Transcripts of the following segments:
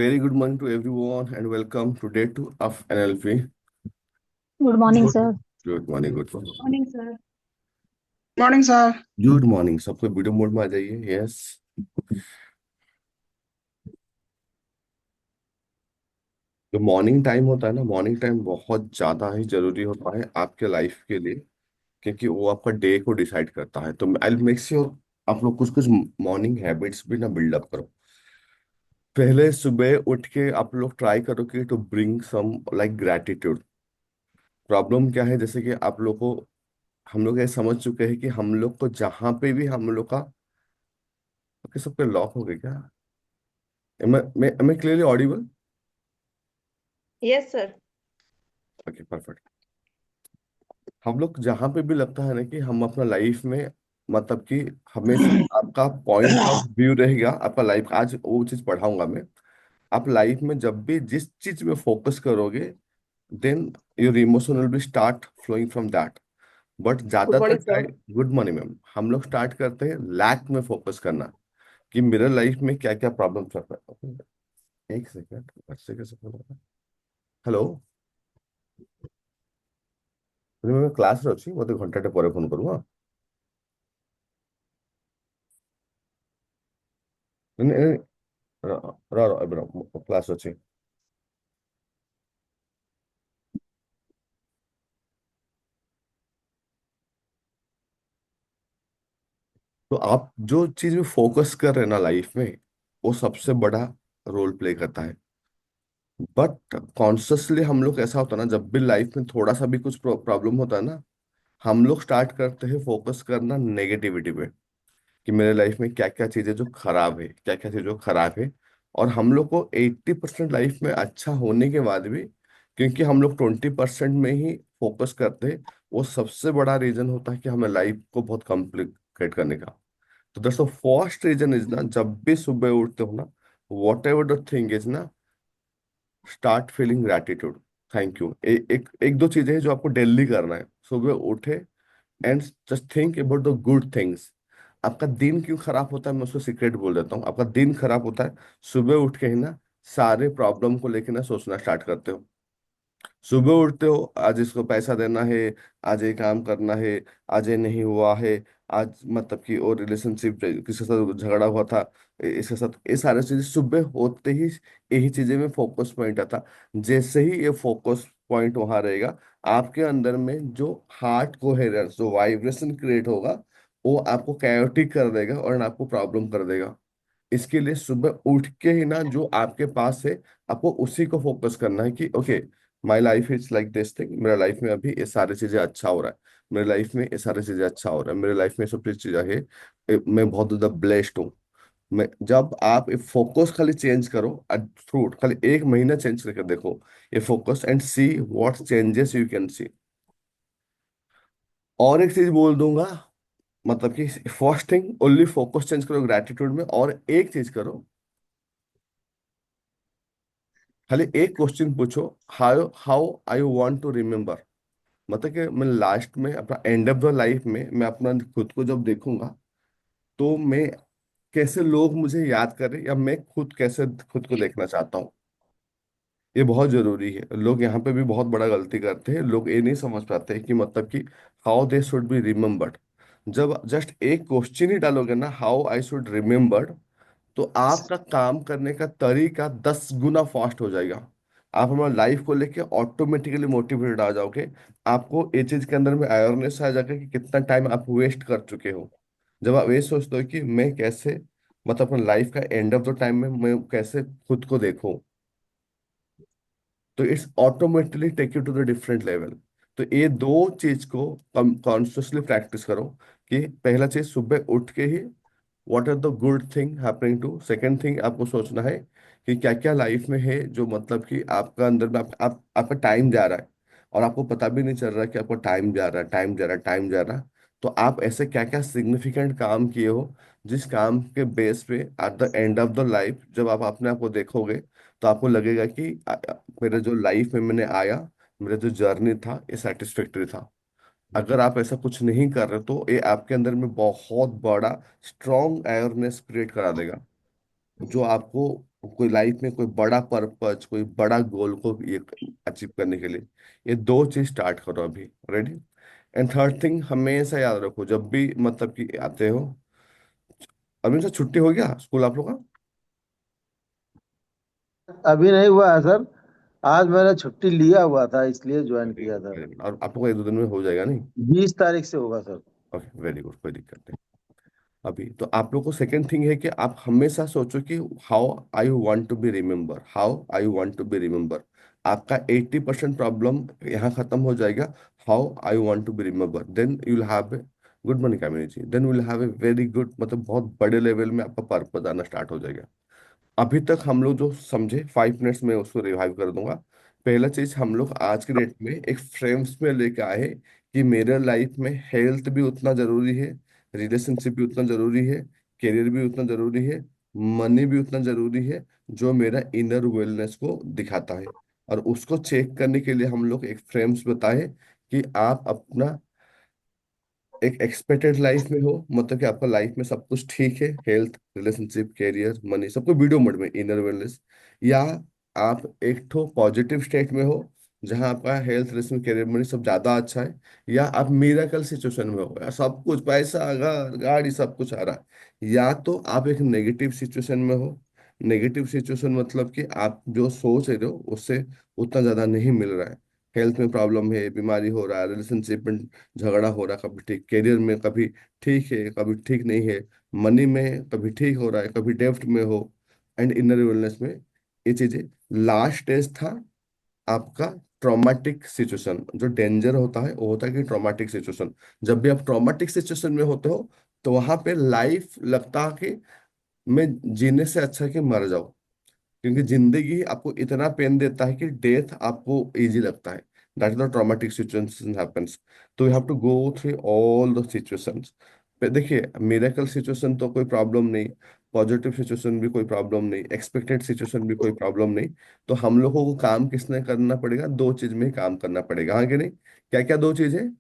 Very good morning to everyone and welcome to day two of NLP. Good morning, Good sir. Good morning, good morning. Morning, sir. Morning sir. Good morning, सबको video mode में आ जाइए। Yes, जो morning time होता है ना, morning time बहुत ज्यादा ही जरूरी होता है आपके लाइफ के लिए, क्योंकि वो आपका डे को डिसाइड करता है। तो आई मेक श्योर आप लोग कुछ कुछ मॉर्निंग हैबिट्स भी ना बिल्डअप करो। पहले सुबह उठ के आप लोग ट्राई करो कि to bring some like gratitude. Problem क्या है, जैसे कि आप लोग को, हम लोग ये समझ चुके हैं कि हम लोग को जहां पे भी हम लोग का, ओके सबके लॉक हो गए क्या? मैं clearly Audible? Yes sir. Okay, perfect. हम लोग जहां पे भी लगता है ना कि हम अपना लाइफ में, मतलब कि हमेशा आपका पॉइंट ऑफ व्यू रहेगा आपका लाइफ। आज वो चीज पढ़ाऊंगा मैं। आप लाइफ में जब भी जिस चीज में फोकस करोगे, then your emotion will be start flowing from that. But good ज्यादातर morning sir. Time, good morning ma'am, हम लोग स्टार्ट करते हैं लैक में फोकस करना, कि मेरे लाइफ में क्या क्या प्रॉब्लम चल रहा है। एक सेकेंड, अच्छे कैसे फोन होगा? हेलो, मैं क्लास रे अच्छी, मत घंटाटे पर फोन करूँ। हाँ, नहीं नहीं, क्लास अच्छी। तो आप जो चीज में फोकस कर रहे हैं ना लाइफ में, वो सबसे बड़ा रोल प्ले करता है। बट कॉन्शियसली हम लोग, ऐसा होता है ना, जब भी लाइफ में थोड़ा सा भी कुछ प्रॉब्लम होता है ना, हम लोग स्टार्ट करते हैं फोकस करना नेगेटिविटी पे, कि मेरे लाइफ में क्या क्या चीजें जो खराब है, क्या क्या चीजें जो खराब है। और हम लोग को 80% लाइफ में अच्छा होने के बाद भी, क्योंकि हम लोग 20% में ही फोकस करते हैं, वो सबसे बड़ा रीजन होता है कि हमें लाइफ को बहुत कॉम्प्लिकेट करने का। तो that's the first reason is ना, जब भी सुबह उठते हो ना, whatever the thing is ना, start feeling gratitude. Thank you. एक एक दो चीजें हैं जो आपको डेली करना है। सुबह उठे and just think about the good things. आपका दिन क्यों खराब होता है, मैं उसको सीक्रेट बोल देता हूँ। आपका दिन खराब होता है, सुबह उठ के ही ना सारे प्रॉब्लम को लेके ना सोचना स्टार्ट करते हो। सुबह उठते हो, आज इसको पैसा देना है, आज ये काम करना है, आज ये नहीं हुआ है, आज मतलब कि और रिलेशनशिप किसी के साथ झगड़ा हुआ था, इसके साथ, ये सारी चीजें सुबह होते ही यही चीजें में फोकस पॉइंट आता। जैसे ही ये फोकस पॉइंट वहां रहेगा, आपके अंदर में जो हार्ट कोहेरेंस, जो वाइब्रेशन क्रिएट होगा, वो आपको कैओटिक कर देगा और आपको प्रॉब्लम कर देगा। इसके लिए सुबह उठ के ही ना जो आपके पास है, आपको उसी को फोकस करना है कि okay, my life is like this thing. मेरा लाइफ में अभी ये सारी चीजें अच्छा हो रहा है, मेरे लाइफ में ये सारी चीजें अच्छा हो रहा है, मेरे लाइफ में सब चीजें है, मैं बहुत ज्यादा ब्लेस्ड हूँ। मैं, जब आप फोकस खाली चेंज करो, थ्रू खाली एक महीना चेंज करके देखो ये focus, and see what changes you can see. और एक चीज बोल दूंगा, मतलब कि first thing only focus change करो ग्रेटिट्यूड में, और एक चीज करो, खाली एक क्वेश्चन पूछो, how how I want to remember. मतलब कि मैं लास्ट में अपना एंड ऑफ द लाइफ में, मैं अपना खुद को जब देखूंगा, तो मैं कैसे लोग मुझे याद करें, या मैं खुद कैसे खुद को देखना चाहता हूँ। ये बहुत जरूरी है। लोग यहाँ पे भी बहुत बड़ा गलती करते हैं। लोग ये नहीं समझ पाते कि मतलब कि how they should be remembered. जब जस्ट एक क्वेश्चन ही डालोगे ना, हाउ आई शुड रिमेम्बर्ड, तो आपका काम करने का तरीका 10 गुना फास्ट हो जाएगा। आप हमारे लाइफ को लेके ऑटोमेटिकली मोटिवेटेड आ जाओगे। आपको ये चीज के अंदर में अवेयरनेस आ जाएगा कि कितना टाइम आप वेस्ट कर चुके हो। जब आप ये सोचते हो कि मैं कैसे, मतलब अपने लाइफ का एंड ऑफ द टाइम में मैं कैसे खुद को देखूं, तो it's automatically take you to the different level. तो ये दो चीज को कॉन्शियसली प्रैक्टिस करो, कि पहला चीज सुबह उठ के ही what are the good thing happening to. Second thing आपको सोचना है कि क्या क्या लाइफ में है जो मतलब कि आपका अंदर में आपका टाइम जा रहा है, और आपको पता भी नहीं चल रहा कि आपका टाइम जा रहा है, टाइम जा रहा है, टाइम जा रहा है। तो आप ऐसे क्या क्या सिग्निफिकेंट काम किए हो, जिस काम के बेस पे at the end of the life जब आप अपने आप को देखोगे, तो आपको लगेगा कि मेरे जो लाइफ में मैंने आया, मेरा जो जर्नी था, ये सेटिस्फैक्टरी था। अगर आप ऐसा कुछ नहीं कर रहे, तो ये आपके अंदर में बहुत बड़ा स्ट्रॉन्ग अवेयरनेस क्रिएट करा देगा, जो आपको कोई लाइफ में कोई बड़ा पर्पज, कोई बड़ा गोल को ये अचीव करने के लिए, ये दो चीज स्टार्ट करो अभी। रेडी? एंड थर्ड थिंग, हमेशा याद रखो जब भी मतलब कि आते हो, अभी से छुट्टी हो गया स्कूल आप लोग का? अभी नहीं हुआ है सर। आज मैंने छुट्टी लिया हुआ था इसलिए ज्वाइन Okay, किया था। very good. और आप लोग को 1-2 दिन में हो जाएगा नहीं? 20 तारीख से होगा सर। ओके, वेरी गुड, कोई दिक्कत नहीं। अभी तो आप लोग को सेकंड थिंग है कि आप हमेशा सोचो कि how I want to be remember, how I want to be remember. आपका 80% प्रॉब्लम यहाँ खत्म हो जाएगा। How I want to be remember, then you will have a good money community, then will have a very good, मतलब बहुत बड़े level में आपका पर्पस आना स्टार्ट हो जाएगा। अभी तक हम लोग जो समझे 5 मिनट्स में उसको रिवाइव कर दूंगा। पहला चीज, हम लोग आज के डेट में एक फ्रेम्स में लेके आए कि मेरे लाइफ में हेल्थ भी उतना जरूरी है, रिलेशनशिप भी उतना जरूरी है, करियर भी उतना जरूरी है, मनी भी उतना जरूरी है, जो मेरा इनर वेलनेस को दिखाता है। और उसको चेक करने के लिए हम लोग एक फ्रेम्स बताए कि आप अपना एक एक्सपेक्टेड लाइफ में हो, मतलब कि आपका लाइफ में सब कुछ ठीक है, हेल्थ, रिलेशनशिप, कैरियर, मनी, सबको वीडियो मोड में, इनर वेलनेस। या आप एक ठो पॉजिटिव स्टेट में हो, जहां आपका हेल्थ, रिलेशन, कैरियर, मनी सब ज्यादा अच्छा है। या आप मिरेकल सिचुएशन में हो, या सब कुछ पैसा, घर, गाड़ी, सब कुछ आ रहा है। या तो आप एक नेगेटिव सिचुएशन में हो। नेगेटिव सिचुएशन मतलब कि आप जो सोच रहे हो उससे उतना ज्यादा नहीं मिल रहा है। हेल्थ में प्रॉब्लम है, बीमारी हो रहा है, रिलेशनशिप में झगड़ा हो रहा है, कभी ठीक, करियर में कभी ठीक है, कभी ठीक नहीं है, मनी में कभी ठीक हो रहा है, कभी डेब्ट में हो, एंड इनर वेलनेस में, ये चीजें। लास्ट स्टेज था आपका ट्रॉमेटिक सिचुएशन। जो डेंजर होता है वो होता है कि ट्रॉमेटिक सिचुएशन, जब भी आप ट्रॉमेटिक सिचुएशन में होते हो तो वहां पे लाइफ लगता है कि मैं जीने से अच्छा है कि मर जाओ, क्योंकि जिंदगी आपको इतना पेन देता है कि डेथ आपको इजी लगता है। That is the traumatic situation happens. तो you have to go through all the situations. देखिए, मिरेकल सिचुएशन तो कोई प्रॉब्लम नहीं, पॉजिटिव सिचुएशन भी कोई प्रॉब्लम नहीं, एक्सपेक्टेड सिचुएशन भी कोई प्रॉब्लम नहीं। तो हम लोगों को काम किसने करना पड़ेगा? दो चीज में ही काम करना पड़ेगा, हाँ कि नहीं? क्या क्या दो चीज है?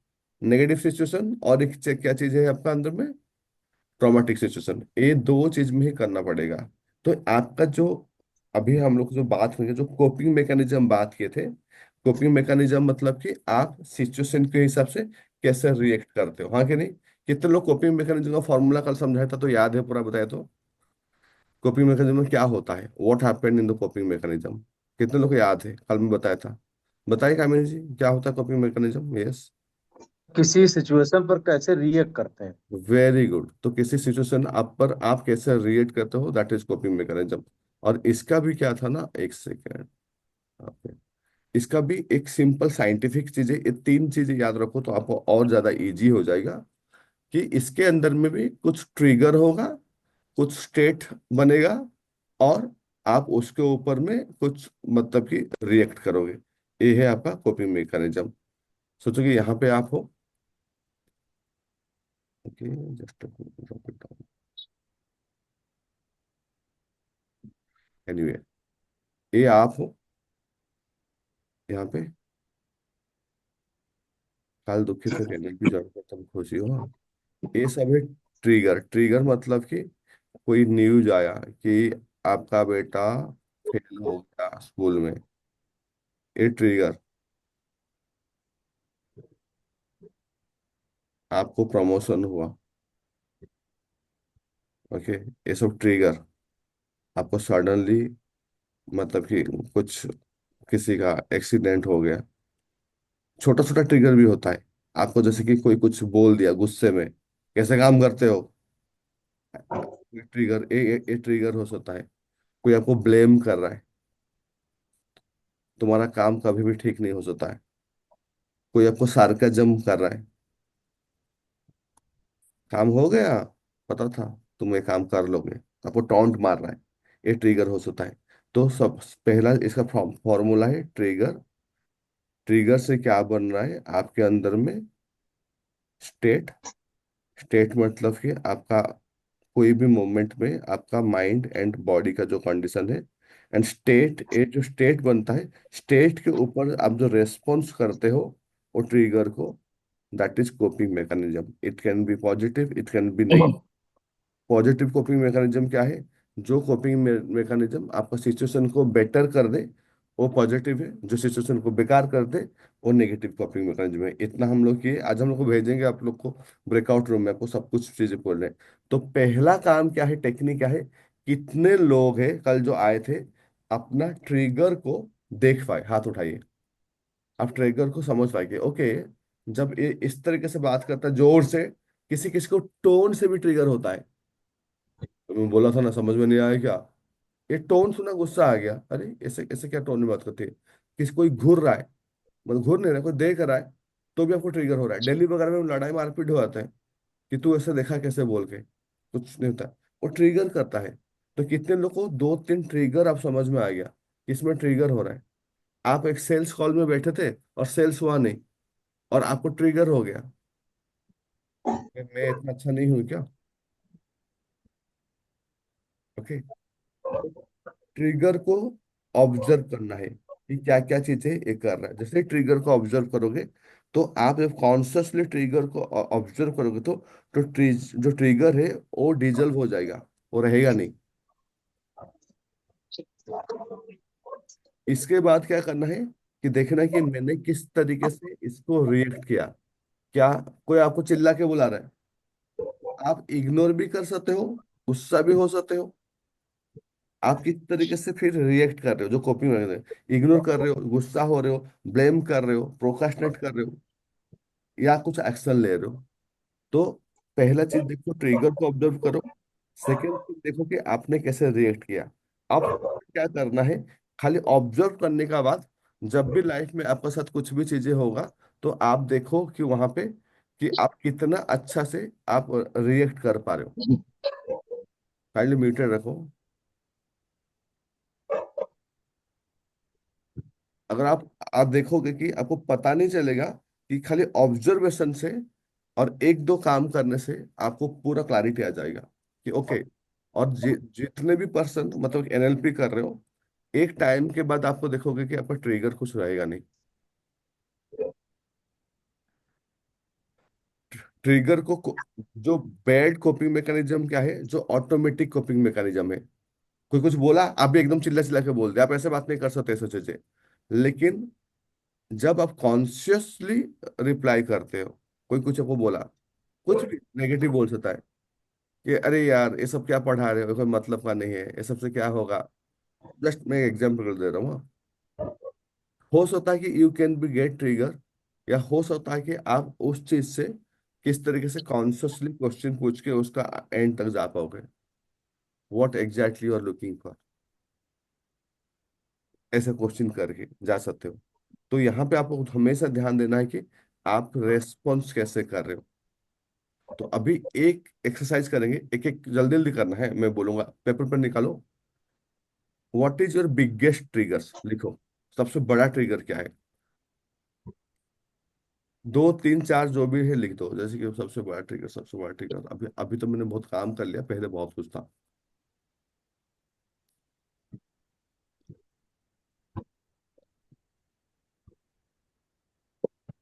नेगेटिव सिचुएशन और एक क्या चीज है आपका अंदर में? Traumatic situation. ये दो चीज में ही करना पड़ेगा। तो आपका जो, अभी हम लोग जो बात हुई है, जो कोपिंग मैकेनिज्म बात किए थे, कोपिंग मैकेनिज्म मतलब कि आप सिचुएशन के हिसाब से कैसे रिएक्ट करते हो, हाँ कि नहीं? कितने लोग कोपिंग मैकेनिज्म का फॉर्मूला कल समझाया था, तो याद है पूरा? बताया तो कोपिंग मैकेनिज्म में क्या होता है, what happened in the coping mechanism? कितने लोग को याद है? कल मैं बताया था। बताइए कामिनी जी, क्या होता है कोपिंग मैकेनिज्म? यस, किसी सिचुएशन पर कैसे रिएक्ट करते हैं। Very good. तो किसी सिचुएशन आप पर आप कैसे रिएक्ट करते हो, दैट इज कोपिंग मैकेनिज्म। और इसका भी क्या था ना, एक सेकेंड, ओके, इसका भी एक सिंपल साइंटिफिक चीज है। ये तीन चीजें याद रखो तो आपको और ज्यादा इजी हो जाएगा कि इसके अंदर में भी कुछ ट्रिगर होगा, कुछ स्टेट बनेगा, और आप उसके ऊपर में कुछ मतलब कि रिएक्ट करोगे। ये है आपका कोपिंग मैकेनिज्म। सोचो कि यहाँ पे आप हो, okay, just drop it down, anyway, ये आप हो यहाँ पे। काल दुखी थे कहने की जरूरत, तुम खुशी हो, हाँ। ये सब है ट्रिगर। ट्रिगर मतलब कि कोई न्यूज आया कि आपका बेटा फेल हो गया स्कूल में, ये ट्रिगर। आपको प्रमोशन हुआ, ओके, ये सब ट्रिगर। आपको सडनली मतलब कि कुछ, किसी का एक्सीडेंट हो गया, छोटा छोटा ट्रिगर भी होता है। आपको जैसे कि कोई कुछ बोल दिया गुस्से में, कैसे काम करते हो, ट्रिगर, ये ट्रिगर हो सकता है। कोई आपको ब्लेम कर रहा है, तुम्हारा काम कभी भी ठीक नहीं हो सकता है। कोई आपको सार्केज्म कर रहा है, काम हो गया, पता था तुम ये काम कर लोगे, आपको टॉन्ट मार रहा है, ये ट्रिगर हो सकता है। तो सब पहला इसका फॉर्मूला है ट्रिगर। ट्रिगर से क्या बन रहा है आपके अंदर में? स्टेट। स्टेट मतलब कि आपका कोई भी मोमेंट में आपका माइंड एंड बॉडी का जो कंडीशन है, एंड स्टेट, ये जो स्टेट बनता है, स्टेट के ऊपर आप जो रेस्पॉन्स करते हो वो ट्रिगर को, that is coping mechanism. It can B positive, it can B negative. Positive coping mechanism क्या है? जो कोपिंग मैकेनिज्म आपका सिचुएशन को बेटर कर दे वो पॉजिटिव है, जो सिचुएशन को बेकार कर दे वो नेगेटिव कोपिंग मैकेनिज्म है। इतना हम लोग किए, आज हम लोग को भेजेंगे आप लोग को ब्रेकआउट रूम में, आपको सब कुछ चीजें बोल रहे हैं। तो पहला काम क्या है, टेक्निक क्या है, कितने लोग हैं कल जो आए थे अपना ट्रिगर को देख पाए, हाथ उठाइए। आप ट्रिगर को समझ पाएंगे, ओके। जब ये इस तरीके से बात करता है जोर से, किसी किसी को टोन से भी ट्रिगर होता है। तो मैं बोला था ना, समझ में नहीं आया क्या? ये टोन सुना गुस्सा आ गया, अरे ऐसे ऐसे क्या टोन में बात करती है। किसी कोई घूर रहा है, मतलब घूर नहीं रहा, कोई देख रहा है तो भी आपको ट्रिगर हो रहा है। दिल्ली वगैरह में लड़ाई मारपीट हो जाते हैं कि तू ऐसे देखा कैसे बोल के, कुछ नहीं होता, वो ट्रिगर करता है। तो कितने लोग को दो तीन ट्रिगर आप समझ में आ गया कि इसमें ट्रिगर हो रहा है। आप एक सेल्स कॉल में बैठे थे और सेल्स हुआ नहीं और आपको ट्रिगर हो गया, मैं इतना अच्छा नहीं हूँ क्या? ओके। ट्रिगर को ऑब्जर्व करना है कि क्या क्या चीजें ये कर रहा है। जैसे ट्रिगर को ऑब्जर्व करोगे तो आप जब कॉन्शियसली ट्रिगर को ऑब्जर्व करोगे तो जो ट्रिगर है वो डिजल्व हो जाएगा, वो रहेगा नहीं। इसके बाद क्या करना है कि देखना है कि मैंने किस तरीके से इसको रिएक्ट किया। क्या कोई आपको चिल्ला के बुला रहा है, आप इग्नोर भी कर सकते हो, गुस्सा भी हो सकते हो। आप किस तरीके से फिर रिएक्ट कर रहे हो, जो कॉपिंग वगैरह है, इग्नोर कर रहे हो, गुस्सा हो रहे हो, ब्लेम कर रहे हो, प्रोक्रास्टिनेट कर रहे हो, या कुछ एक्शन ले रहे हो। तो पहला चीज देखो, ट्रिगर को ऑब्जर्व करो। सेकेंड चीज देखो कि आपने कैसे रिएक्ट किया। अब क्या करना है, खाली ऑब्जर्व करने का बाद जब भी लाइफ में आपके साथ कुछ भी चीजें होगा तो आप देखो कि वहां पे कि आप कितना अच्छा से आप रिएक्ट कर पा रहे हो। काइंडली म्यूटेड रखो। अगर आप देखोगे कि आपको पता नहीं चलेगा कि खाली ऑब्जर्वेशन से और एक दो काम करने से आपको पूरा क्लैरिटी आ जाएगा कि ओके। और जितने भी पर्सन मतलब एनएलपी कर रहे हो, एक टाइम के बाद आपको देखोगे कि आपका ट्रिगर कुछ रहेगा नहीं। ट्रिगर जो बैड कोपिंग मैकेनिज्म क्या है, जो ऑटोमेटिक कोपिंग मैकेनिज्म है। कोई कुछ बोला, आप भी एकदम चिल्ला चिल्ला के बोल दे, आप ऐसे बात नहीं कर सकते ऐसे चीजें। लेकिन जब आप कॉन्शियसली रिप्लाई करते हो, कोई कुछ आपको बोला, कुछ भी नेगेटिव बोल सकता है कि अरे यार ये सब क्या पढ़ा रहे हो, कोई मतलब का नहीं है, ये सबसे क्या होगा। जस्ट मैं एग्जांपल दे रहा हूँ, हाँ। हो सकता है कि you can be get trigger, या हो सकता है कि आप उस चीज से किस तरीके से कॉन्शियसली क्वेश्चन पूछ के उसका एंड तक जा पाओगे। What exactly you are looking for, ऐसा क्वेश्चन करके जा सकते हो। तो यहाँ पे आपको हमेशा ध्यान देना है कि आप रेस्पॉन्स कैसे कर रहे हो। तो अभी एक एक्सरसाइज करेंगे, एक एक जल्दी जल्दी करना है, मैं बोलूंगा पेपर पर निकालो। What is your biggest triggers, लिखो। सबसे बड़ा ट्रिगर क्या है? दो तीन चार जो भी है लिख दो, जैसे कि सबसे बड़ा ट्रिगर, सबसे बड़ा ट्रिगर। अभी अभी तो मैंने बहुत काम कर लिया, पहले बहुत कुछ था।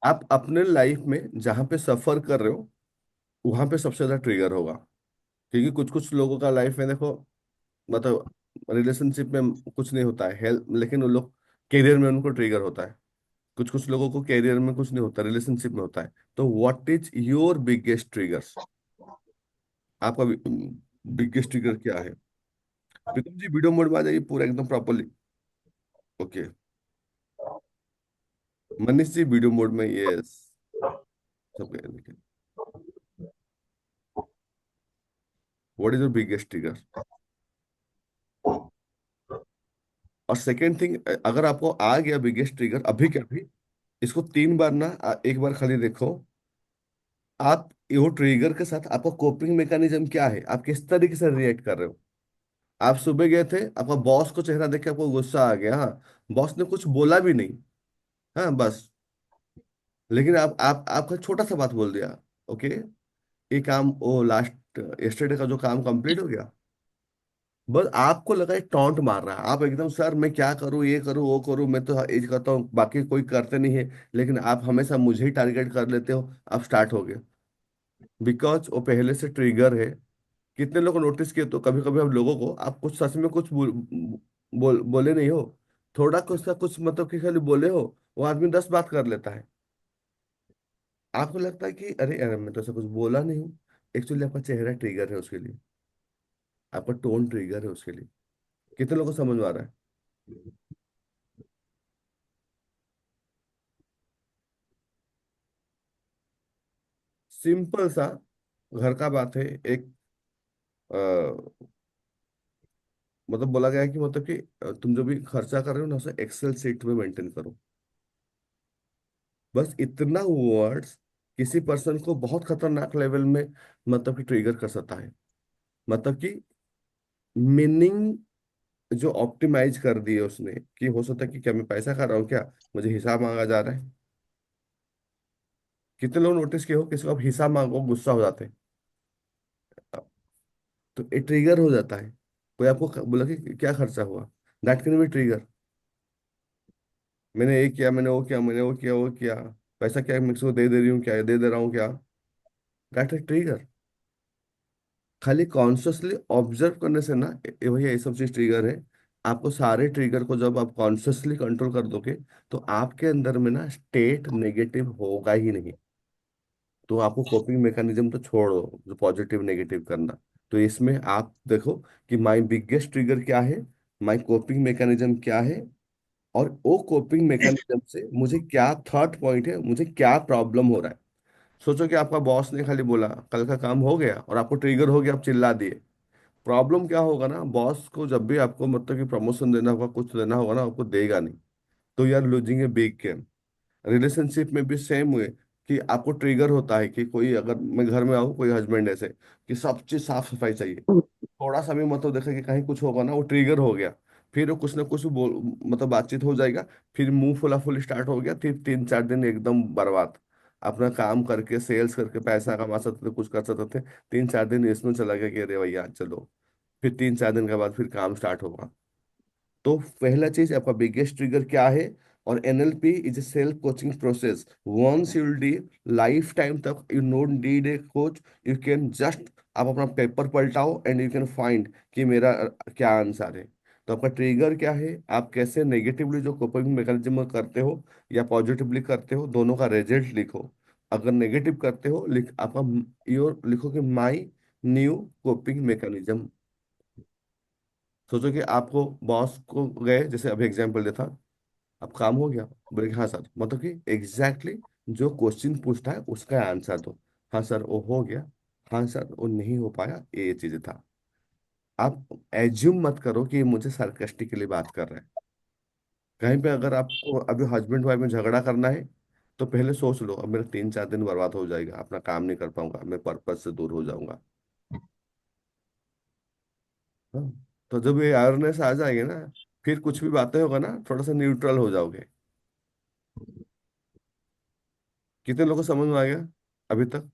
आप अपने लाइफ में जहां पे सफर कर रहे हो वहां पे सबसे ज्यादा ट्रिगर होगा। क्योंकि कुछ कुछ लोगों का लाइफ में देखो, मतलब रिलेशनशिप में कुछ नहीं होता है, हेल्थ, लेकिन उन लोग कैरियर में उनको ट्रिगर होता है। कुछ कुछ लोगों को कैरियर में कुछ नहीं होता, रिलेशनशिप में होता है। तो what is your biggest triggers? आपका बिगेस्ट ट्रिगर क्या है? प्रीतम जी वीडियो मोड में आ जाइए पूरा एकदम properly. Okay. Manish ji video mode में, यस। सब देखिए, what is your biggest trigger? और सेकेंड थिंग, अगर आपको आ गया बिगेस्ट ट्रिगर अभी के अभी, इसको तीन बार ना, एक बार खाली देखो आप वो ट्रिगर के साथ आपका कोपिंग मैकेनिज्म क्या है, आप किस तरीके से रिएक्ट कर रहे हो। आप सुबह गए थे, आपका बॉस को चेहरा देख के आपको गुस्सा आ गया, हाँ। बॉस ने कुछ बोला भी नहीं, हाँ, बस। लेकिन आप आपका छोटा सा बात बोल दिया, ओके। ये काम, वो लास्ट यस्टरडे का जो काम कंप्लीट हो गया, बस आपको लगा एक टॉन्ट मार रहा है। आप एकदम, सर मैं क्या करूं, ये करूं वो करूं, मैं तो एज करता हूँ, बाकी कोई करते नहीं है, लेकिन आप हमेशा मुझे ही टारगेट कर लेते हो। आप स्टार्ट हो गए, बिकॉज वो पहले से ट्रिगर है कितने लोग नोटिस किए, तो कभी कभी हम लोगों को आप कुछ सच में कुछ बोले नहीं हो, थोड़ा कुछ ना कुछ मतलब कि खाली बोले हो, वो आदमी 10 बात कर लेता है। आपको लगता है कि अरे यार मैं तो ऐसा कुछ बोला नहीं हूँ। एक्चुअली आपका चेहरा ट्रिगर है उसके लिए, आपका टोन ट्रिगर है उसके लिए। कितने लोगों को समझ में आ रहा है? सिंपल सा घर का बात है। एक मतलब बोला गया है कि मतलब कि तुम जो भी खर्चा कर रहे हो ना, उसे एक्सेल सीट में मेंटेन करो। बस इतना वर्ड्स किसी पर्सन को बहुत खतरनाक लेवल में मतलब कि ट्रिगर कर सकता है। मतलब कि मीनिंग जो ऑप्टिमाइज कर दी है उसने, कि हो सकता है कि क्या मैं पैसा खा रहा हूँ, क्या मुझे हिसाब मांगा जा रहा है। कितने लोग नोटिस किए हो किसी को आप हिसाब मांगो गुस्सा हो जाते हैं, तो ये ट्रिगर हो जाता है। कोई आपको बोला कि क्या खर्चा हुआ, दैट कैन बी ट्रिगर। मैंने ये किया, मैंने वो किया, मैंने वो किया, वो किया, पैसा क्या मैं किसी को दे दे रही हूँ, क्या दे दे रहा हूँ क्या, दैट इज ट्रिगर। खाली कॉन्शियसली ऑब्जर्व करने से ना, भैया ये सब चीज ट्रिगर है। आपको सारे ट्रिगर को जब आप कॉन्शियसली कंट्रोल कर दोगे, तो आपके अंदर में ना स्टेट नेगेटिव होगा ही नहीं। तो आपको कोपिंग मैकेनिज्म तो छोड़ो, जो पॉजिटिव नेगेटिव करना। तो इसमें आप देखो कि माई बिगेस्ट ट्रिगर क्या है, माई कोपिंग मैकेनिज्म क्या है, और वो कोपिंग मैकेनिज्म से मुझे क्या थर्ड पॉइंट है, मुझे क्या प्रॉब्लम हो रहा है। सोचो कि आपका बॉस ने खाली बोला कल का काम हो गया, और आपको ट्रिगर हो गया, आप चिल्ला दिए। प्रॉब्लम क्या होगा ना, बॉस को जब भी आपको मतलब कि प्रमोशन देना होगा, कुछ देना होगा ना, आपको देगा नहीं। तो यार losing a big game. Relationship में भी सेम हुए, कि आपको ट्रिगर होता है कि कोई, अगर मैं घर में आऊँ, कोई हस्बैंड ऐसे कि सब चीज साफ सफाई चाहिए, थोड़ा सा भी मतलब देखे कि कहीं कुछ होगा ना, वो ट्रिगर हो गया। फिर वो कुछ ना कुछ बोल, मतलब बातचीत हो जाएगा। फिर मुंह फुला फुल स्टार्ट हो गया, फिर 3-4 दिन एकदम बर्बाद। अपना काम करके सेल्स करके पैसा कमा सकते थे, कुछ कर सकते थे, 3-4 दिन इसमें चला गया कि अरे भैया चलो। फिर 3-4 दिन के बाद फिर काम स्टार्ट होगा। तो पहला चीज, आपका बिगेस्ट ट्रिगर क्या है। और NLP is a self coaching process. Once you the life time तक you not need a coach, you can just, आप अपना पेपर पलटाओ एंड यू कैन फाइंड कि मेरा क्या आंसर है। तो आपका ट्रिगर क्या है, आप कैसे नेगेटिवली जो कोपिंग मैकेनिज्म करते हो या पॉजिटिवली करते हो, दोनों का रिजल्ट लिखो। अगर नेगेटिव करते हो, आपका योर लिखो कि माई न्यू कोपिंग मैकेनिज्म। सोचो कि आपको बॉस को गए, जैसे अभी एग्जांपल देता, अब काम हो गया, बोले कि हाँ सर, मतलब कि एग्जैक्टली जो क्वेश्चन पूछता है उसका आंसर दो। हाँ सर वो हो गया, हाँ सर वो नहीं हो पाया, ये चीज था। आप एज्यूम मत करो कि ये मुझे सार्केस्टिकली बात कर रहे हैं। कहीं पे अगर आपको अभी हस्बैंड वाइफ में झगड़ा करना है, तो पहले सोच लो अब मेरा 3-4 दिन बर्बाद हो जाएगा, अपना काम नहीं कर पाऊंगा, मैं पर्पज से दूर हो जाऊंगा। हाँ। तो जब ये अवेयरनेस आ जाएगी ना, फिर कुछ भी बातें होगा ना, थोड़ा सा न्यूट्रल हो जाओगे। कितने लोगों को समझ में आ गया अभी तक?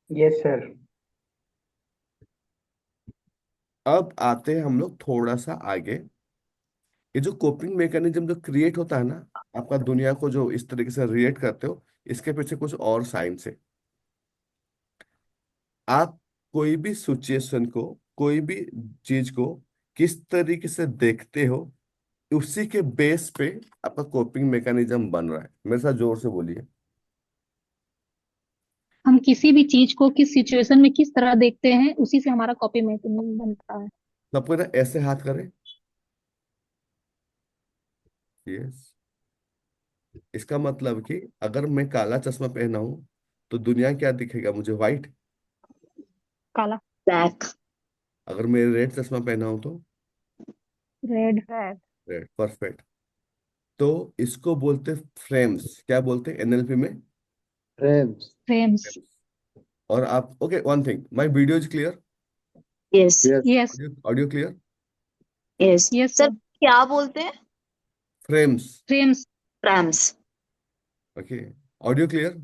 Yes sir. अब आते हैं हम लोग थोड़ा सा आगे। ये जो कोपिंग मैकेनिज्म जो क्रिएट होता है ना, आपका दुनिया को जो इस तरीके से रिएक्ट करते हो, इसके पीछे कुछ और साइंस है। आप कोई भी सिचुएशन को, कोई भी चीज को किस तरीके से देखते हो, उसी के बेस पे आपका कोपिंग मैकेनिज्म बन रहा है। मेरे साथ जोर से बोलिए। हम किसी भी चीज को किस सिचुएशन में किस तरह देखते हैं, उसी से हमारा कॉपी मेकिंग बनता है। सबको ना ऐसे हाथ करें। यस। इसका मतलब कि अगर मैं काला चश्मा पहना हूं, तो दुनिया क्या दिखेगा मुझे, व्हाइट। काला। ब्लैक। अगर मैं रेड चश्मा पहना हूं तो रेड। रेड। Red, perfect. तो इसको बोलते फ्रेम्स, क्या बोलते हैं एनएलपी में? फ्रेम्स। फ्रेम्स। Frames। और आप, okay, one thing, my video is clear? Yes. Yes. Yes. Audio audio clear? Yes yes sir, sir. क्या बोलते हैं? Frames. Frames. Frames. Okay. Audio clear?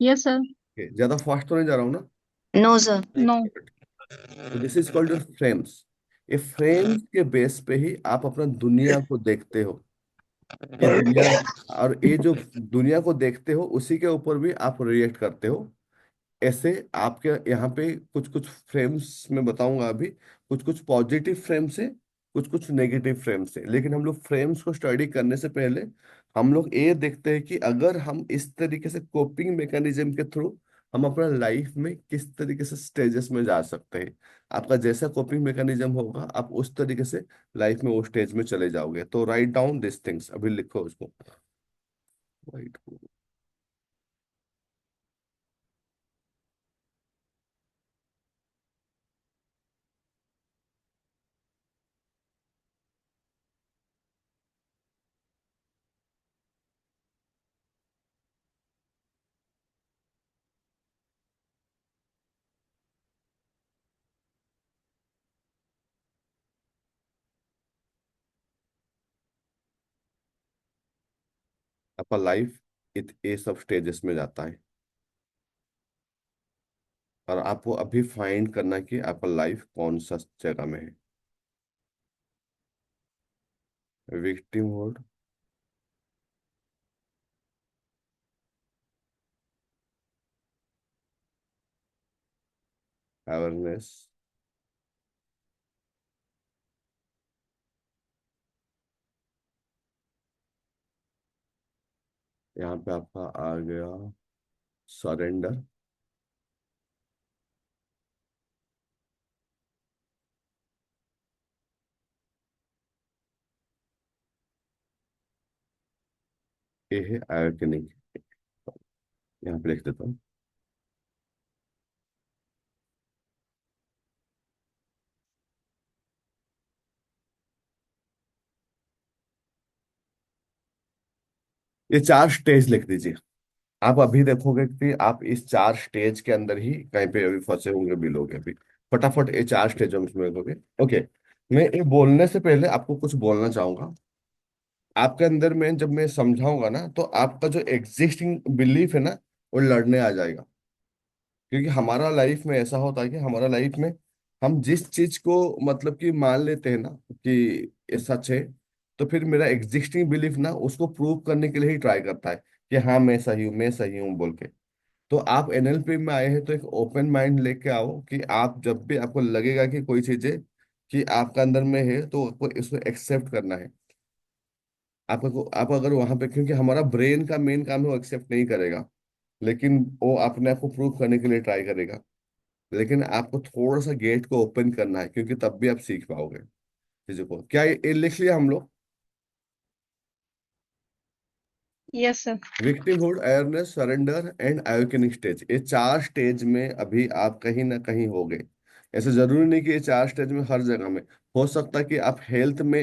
Yes sir. Okay, ज्यादा फास्ट तो नहीं जा रहा हूँ ना? No sir. नो। तो this is called your frames. ये फ्रेम्स के बेस पे ही आप अपना दुनिया को देखते हो। ये दुनिया, और ये जो दुनिया को देखते हो, उसी के ऊपर भी आप रिएक्ट करते हो। ऐसे आपके यहाँ पे कुछ कुछ फ्रेम्स में बताऊंगा अभी, कुछ कुछ पॉजिटिव फ्रेम्स है, कुछ कुछ नेगेटिव फ्रेम्स है, लेकिन हम लोग फ्रेम्स को स्टडी करने से पहले हम लोग ये देखते हैं कि अगर हम इस तरीके से कोपिंग मैकेनिज्म के थ्रू हम अपना लाइफ में किस तरीके से स्टेजेस में जा सकते हैं। आपका जैसा कोपिंग मैकेनिज्म होगा आप उस तरीके से लाइफ में वो स्टेज में चले जाओगे। तो राइट डाउन दिस थिंग्स, अभी लिखो उसको। राइट। आपका लाइफ ये सब स्टेजेस में जाता है, और आपको अभी फाइंड करना कि आपका लाइफ कौन सा जगह में है। विक्टिमहुड, अवेयरनेस, यहाँ पे आपका आ गया सरेंडर, ये है अवेकनिंग। यहाँ पे लिख देता हूँ। ये चार स्टेज लिख दीजिए। आप अभी देखोगे कि आप इस चार स्टेज के अंदर ही कहीं पे अभी फंसे होंगे, मिलोगे अभी। फटाफट ये चार स्टेजों में मिलोगे। ओके, मैं ये बोलने से पहले आपको कुछ बोलना चाहूंगा। आपके अंदर में जब मैं समझाऊंगा ना, तो आपका जो एग्जिस्टिंग बिलीफ है ना, वो लड़ने आ जाएगा। क्योंकि हमारा लाइफ में ऐसा होता है कि हमारा लाइफ में हम जिस चीज को मतलब कि मान लेते हैं ना कि ये सच है, तो फिर मेरा एग्जिस्टिंग बिलीफ ना उसको प्रूव करने के लिए ही ट्राई करता है कि हाँ मैं सही हूँ, मैं सही हूँ बोल के। तो आप एनएलपी में आए हैं तो एक ओपन माइंड लेके आओ कि आप जब भी आपको लगेगा कि कोई चीजें कि आपका अंदर में है, तो आपको इसको एक्सेप्ट करना है। आपको आप अगर वहां पे, क्योंकि हमारा ब्रेन का मेन काम है वो एक्सेप्ट नहीं करेगा, लेकिन वो अपने आप को प्रूव करने के लिए ट्राई करेगा। लेकिन आपको थोड़ा सा गेट को ओपन करना है, क्योंकि तब भी आप सीख पाओगे चीजों को। क्या ये लिख लिया हम लोग? Yes sir. Victimhood, awareness, surrender and awakening stage, ये चार स्टेज में अभी आप कहीं ना कहीं होगे। ऐसे जरूरी नहीं कि ये चार स्टेज में हर जगह में। हो सकता है कि आप हेल्थ में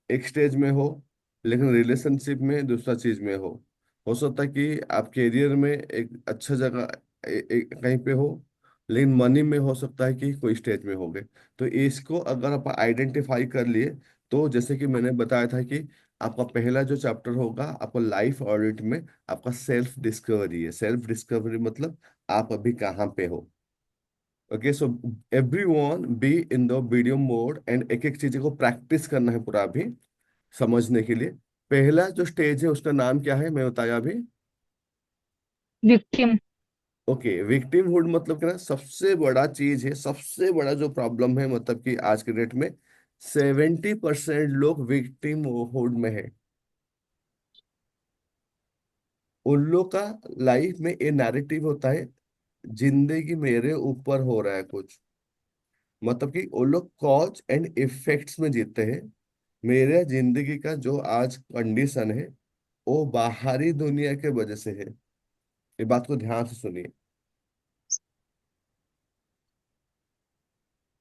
एक स्टेज में हो, लेकिन रिलेशनशिप में दूसरा चीज में हो सकता है कि आप कैरियर में एक अच्छा जगह कहीं पे हो, लेकिन मनी में हो सकता है कि कोई स्टेज में होगे। तो इसको अगर आप आइडेंटिफाई कर लिए, तो जैसे कि मैंने बताया था कि आपका पहला जो चैप्टर होगा आपको लाइफ ऑडिट में, आपका सेल्फ डिस्कवरी है। सेल्फ डिस्कवरी मतलब आप अभी कहाँ पे हो। Okay, so everyone be in the video mode, and एक एक चीज को प्रैक्टिस करना है पूरा अभी समझने के लिए। पहला जो स्टेज है उसका नाम क्या है, मैं बताया अभी। विक्टिम। ओके, विक्टिमहुड मतलब क्या ना, सबसे बड़ा चीज है, सबसे बड़ा जो प्रॉब्लम है, मतलब कि आज के डेट में 70% लोग विक्टिमहुड में है। उन लोग का लाइफ में ये नैरेटिव होता है, जिंदगी मेरे ऊपर हो रहा है कुछ। मतलब कि वो लोग कॉज एंड इफेक्ट्स में जीते हैं। मेरे जिंदगी का जो आज कंडीशन है वो बाहरी दुनिया के वजह से है। ये बात को ध्यान से सुनिए।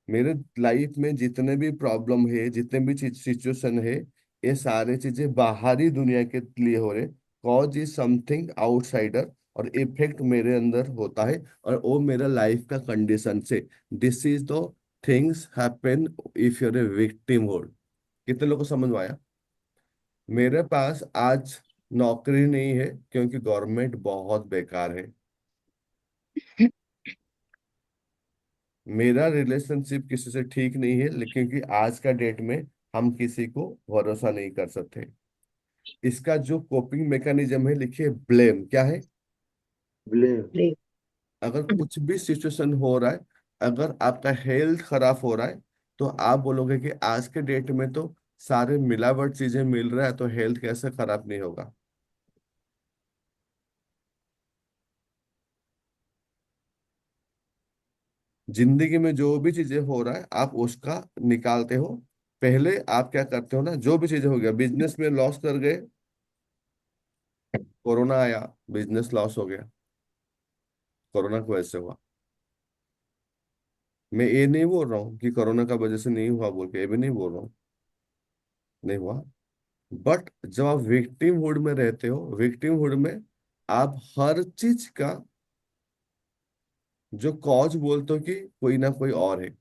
मेरे लाइफ में जितने भी प्रॉब्लम है, जितने भी सिचुएशन है, ये सारे चीजें बाहरी दुनिया के लिए हो रहे। कॉज इज समथिंग आउटसाइडर, और इफेक्ट मेरे अंदर होता है, और वो मेरा लाइफ का कंडीशन से। This is the things happen if your a victimhood. कितने लोगों को समझ में आया? मेरे पास आज नौकरी नहीं है क्योंकि गवर्नमेंट बहुत बेकार है। मेरा रिलेशनशिप किसी से ठीक नहीं है, लेकिन कि आज का डेट में हम किसी को भरोसा नहीं कर सकते। इसका जो कोपिंग मैकेनिज्म है, लिखिए ब्लेम। क्या है? ब्लेम। अगर कुछ भी सिचुएशन हो रहा है, अगर आपका हेल्थ खराब हो रहा है, तो आप बोलोगे कि आज के डेट में तो सारे मिलावट चीजें मिल रहा है, तो हेल्थ कैसे खराब नहीं होगा। जिंदगी में जो भी चीजें हो रहा है आप उसका निकालते हो। पहले आप क्या करते हो ना, जो भी चीजें हो गया, बिजनेस में लॉस कर गए, कोरोना आया, बिजनेस लॉस हो गया, कोरोना की वजह से हुआ। मैं ये नहीं बोल रहा हूँ कि कोरोना का वजह से नहीं हुआ बोल के, ये भी नहीं बोल रहा हूँ, नहीं हुआ। बट जब आप विक्टिमहुड में रहते हो, विक्टिमहुड में आप हर चीज का जो कॉज बोलते हो कि कोई ना कोई और है।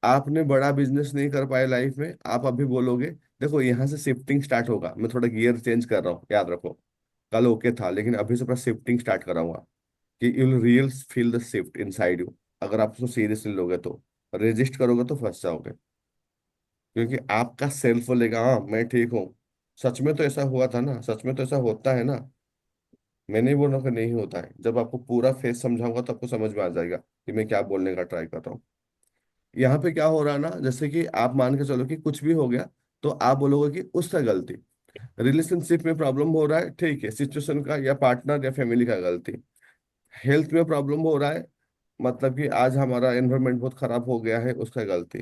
आपने बड़ा बिजनेस नहीं कर पाए लाइफ में, आप अभी बोलोगे, देखो यहाँ से शिफ्टिंग स्टार्ट होगा, मैं थोड़ा गियर चेंज कर रहा हूँ, याद रखो। कल ओके था, लेकिन अभी से पूरा शिफ्टिंग स्टार्ट कराऊंगा कि you will real feel the shift inside you. अगर आप उसको सीरियसली लोगे तो, रेजिस्ट करोगे तो फंस जाओगे। क्योंकि आपका सेल्फ बोलेगा हाँ मैं ठीक हूँ। सच में तो ऐसा हुआ था ना, सच में तो ऐसा होता है ना। मैं नहीं बोल रहा कि नहीं होता है, जब आपको पूरा फेस समझाऊंगा तो आपको समझ में आ जाएगा कि मैं क्या बोलने का ट्राई कर रहा हूँ। यहाँ पे क्या हो रहा है ना, जैसे कि आप मान के चलो कि कुछ भी हो गया, तो आप बोलोगे कि उसका गलती। रिलेशनशिप में प्रॉब्लम हो रहा है, ठीक है, सिचुएशन का या पार्टनर या फैमिली का गलती। हेल्थ में प्रॉब्लम हो रहा है, मतलब कि आज हमारा एनवायरनमेंट बहुत खराब हो गया है, उसका गलती।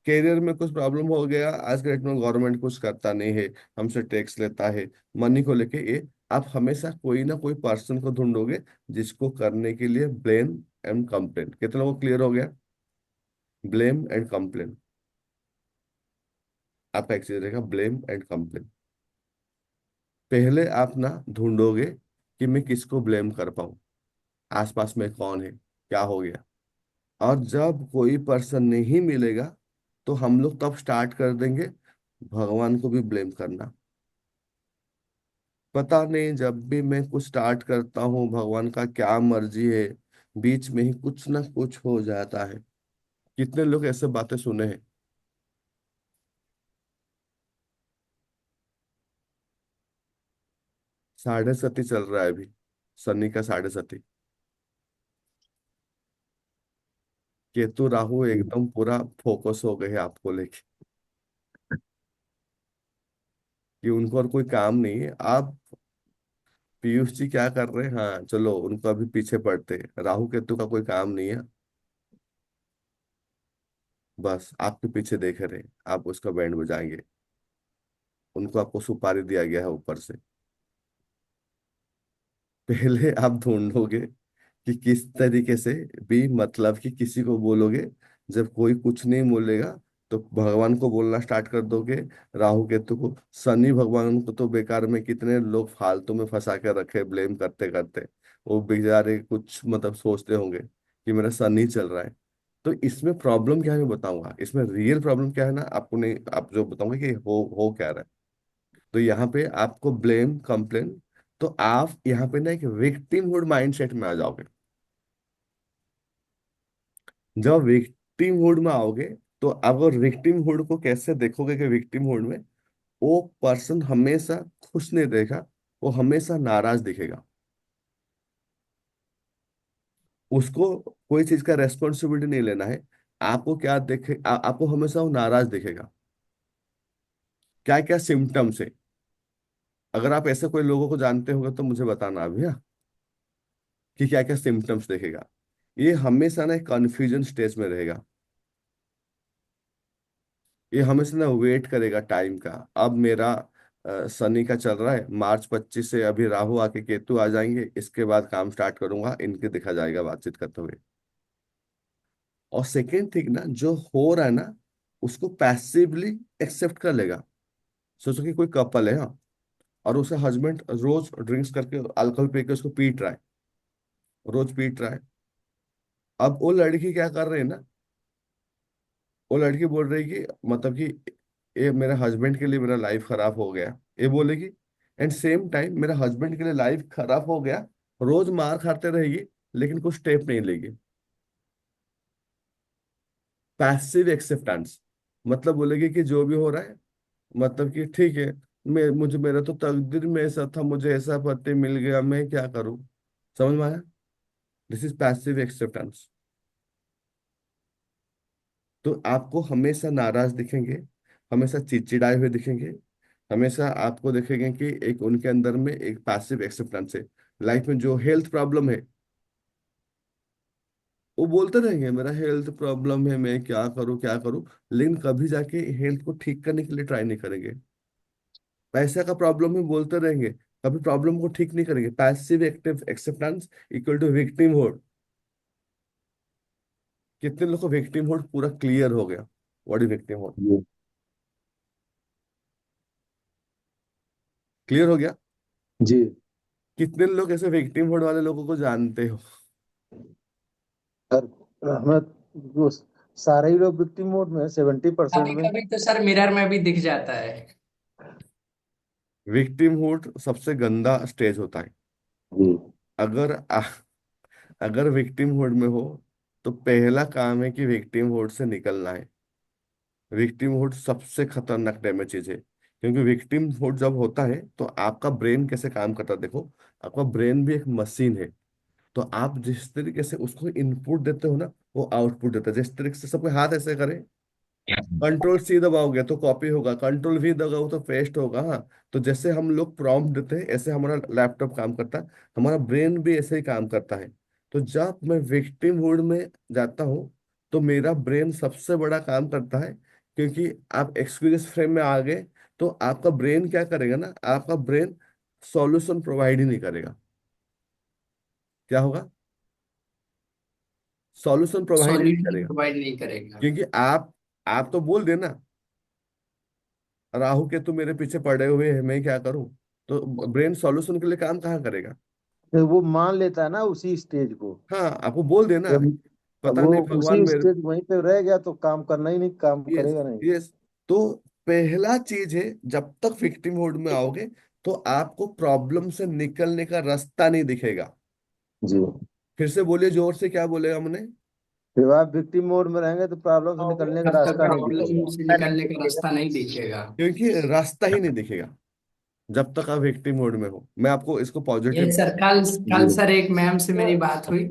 कैरियर में कुछ प्रॉब्लम हो गया, आज के डेट में गवर्नमेंट कुछ करता नहीं है, हमसे टैक्स लेता है, मनी को लेके ये। आप हमेशा कोई ना कोई पर्सन को ढूंढोगे जिसको करने के लिए ब्लेम एंड कंप्लेन। कितने लोगों को क्लियर हो गया? Blame and complain. आपका एक चीज रहेगा, ब्लेम एंड कंप्लेन। पहले आप ना ढूंढोगे कि मैं किसको ब्लेम कर पाऊं, आसपास में कौन है, क्या हो गया। और जब कोई पर्सन नहीं मिलेगा, तो हम लोग तब स्टार्ट कर देंगे भगवान को भी ब्लेम करना। पता नहीं, जब भी मैं कुछ स्टार्ट करता हूँ भगवान का क्या मर्जी है, बीच में ही कुछ ना कुछ हो जाता है। कितने लोग ऐसे बातें सुने हैं। साढ़े सती चल रहा है अभी, शनि का साढ़े सती। केतु राहु एकदम पूरा फोकस हो गए हैं आपको लेके, कि उनको और कोई काम नहीं है। आप पीयूष जी क्या कर रहे हैं, हाँ चलो उनको अभी पीछे पड़ते हैं, राहु केतु का कोई काम नहीं है। बस आपके पीछे देखे रहे, आप उसका बैंड बजाएंगे। उनको आपको सुपारी दिया गया है ऊपर से। पहले आप ढूंढोगे कि किस तरीके से भी, मतलब कि किसी को बोलोगे। जब कोई कुछ नहीं बोलेगा, तो भगवान को बोलना स्टार्ट कर दोगे, राहु केतु को। शनि भगवान को तो बेकार में कितने लोग फालतू में फंसा के रखे, ब्लेम करते करते। वो बेचारे कुछ मतलब सोचते होंगे कि मेरा शनि चल रहा है। तो इसमें प्रॉब्लम क्या है मैं बताऊंगा, इसमें रियल प्रॉब्लम क्या है ना, आपको नहीं, आप जो बताऊंगा कि हो क्या रहा है। तो यहाँ पे आपको ब्लेम कंप्लेन, तो आप यहाँ पे ना एक विक्टिमहुड माइंडसेट में आ जाओगे। जब विक्टिमहुड में आओगे, तो अगर विक्टिमहुड को कैसे देखोगे कि विक्टिमहुड में वो पर्सन हमेशा खुश नहीं रहेगा, वो हमेशा नाराज दिखेगा। उसको कोई चीज का रेस्पॉन्सिबिलिटी नहीं लेना है। आपको क्या देखे, आपको हमेशा वो नाराज दिखेगा। क्या क्या सिम्टम्स है, अगर आप ऐसे कोई लोगों को जानते होंगे तो मुझे बताना अभी, हाँ, कि क्या क्या सिम्टम्स देखेगा। ये हमेशा ना कंफ्यूजन स्टेज में रहेगा। ये हमेशा ना वेट करेगा टाइम का। अब मेरा शनि का चल रहा है, मार्च 25 से अभी राहु आके केतु आ जाएंगे, इसके बाद काम स्टार्ट करूंगा, इनके दिखा जाएगा बातचीत करते हुए। और सेकेंड थिंग ना, जो हो रहा है ना, उसको पैसिवली एक्सेप्ट कर लेगा। सोचो कि कोई कपल है, हाँ, और उसका हस्बैंड रोज ड्रिंक्स करके अल्कोहल पी के उसको पीट रहा है, रोज पीट रहा है। अब वो लड़की क्या कर रही है ना, वो लड़की बोल रही है कि मतलब कि ये मेरे हस्बैंड के लिए मेरा लाइफ खराब हो गया, ये बोलेगी। एंड सेम टाइम मेरा हस्बैंड के लिए लाइफ खराब हो गया, रोज मार खाते रहेगी, लेकिन कुछ स्टेप नहीं लेगी। पैसिव एक्सेप्टेंस, मतलब बोलेगी कि जो भी हो रहा है, मतलब कि ठीक है, मैं मुझे मेरा तो तकदीर में ऐसा था, मुझे ऐसा पति मिल गया, मैं क्या करूं। समझ में आया? This is passive acceptance. तो आपको हमेशा नाराज दिखेंगे, हमेशा चिड़चिड़ाए हुए दिखेंगे, हमेशा आपको देखेंगे कि एक उनके अंदर में एक पैसिव एक्सेप्टेंस है। लाइफ में जो हेल्थ प्रॉब्लम है, वो बोलते रहेंगे मेरा हेल्थ प्रॉब्लम है, मैं क्या करूं क्या करूं, लेकिन कभी जाके हेल्थ को ठीक करने के लिए ट्राई नहीं करेंगे। पैसा का प्रॉब्लम है बोलते रहेंगे, कभी प्रॉब्लम को ठीक नहीं करेंगे। Passive active acceptance equal to victimhood. कितने लोग को विक्टिम होड पूरा क्लियर हो गया? व्हाट इज विक्टिम होड? जी क्लियर हो गया? जी। कितने लोग ऐसे विक्टिम होड वाले लोगों को जानते हो? सर हमें वो सारे ही लोग विक्टिम मोड में 70% कभी में। कभी तो सर मिरर में भी दिख जाता है। विक्टिम होड सबसे गंदा स्टेज होता है। जी अगर अगर विक्टिम होड में हो, तो पहला काम है कि विक्टिम होड से निकलना है। विक्टिम हुड सबसे खतरनाक डैमेज चीज है, क्योंकि विक्टिम हुड जब होता है तो आपका ब्रेन कैसे काम करता है देखो। आपका ब्रेन भी एक मशीन है। तो आप जिस तरीके से उसको इनपुट देते हो ना, वो आउटपुट देता है। जिस तरीके से सबके हाथ ऐसे करें, कंट्रोल सी दबाओगे तो कॉपी होगा, कंट्रोल वी दबाओ तो पेस्ट होगा। हाँ, तो जैसे हम लोग प्रॉम्प्ट देते हैं, ऐसे हमारा लैपटॉप काम करता है, हमारा ब्रेन भी ऐसे ही काम करता है। तो जब मैं विक्टिम मोड में जाता हूँ, तो मेरा ब्रेन सबसे बड़ा काम करता है, क्योंकि आप एक्सक्यूज फ्रेम में आ गए, तो आपका ब्रेन क्या करेगा ना, आपका ब्रेन सॉल्यूशन प्रोवाइड ही नहीं करेगा। क्या होगा? सॉल्यूशन प्रोवाइड ही नहीं सॉल्यूशन करेगा। प्रोवाइड नहीं करेगा। क्योंकि आप तो बोल देना, राहु के तू मेरे पीछे पड़े हुए हैं, मैं क्या करूं? तो ब्रेन सॉल्यूशन के लिए काम कहाँ करेगा? तो वो मान लेता है ना उसी स्टेज को। हाँ, आपको बोल देना, जब पता वो नहीं भगवान उसी मेरे। स्टेज वहीं पे रह गया तो काम करना ही नहीं, काम यस, करेगा नहीं। यस। तो पहला चीज है, जब तक विक्टिम मोड में आओगे, तो आपको प्रॉब्लम से निकलने का रास्ता नहीं दिखेगा। जी। फिर से बोलिए जोर से, क्या बोलेगा हमने? जब आप विक्टिम मोड में रहेंगे तो प्रॉब्लम से निकलने का तब तक रास्ता नहीं प्रॉब्लम दिखेगा। से निकलने का रास्ता नहीं दिखेगा। क्योंकि रास्ता ही नहीं दिखेगा जब तक आप विक्टिम मोड में हो। मैं आपको इसको ये पॉजिटिव। सर कल जी कल सर एक मैम से मेरी बात हुई,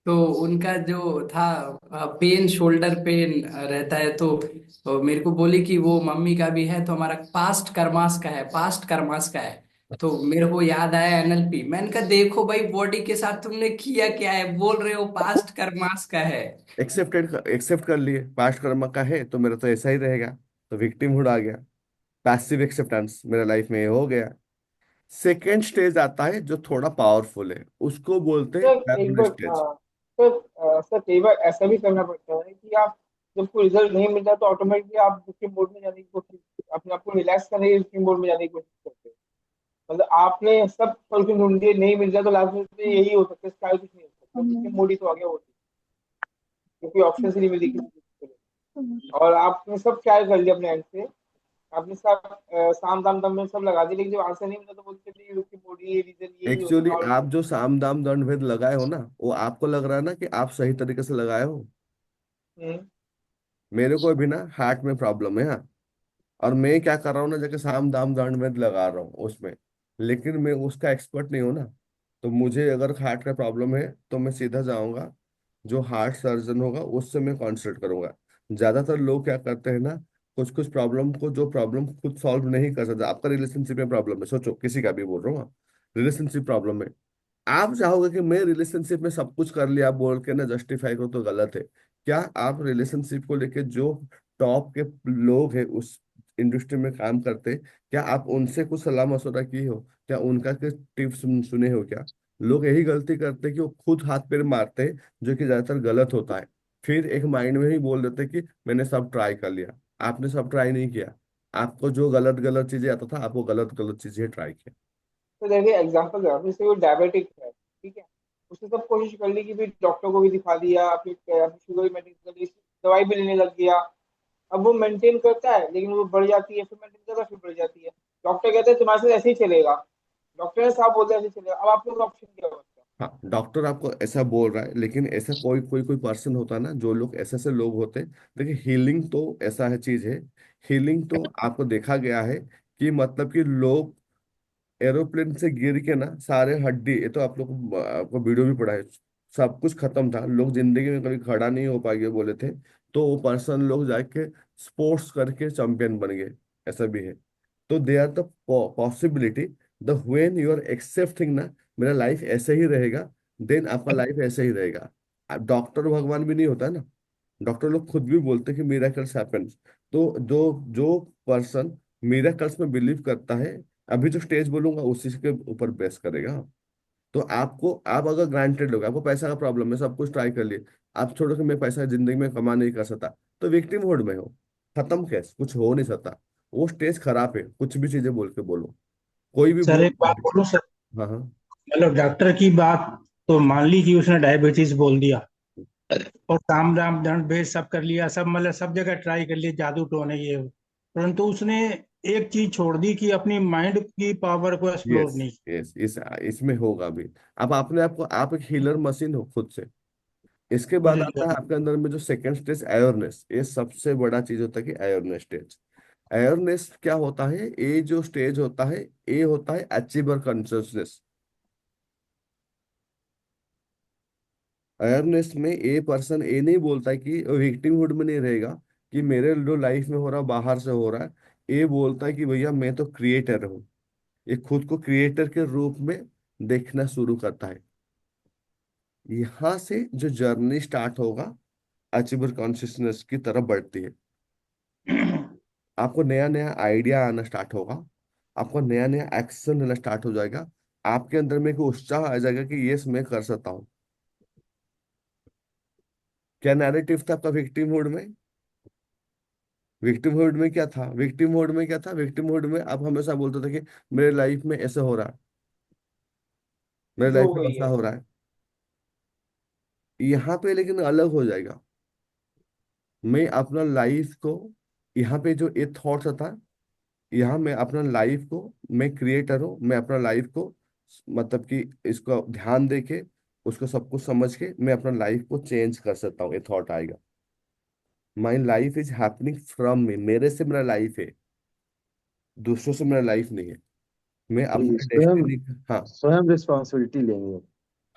तो उनका जो था पेन, शोल्डर पेन रहता है, तो मेरे को बोली कि वो मम्मी का भी है, तो हमारा पास्ट कर्मास का है, पास्ट कर्मास का है। तो मेरे को याद आया एनएलपी। मैंने कहा देखो भाई, बॉडी के साथ तुमने किया क्या है, बोल रहे हो पास्ट कर्मास का है। एक्सेप्ट कर लिए, पास्ट कर्म का है तो मेरा तो ऐसा ही रहेगा। तो विक्टिमहुड आ गया, पैसिव एक्सेप्टेंस मेरा लाइफ में ये हो गया। सेकेंड स्टेज आता है जो थोड़ा पावरफुल है, उसको बोलते हैं सर एक बैकवर्ड बार स्टेज। सर कई बार ऐसा भी करना पड़ता है कि आप जब कोई रिजल्ट नहीं मिलता तो ऑटोमेटिकली आप दूसरे मोड में जाने की कोशिश, अपने आप को रिलैक्स करने के दूसरे मोड में जाने की कोशिश करते हैं। मतलब आपने सब सोल्यूशन ढूंढ लिए, नहीं मिल रहा तो लास्ट में तो यही हो सकता है, इसका आगे कुछ नहीं हो सकता, दूसरे मोड ही तो आ गया वो, क्योंकि ऑप्शन ही नहीं मिली किसी चीज के लिए। और आपने सब ट्राई कर लिया अपने एंड से, आपने सब साम दाम दम में सब लगा दिया, लेकिन जब आंसर नहीं मिला तो बोलते नहीं दूसरी मोड, ये रीजन यही हो एक्चुअली सकता और आप कुछ जो साम दाम दंड भेद लगाए हो ना, वो आपको लग रहा है ना कि आप सही तरीके से लगाए हो। नहीं। मेरे को भी ना हार्ट में प्रॉब्लम है, हाँ। और मैं क्या कर रहा हूँ ना, जैसे साम दाम दंड भेद लगा रहा हूँ उसमें, लेकिन मैं उसका एक्सपर्ट नहीं हूँ ना। तो मुझे अगर हार्ट का प्रॉब्लम है, तो मैं सीधा जाऊंगा, जो हार्ट सर्जन होगा उससे मैं कंसल्ट करूंगा। ज्यादातर लोग क्या करते हैं ना, कुछ कुछ प्रॉब्लम को, जो प्रॉब्लम खुद सॉल्व नहीं कर सकते। आपका रिलेशनशिप में प्रॉब्लम है, सोचो किसी का भी बोल रहा हूँ, रिलेशनशिप प्रॉब्लम है। आप चाहोगे कि मैं रिलेशनशिप में सब कुछ कर लिया, आप बोल के ना जस्टिफाई करो, तो गलत है। क्या आप रिलेशनशिप को लेके जो टॉप के लोग हैं उस इंडस्ट्री में काम करते, क्या आप उनसे कुछ सलाह मशवरा की हो? क्या उनका कुछ टिप्स सुने हो क्या? लोग यही गलती करते हैं कि वो खुद हाथ पैर मारते हैं, जो कि ज्यादातर गलत होता है। फिर एक माइंड में ही बोल देते हैं कि मैंने सब ट्राई कर लिया। आपने सब ट्राई नहीं किया। आपको जो गलत गलत चीजें आता था, आपको गलत गलत चीजें ट्राई किया। तो देखिए एग्जाम्पल दे रहा हूँ, जैसे वो डायबिटिक है, ठीक है, उसने सब कोशिश कर ली कि भाई डॉक्टर को भी दिखा दिया, फिर शुगर भी मेंटेन कर ली, दवाई भी लेने लग गया। अब वो मेंटेन करता है लेकिन वो बढ़ जाती है, फिर मेंटेन करता है फिर बढ़ जाती है। डॉक्टर कहते हैं तुम्हारे साथ ऐसे ही चलेगा, डॉक्टर ने साफ बोलते हैं ऐसे ही चलेगा, अब आपके ऑप्शन क्या होता हाँ, डॉक्टर आपको ऐसा बोल रहा है, लेकिन ऐसा कोई कोई कोई पर्सन होता है ना, जो लोग ऐसे ऐसे लोग होते हैं। देखिए, हीलिंग तो ऐसा है चीज है। हीलिंग तो आपको देखा गया है कि मतलब कि लोग एरोप्लेन से गिर के ना, सारे हड्डी, ये तो आप लोग को आपको वीडियो भी पड़ा है, सब कुछ खत्म था, लोग जिंदगी में कभी खड़ा नहीं हो पाएंगे बोले थे, तो वो पर्सन लोग जाके स्पोर्ट्स करके चैंपियन बन गए, ऐसा भी है। तो they are the possibility, the when you are accepting ना मेरा लाइफ ऐसे ही रहेगा, देन आपका लाइफ ऐसे ही रहेगा। डॉक्टर भगवान भी नहीं होता ना, डॉक्टर लोग खुद भी बोलते हैं कि मिराकल्स हैपेंस। तो जो जो पर्सन मिराकल्स में बिलीव करता है, अभी जो स्टेज बोलूंगा उसी के ऊपर बेस करेगा। तो आपको, आप अगर ग्रांटेड लोग, आपको पैसा का प्रॉब्लम है, सब कुछ ट्राई कर लिए, आप छोड़ो कि मैं पैसा जिंदगी में कमा नहीं कर सकता, तो विक्टिम मोड में हो, खत्म, कैसे कुछ हो नहीं सकता। वो स्टेज खराब है, कुछ भी चीजें बोल के बोलो, कोई भी सर बोल। एक बात बोलूं सर, हाँ हाँ। मतलब डॉक्टर की बात तो मान ली कि उसने डायबिटीज बोल दिया और काम राम दंड भेद सब कर लिया, सब मतलब सब जगह ट्राई कर लिया, जादू टोने ये वो, परंतु उसने एक चीज छोड़ दी कि अपनी माइंड की पावर को एक्सप्लोर यस नहीं यस, इसमें होगा भी। अब आपने आपको, आप एक हीलर मशीन हो खुद से। इसके बाद आता है किया। आपके अंदर में जो सेकंड स्टेज, अवेयरनेस। ये सबसे बड़ा चीज होता है कि अवेयरनेस स्टेज। अवेयरनेस क्या होता है, ये जो स्टेज होता है, ये होता है अचीवर कॉन्शियसनेस। अवेयरनेस में ये पर्सन ये नहीं बोलता है कि विक्टिमहुड में नहीं रहेगा कि मेरे जो लाइफ में हो रहा बाहर से हो रहा है। ये बोलता है कि भैया मैं तो क्रिएटर हूँ। ये खुद को क्रिएटर के रूप में देखना शुरू करता है। यहाँ से जो जर्नी स्टार्ट होगा, अचीवर कॉन्शियसनेस की तरफ बढ़ती है। आपको नया नया आइडिया आना स्टार्ट होगा, आपको नया नया एक्शन लेना स्टार्ट हो जाएगा, आपके अंदर में एक उत्साह आ जाएगा कि यस मैं कर सकता हूँ। क्या नैरेटिव था आपका विक्टिमहुड में? विक्टिमहुड में क्या था? विक्टिमहुड में क्या था? विक्टिमहुड में आप हमेशा बोलते थे कि मेरे लाइफ में ऐसा हो रहा है, मेरे जो लाइफ हो में गई ऐसा है। हो रहा है। यहाँ पे लेकिन अलग हो जाएगा। मैं अपना लाइफ को, यहाँ पे जो ये थॉट्स था, यहाँ मैं अपना लाइफ को, मैं क्रिएटर हूँ, मैं अपना लाइफ को, मतलब कि इसको ध्यान दे के, उसको सब कुछ समझ के मैं अपना लाइफ को चेंज कर सकता हूँ, ये थॉट आएगा। My life is happening from me, मेरे से मेरा लाइफ है, दूसरों से मेरा लाइफ नहीं है। मैं जी, अपना स्वयं डेस्टिनी। हाँ स्वयं रिस्पॉन्सिबिलिटी लेंगे।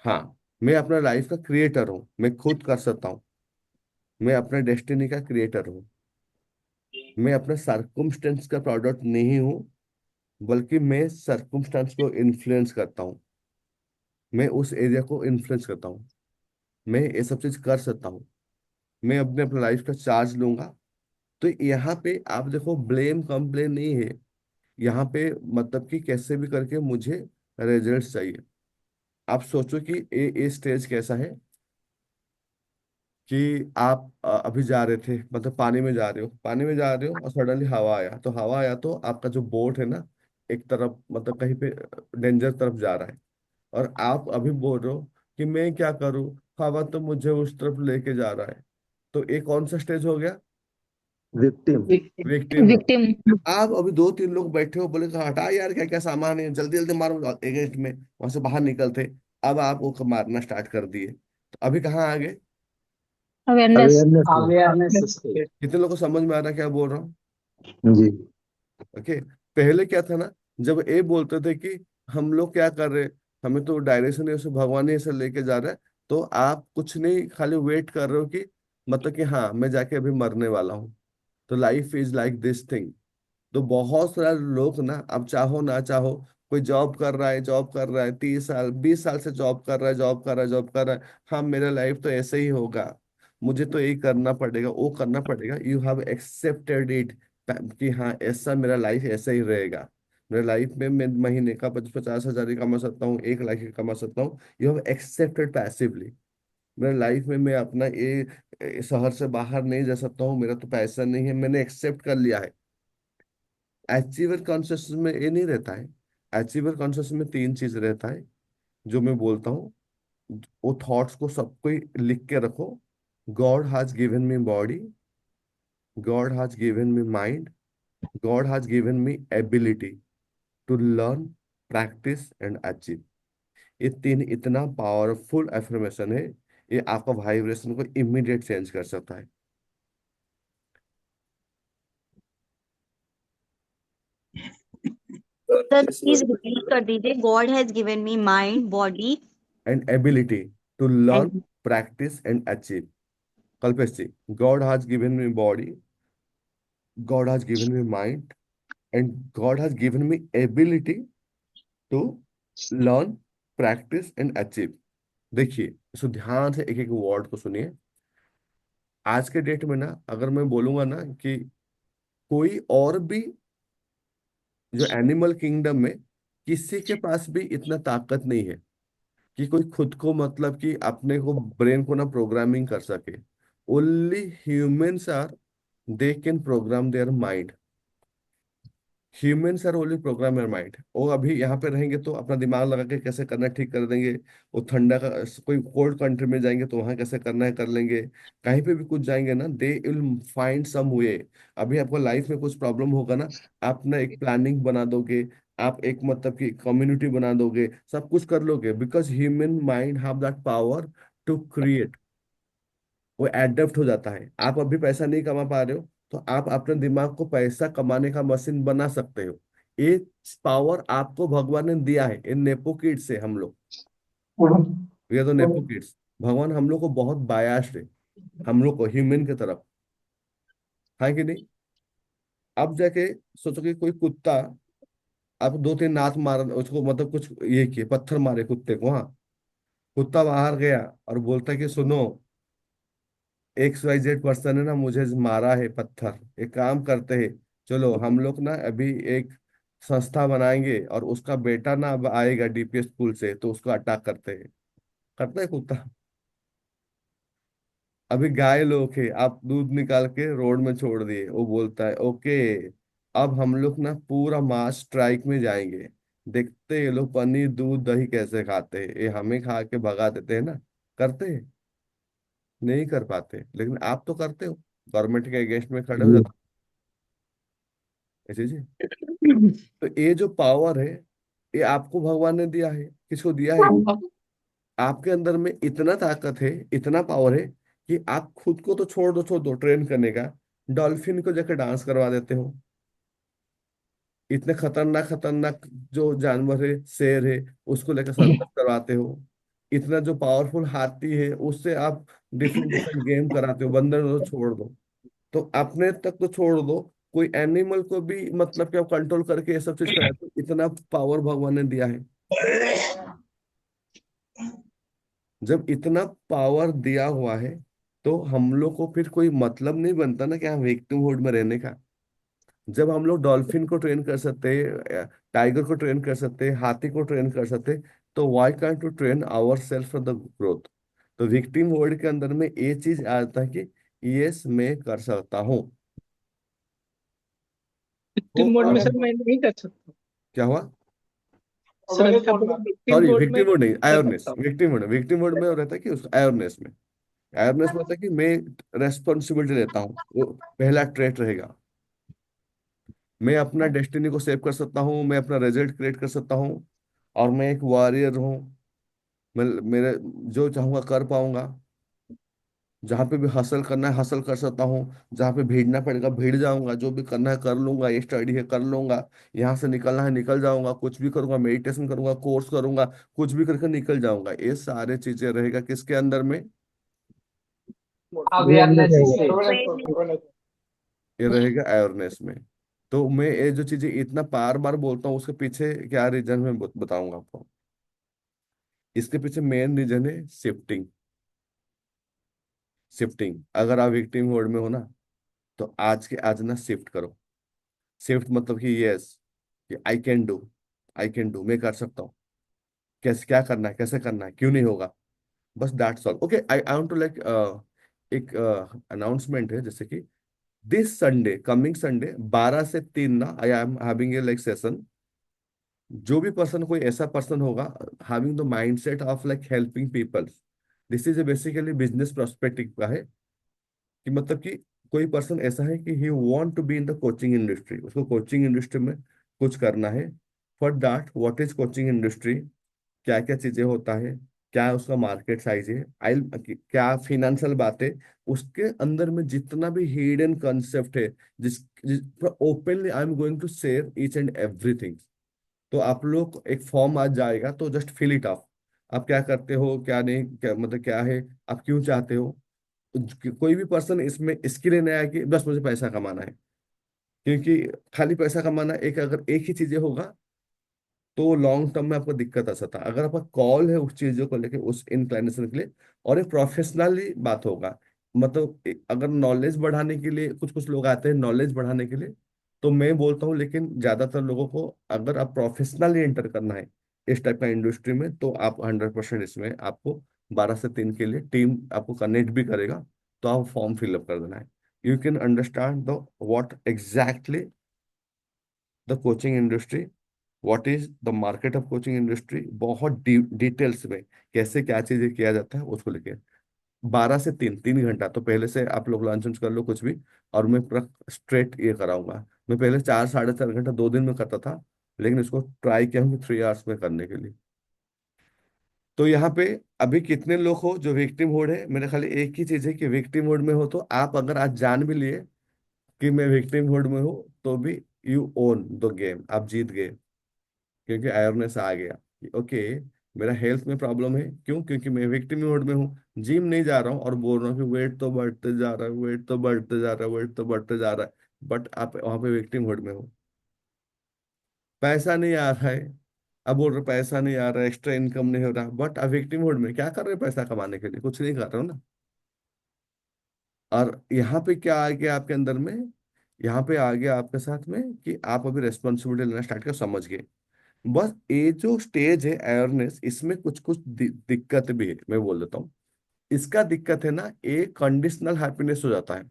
हाँ। मैं अपना लाइफ का क्रिएटर हूँ, मैं खुद कर सकता हूँ। मैं अपने डेस्टिनी का क्रिएटर हूँ। मैं अपने सरकमस्टेंस का प्रोडक्ट नहीं हूँ, बल्कि मैं सरकमस्टेंस को इन्फ्लुएंस करता हूँ। मैं उस एरिया को इन्फ्लुएंस करता हूँ। मैं ये सब चीज कर सकता हूँ। मैं अपने लाइफ का चार्ज लूंगा। तो यहाँ पे आप देखो, ब्लेम कंप्लेन नहीं है यहाँ पे, मतलब कि कैसे भी करके मुझे रिजल्ट चाहिए। आप सोचो कि ये स्टेज कैसा है कि आप अभी जा रहे थे, मतलब पानी में जा रहे हो, पानी में जा रहे हो और सडनली हवा आया, तो हवा आया तो आपका जो बोट है ना, एक तरफ मतलब कहीं पे डेंजर तरफ जा रहा है। और आप अभी बोल रहे हो कि मैं क्या करूं, हवा तो मुझे उस तरफ लेके जा रहा है। तो एक कौन सा स्टेज हो गया? विक्टिम। विक्टिम हो। विक्टिम। आप अभी दो तीन लोग बैठे हो, बोले कि हटा यार क्या क्या सामान है, जल्दी जल्दी मारो अगेंस्ट में, वहां से बाहर निकलते। अब आप वो मारना स्टार्ट कर दिए, तो अभी कहाँ आ गए? अवेयरनेस। अवेयरनेस में। Awareness stage. कितने लोगों को समझ में आ रहा है क्या बोल रहा हूँ? जी। ओके। पहले क्या था ना, जब ये बोलते थे कि हम लोग क्या कर रहे हैं, हमें तो डायरेक्शन ऐसे भगवान ही ऐसे लेके जा रहा है, तो आप कुछ नहीं, खाली वेट कर रहे हो कि मतलब कि हाँ मैं जाके अभी मरने वाला हूँ। तो life is like this thing. तो बहुत सारे लोग ना, अब चाहो ना चाहो, कोई जॉब कर रहा है, जॉब कर रहा है, 30 साल 20 साल से जॉब कर रहा है, जॉब कर रहा है, जॉब कर रहा है। हाँ मेरा लाइफ तो ऐसे ही होगा, मुझे तो यही करना पड़ेगा, वो करना पड़ेगा। यू हैव एक्सेप्टेड इट कि हाँ ऐसा मेरा लाइफ ऐसा ही रहेगा। मेरे लाइफ में मैं महीने का 50,000 ही कमा सकता हूँ, 1 लाख ही कमा सकता हूँ। You have accepted passively. मेरे लाइफ में मैं अपना ये शहर से बाहर नहीं जा सकता हूँ, मेरा तो पैसा नहीं है, मैंने एक्सेप्ट कर लिया है। अचीवर कॉन्शियसनेस में ये नहीं रहता है। अचीवर कॉन्शियसनेस में तीन चीज रहता है, जो मैं बोलता हूँ। वो थॉट्स को सबको ही लिख के रखो। God has given me body, God has given me mind, God has given me ability to learn, practice and achieve. ये तीन इतना पावरफुल एफर्मेशन है, ये आपका वाइब्रेशन को इमीडिएट चेंज कर सकता है। सर प्लीज रिपीट कर दीजिए, God has given me mind body and ability to learn, practice, and achieve. Kalpesh ji, God has given me body, God has given me mind, and God has given me ability to learn, practice, and achieve. देखिए, इसको ध्यान से एक एक word को सुनिए। आज के डेट में ना, अगर मैं बोलूंगा ना कि कोई और भी जो एनिमल किंगडम में किसी के पास भी इतना ताकत नहीं है कि कोई खुद को, मतलब कि अपने को, ब्रेन को ना प्रोग्रामिंग कर सके। Only humans are, they can program their mind. Humans are only programmer mind. वो अभी यहाँ पे रहेंगे तो अपना दिमाग लगा के कैसे करना है ठीक कर देंगे। वो ठंडा का, कोई कोल्ड कंट्री में जाएंगे तो वहां कैसे करना है कर लेंगे। कहीं पे भी कुछ जाएंगे ना, दे विल फाइंड सम वे। अभी आपको लाइफ में कुछ प्रॉब्लम होगा ना, आप ना एक प्लानिंग बना दोगे, आप एक मतलब कि कम्युनिटी बना दोगे, सब कुछ कर लोगे, because human mind have that power to create. वो एडेप्ट हो जाता है। आप अभी पैसा नहीं कमा पा रहे हो, तो आप अपने दिमाग को पैसा कमाने का मशीन बना सकते हो। ये पावर आपको भगवान ने दिया है। इन नेपो किड्स से हम लोग, ये तो नेपो किड्स, भगवान हम लोग को बहुत बायास्ड है, हम लोग को ह्यूमन की तरफ, है कि नहीं। अब जाके सोचो कि कोई कुत्ता, आप दो तीन नाथ मार उसको, मतलब कुछ ये किए, पत्थर मारे कुत्ते को, हाँ, कुत्ता बाहर गया और बोलता है कि सुनो, XYZ पर्सन है ना, मुझे मारा है पत्थर, एक काम करते हैं, चलो हम लोग ना अभी एक संस्था बनाएंगे और उसका बेटा ना अब आएगा DPS स्कूल से, तो उसको अटैक करते हैं। करता है कुत्ता। अभी गाय लोग है, आप दूध निकाल के रोड में छोड़ दिए, वो बोलता है ओके, अब हम लोग ना पूरा मास स्ट्राइक में जाएंगे, देखते हैं ये लोग पनीर दूध दही कैसे खाते हैं, ये हमें खा के भगा देते हैं ना। करते हैं? नहीं कर पाते, लेकिन आप तो करते हो, गवर्नमेंट के अगेंस्ट में खड़े हो जाते हो। ऐसे जी। तो ये जो पावर है, ये आपको भगवान ने दिया है। किसको दिया है? आपके अंदर में इतना ताकत है, इतना पावर है कि आप खुद को तो छोड़ दो ट्रेन करने का, डॉल्फिन को जाकर डांस करवा देते हो। इतने खतरनाक खतरनाक जो जानवर है, शेर है, उसको लेकर सर्कस करवाते हो। इतना जो पावरफुल हाथी है, उससे आप डिफरेंट डिफरेंट गेम कराते हो। बंदर तो छोड़ दो, तो अपने तक तो छोड़ दो, कोई एनिमल को भी मतलब कि आप कंट्रोल करके ये सब चीज कराते हो। इतना पावर भगवान ने दिया है। जब इतना पावर दिया हुआ है, तो हम लोग को फिर कोई मतलब नहीं बनता ना कि हम विक्टिम हुड में रहने का। जब हम लोग डॉल्फिन को ट्रेन कर सकते हैं, टाइगर को ट्रेन कर सकते हैं, हाथी को ट्रेन कर सकते हैं, तो why can't to train our self for the growth. तो विक्टिम वर्ल्ड के अंदर में ये चीज आता है कि यस, मैं कर सकता हूँ। तो विक्टिम मोड में अवेयरनेस सर मैं नहीं कर सकता। क्या हुआ? सर अवेयरनेस क्या मोड में बोला, आते विक्टिम सॉरी, मोड में विक्टिम वर्ड नहीं, कर अवेयरनेस। सकता हूँ। विक्टिम वर्ड में वो रहता है कि उस अवेयरनेस में, अवेयरनेस में होता है कि मैं रेस्पॉन्सिबिलिटी लेता हूँ, वो पहला ट्रेट रहेगा। मैं अपना डेस्टिनी को सेव कर सकता हूँ, मैं अपना रिजल्ट क्रिएट कर सकता हूँ, और मैं एक वॉरियर हूँ। मैं मेरे जो चाहूंगा कर पाऊंगा। जहाँ पे भी हसल करना है हसल कर सकता हूँ, जहाँ पे भीड़ना पड़ेगा भीड़ जाऊंगा, जो भी करना है कर लूंगा, ये स्टडी है कर लूंगा, यहाँ से निकलना है निकल जाऊंगा, कुछ भी करूंगा, मेडिटेशन करूंगा, कोर्स करूंगा, कुछ भी करके निकल जाऊंगा। ये सारे चीजें रहेगा किसके अंदर में? अवेयरनेस से। अवेयरनेस। ये रहेगा अवेयरनेस में। तो मैं ये जो चीजें इतना बार बार बोलता हूँ, उसके पीछे क्या रीजन मैं बताऊंगा आपको। इसके पीछे मेन रीजन है शिफ्टिंग। शिफ्टिंग, अगर आप विक्टिम मोड में हो ना, तो आज के आज ना शिफ्ट करो। शिफ्ट मतलब कि यस, कि आई कैन डू, मैं कर सकता हूँ। कैसे, क्या करना है, कैसे करना है, क्यों नहीं होगा, बस that's all. Okay, I want to like एक अनाउंसमेंट है, जैसे कि दिस संडे, कमिंग संडे 12 से 3 ना, I am having a like session. जो भी पर्सन, कोई ऐसा पर्सन होगा having the mindset of like helping people, this is a basically business prospective का है। कि मतलब कि कोई पर्सन ऐसा है कि he want to be in the coaching industry, उसको कोचिंग इंडस्ट्री में कुछ करना है। For that, what is coaching industry, क्या क्या चीजें होता है, क्या उसका मार्केट साइज है, आई क्या फिनेंशियल बात है, उसके अंदर में जितना भी हिडन कंसेप्ट है, जिस openly I am going to share each and everything. तो आप लोग, एक फॉर्म आ जाएगा, तो जस्ट फिल इट ऑफ। आप क्या करते हो, क्या नहीं, क्या मतलब क्या है, आप क्यों चाहते हो। कोई भी पर्सन इसमें इसके लिए नहीं आया कि बस मुझे पैसा कमाना है। क्योंकि खाली पैसा कमाना एक, अगर एक ही चीजें होगा तो लॉन्ग टर्म में आपको दिक्कत आ सकता है। अगर आपका कॉल है उस चीजों को लेके, उस इंक्लाइनेशन के लिए, और एक प्रोफेशनली बात होगा, मतलब अगर नॉलेज बढ़ाने के लिए कुछ कुछ लोग आते हैं नॉलेज बढ़ाने के लिए, तो मैं बोलता हूँ, लेकिन ज्यादातर लोगों को अगर आप प्रोफेशनली एंटर करना है इस टाइप का इंडस्ट्री में, तो आप 100% इसमें आपको 12 से 3 के लिए टीम आपको कनेक्ट भी करेगा, तो आप फॉर्म फिलअप कर देना है। You can understand the what exactly the coaching industry, what is the market of coaching industry, बहुत डिटेल्स में कैसे क्या चीजें किया जाता है उसको लेके। 12 से 3 3 घंटा तो पहले से आप लोग लंच वंच कर लो कुछ भी, और मैं पूरा स्ट्रेट ये कराऊंगा। मैं पहले 4 साढ़े 4 घंटा 2 दिन में करता था, लेकिन इसको ट्राई किया हूँ 3 आवर्स में करने के लिए। तो यहाँ पे अभी कितने लोग हो जो विक्टिम मोड है, मेरे खाली एक ही चीज है कि विक्टिम मोड में हो तो आप अगर आज जान भी लिए कि मैं विक्टिम मोड में हूँ, तो भी यू ओन द गेम, आप जीत गए। क्योंकि अवेयरनेस आ गया कि ओके, मेरा हेल्थ में प्रॉब्लम है, क्यों, क्योंकि मैं विक्टिम मोड में हूँ, जिम नहीं जा रहा हूँ और बोल रहा हूँ कि वेट तो बढ़ते जा रहा है, वेट तो बढ़ते जा रहा है, वेट तो बढ़ते जा रहा है, बट आप वहां पे विक्टिम मोड में हो। पैसा नहीं आ रहा है, अब बोल रहे पैसा नहीं आ रहा है, एक्स्ट्रा इनकम नहीं हो रहा, बट आप विक्टिम मोड में क्या कर रहे हो, पैसा कमाने के लिए कुछ नहीं कर रहे हो ना। और यहाँ पे क्या आ गया आपके अंदर में, यहाँ पे आ गया आपके साथ में कि आप अभी रेस्पॉन्सिबिलिटी लेना स्टार्ट कर, समझ गए। बस ये जो स्टेज है अवेयरनेस, इसमें कुछ कुछ दिक्कत भी है, मैं बोल देता हूँ। इसका दिक्कत है ना, एक कंडीशनल हैप्पीनेस हो जाता है।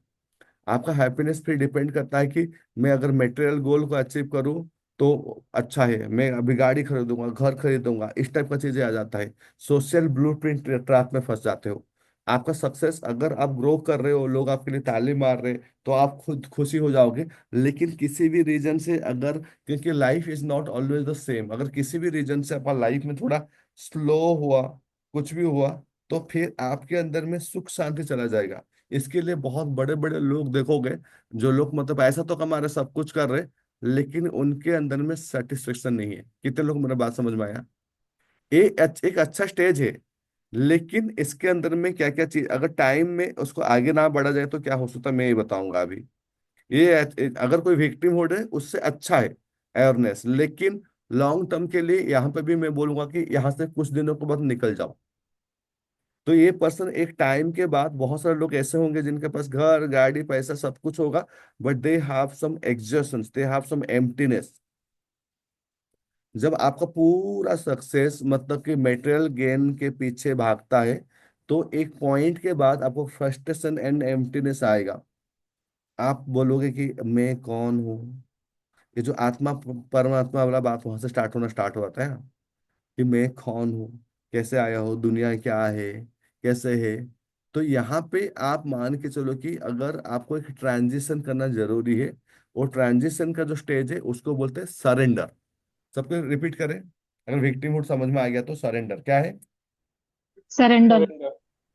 आपका हैप्पीनेस फिर डिपेंड करता है कि मैं अगर मटेरियल गोल को अचीव करूं तो अच्छा है, मैं अभी गाड़ी खरीदूंगा, घर खरीदूंगा, इस टाइप का चीजें आ जाता है। सोशल ब्लूप्रिंट ट्रैप में फंस जाते हो। आपका सक्सेस, अगर आप ग्रो कर रहे हो, लोग आपके लिए ताली मार रहे, तो आप खुद खुशी हो जाओगे। लेकिन किसी भी रीजन से अगर, क्योंकि life is not always the same, अगर किसी भी रीजन से आपका लाइफ में थोड़ा स्लो हुआ, कुछ भी हुआ, तो फिर आपके अंदर में सुख शांति चला जाएगा। इसके लिए बहुत बड़े बड़े लोग देखोगे, जो लोग मतलब ऐसा तो कमा रहे, सब कुछ कर रहे, लेकिन उनके अंदर में सेटिस्फेक्शन नहीं है। कितने लोग, मेरा बात समझ में आया। एक अच्छा स्टेज है, लेकिन इसके अंदर में क्या क्या चीज, अगर टाइम में उसको आगे ना बढ़ा जाए तो क्या हो सकता है, मैं ये बताऊंगा अभी। ये अगर कोई विक्टिम होड है उससे अच्छा है अवेयरनेस, लेकिन लॉन्ग टर्म के लिए यहाँ पे भी मैं बोलूंगा कि यहाँ से कुछ दिनों के बाद निकल जाओ। तो ये पर्सन एक टाइम के बाद, बहुत सारे लोग ऐसे होंगे जिनके पास घर गाड़ी पैसा सब कुछ होगा, but they have some exhaustions, they have some emptiness. जब आपका पूरा सक्सेस मतलब कि मटेरियल गेन के पीछे भागता है, तो एक पॉइंट के बाद आपको फ्रस्ट्रेशन एंड एम्प्टीनेस आएगा। आप बोलोगे कि मैं कौन हूँ। ये जो आत्मा परमात्मा वाला बात वहां से स्टार्ट हो जाता है, कि मैं कौन हूँ, कैसे आया हूँ, दुनिया क्या है, कैसे है। तो यहाँ पे आप मान के चलो कि अगर आपको एक ट्रांजिशन करना जरूरी है, वो ट्रांजिशन का जो स्टेज है उसको बोलते हैं सरेंडर। सबको रिपीट करें, अगर विक्टिमहुड समझ में आ गया तो सरेंडर क्या है। सरेंडर। सरेंडर।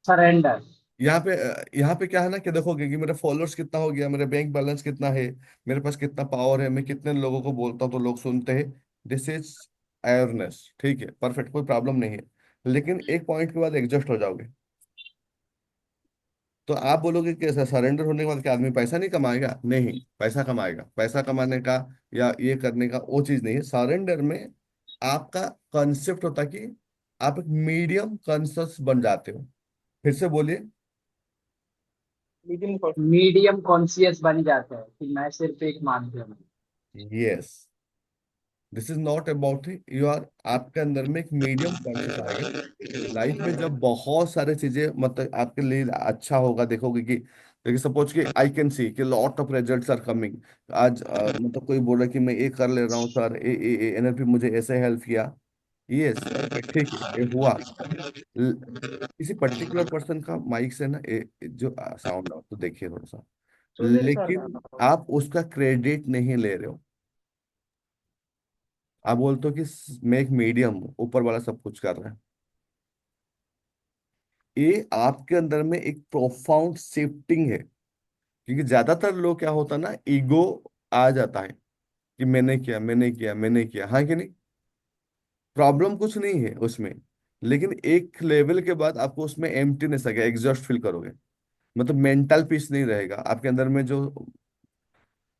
सरेंडर। यहाँ पे क्या है ना, कि देखोगे कि मेरा फॉलोअर्स कितना हो गया, मेरा बैंक बैलेंस कितना है, मेरे पास कितना पावर है, मैं कितने लोगों को बोलता हूँ तो लोग सुनते हैं। दिस इज अवेयरनेस, ठीक है, परफेक्ट, कोई प्रॉब्लम नहीं है। लेकिन एक पॉइंट के बाद एडजस्ट हो जाओगे। तो आप बोलोगे कि ऐसा सरेंडर होने के बाद क्या आदमी पैसा नहीं कमाएगा, नहीं, पैसा कमाएगा। पैसा कमाने का या ये करने का वो चीज नहीं है सरेंडर में। आपका कॉन्सेप्ट होता है कि आप एक मीडियम कॉन्सियस बन जाते हो। फिर से बोलिए। मीडियम। मीडियम कॉन्शियस बन जाता है कि मैं सिर्फ एक माध्यम हूँ। Yes, this is not about you are, आपके अंदर में एक मीडियम कॉन्शियस आएगा। लाइफ में जब बहुत सारे चीजें मतलब आपके लिए अच्छा होगा, देखोगे कि देखिए सपोज कि आई कैन सी कि lot of results are coming. आज मतलब कोई बोल रहा है कि मैं ये कर ले रहा हूँ सर, एनएलपी मुझे ऐसे हेल्प किया। यस, ओके, ठीक है, ये हुआ। ल- किसी पर्टिकुलर पर्सन का माइक से ना जो साउंड आ तो देखिए थोड़ा सा, सुधीर सर। लेकिन आप उसका क्रेडिट नहीं ले रहे हो। आप बोलते हो कि मैं एक मीडियम हूँ, ऊपर वाला सब कुछ कर रहा है। ये आपके अंदर में एक प्रोफाउंड शिफ्टिंग है। क्योंकि ज्यादातर लोग क्या होता है ना, ईगो आ जाता है कि मैंने किया, मैंने किया, मैंने किया, हाँ कि नहीं। प्रॉब्लम कुछ नहीं है उसमें, लेकिन एक लेवल के बाद आपको उसमें एम्प्टीनेस आ गया, एग्जॉस्ट फील करोगे, मतलब मेंटल पीस नहीं रहेगा आपके अंदर में, जो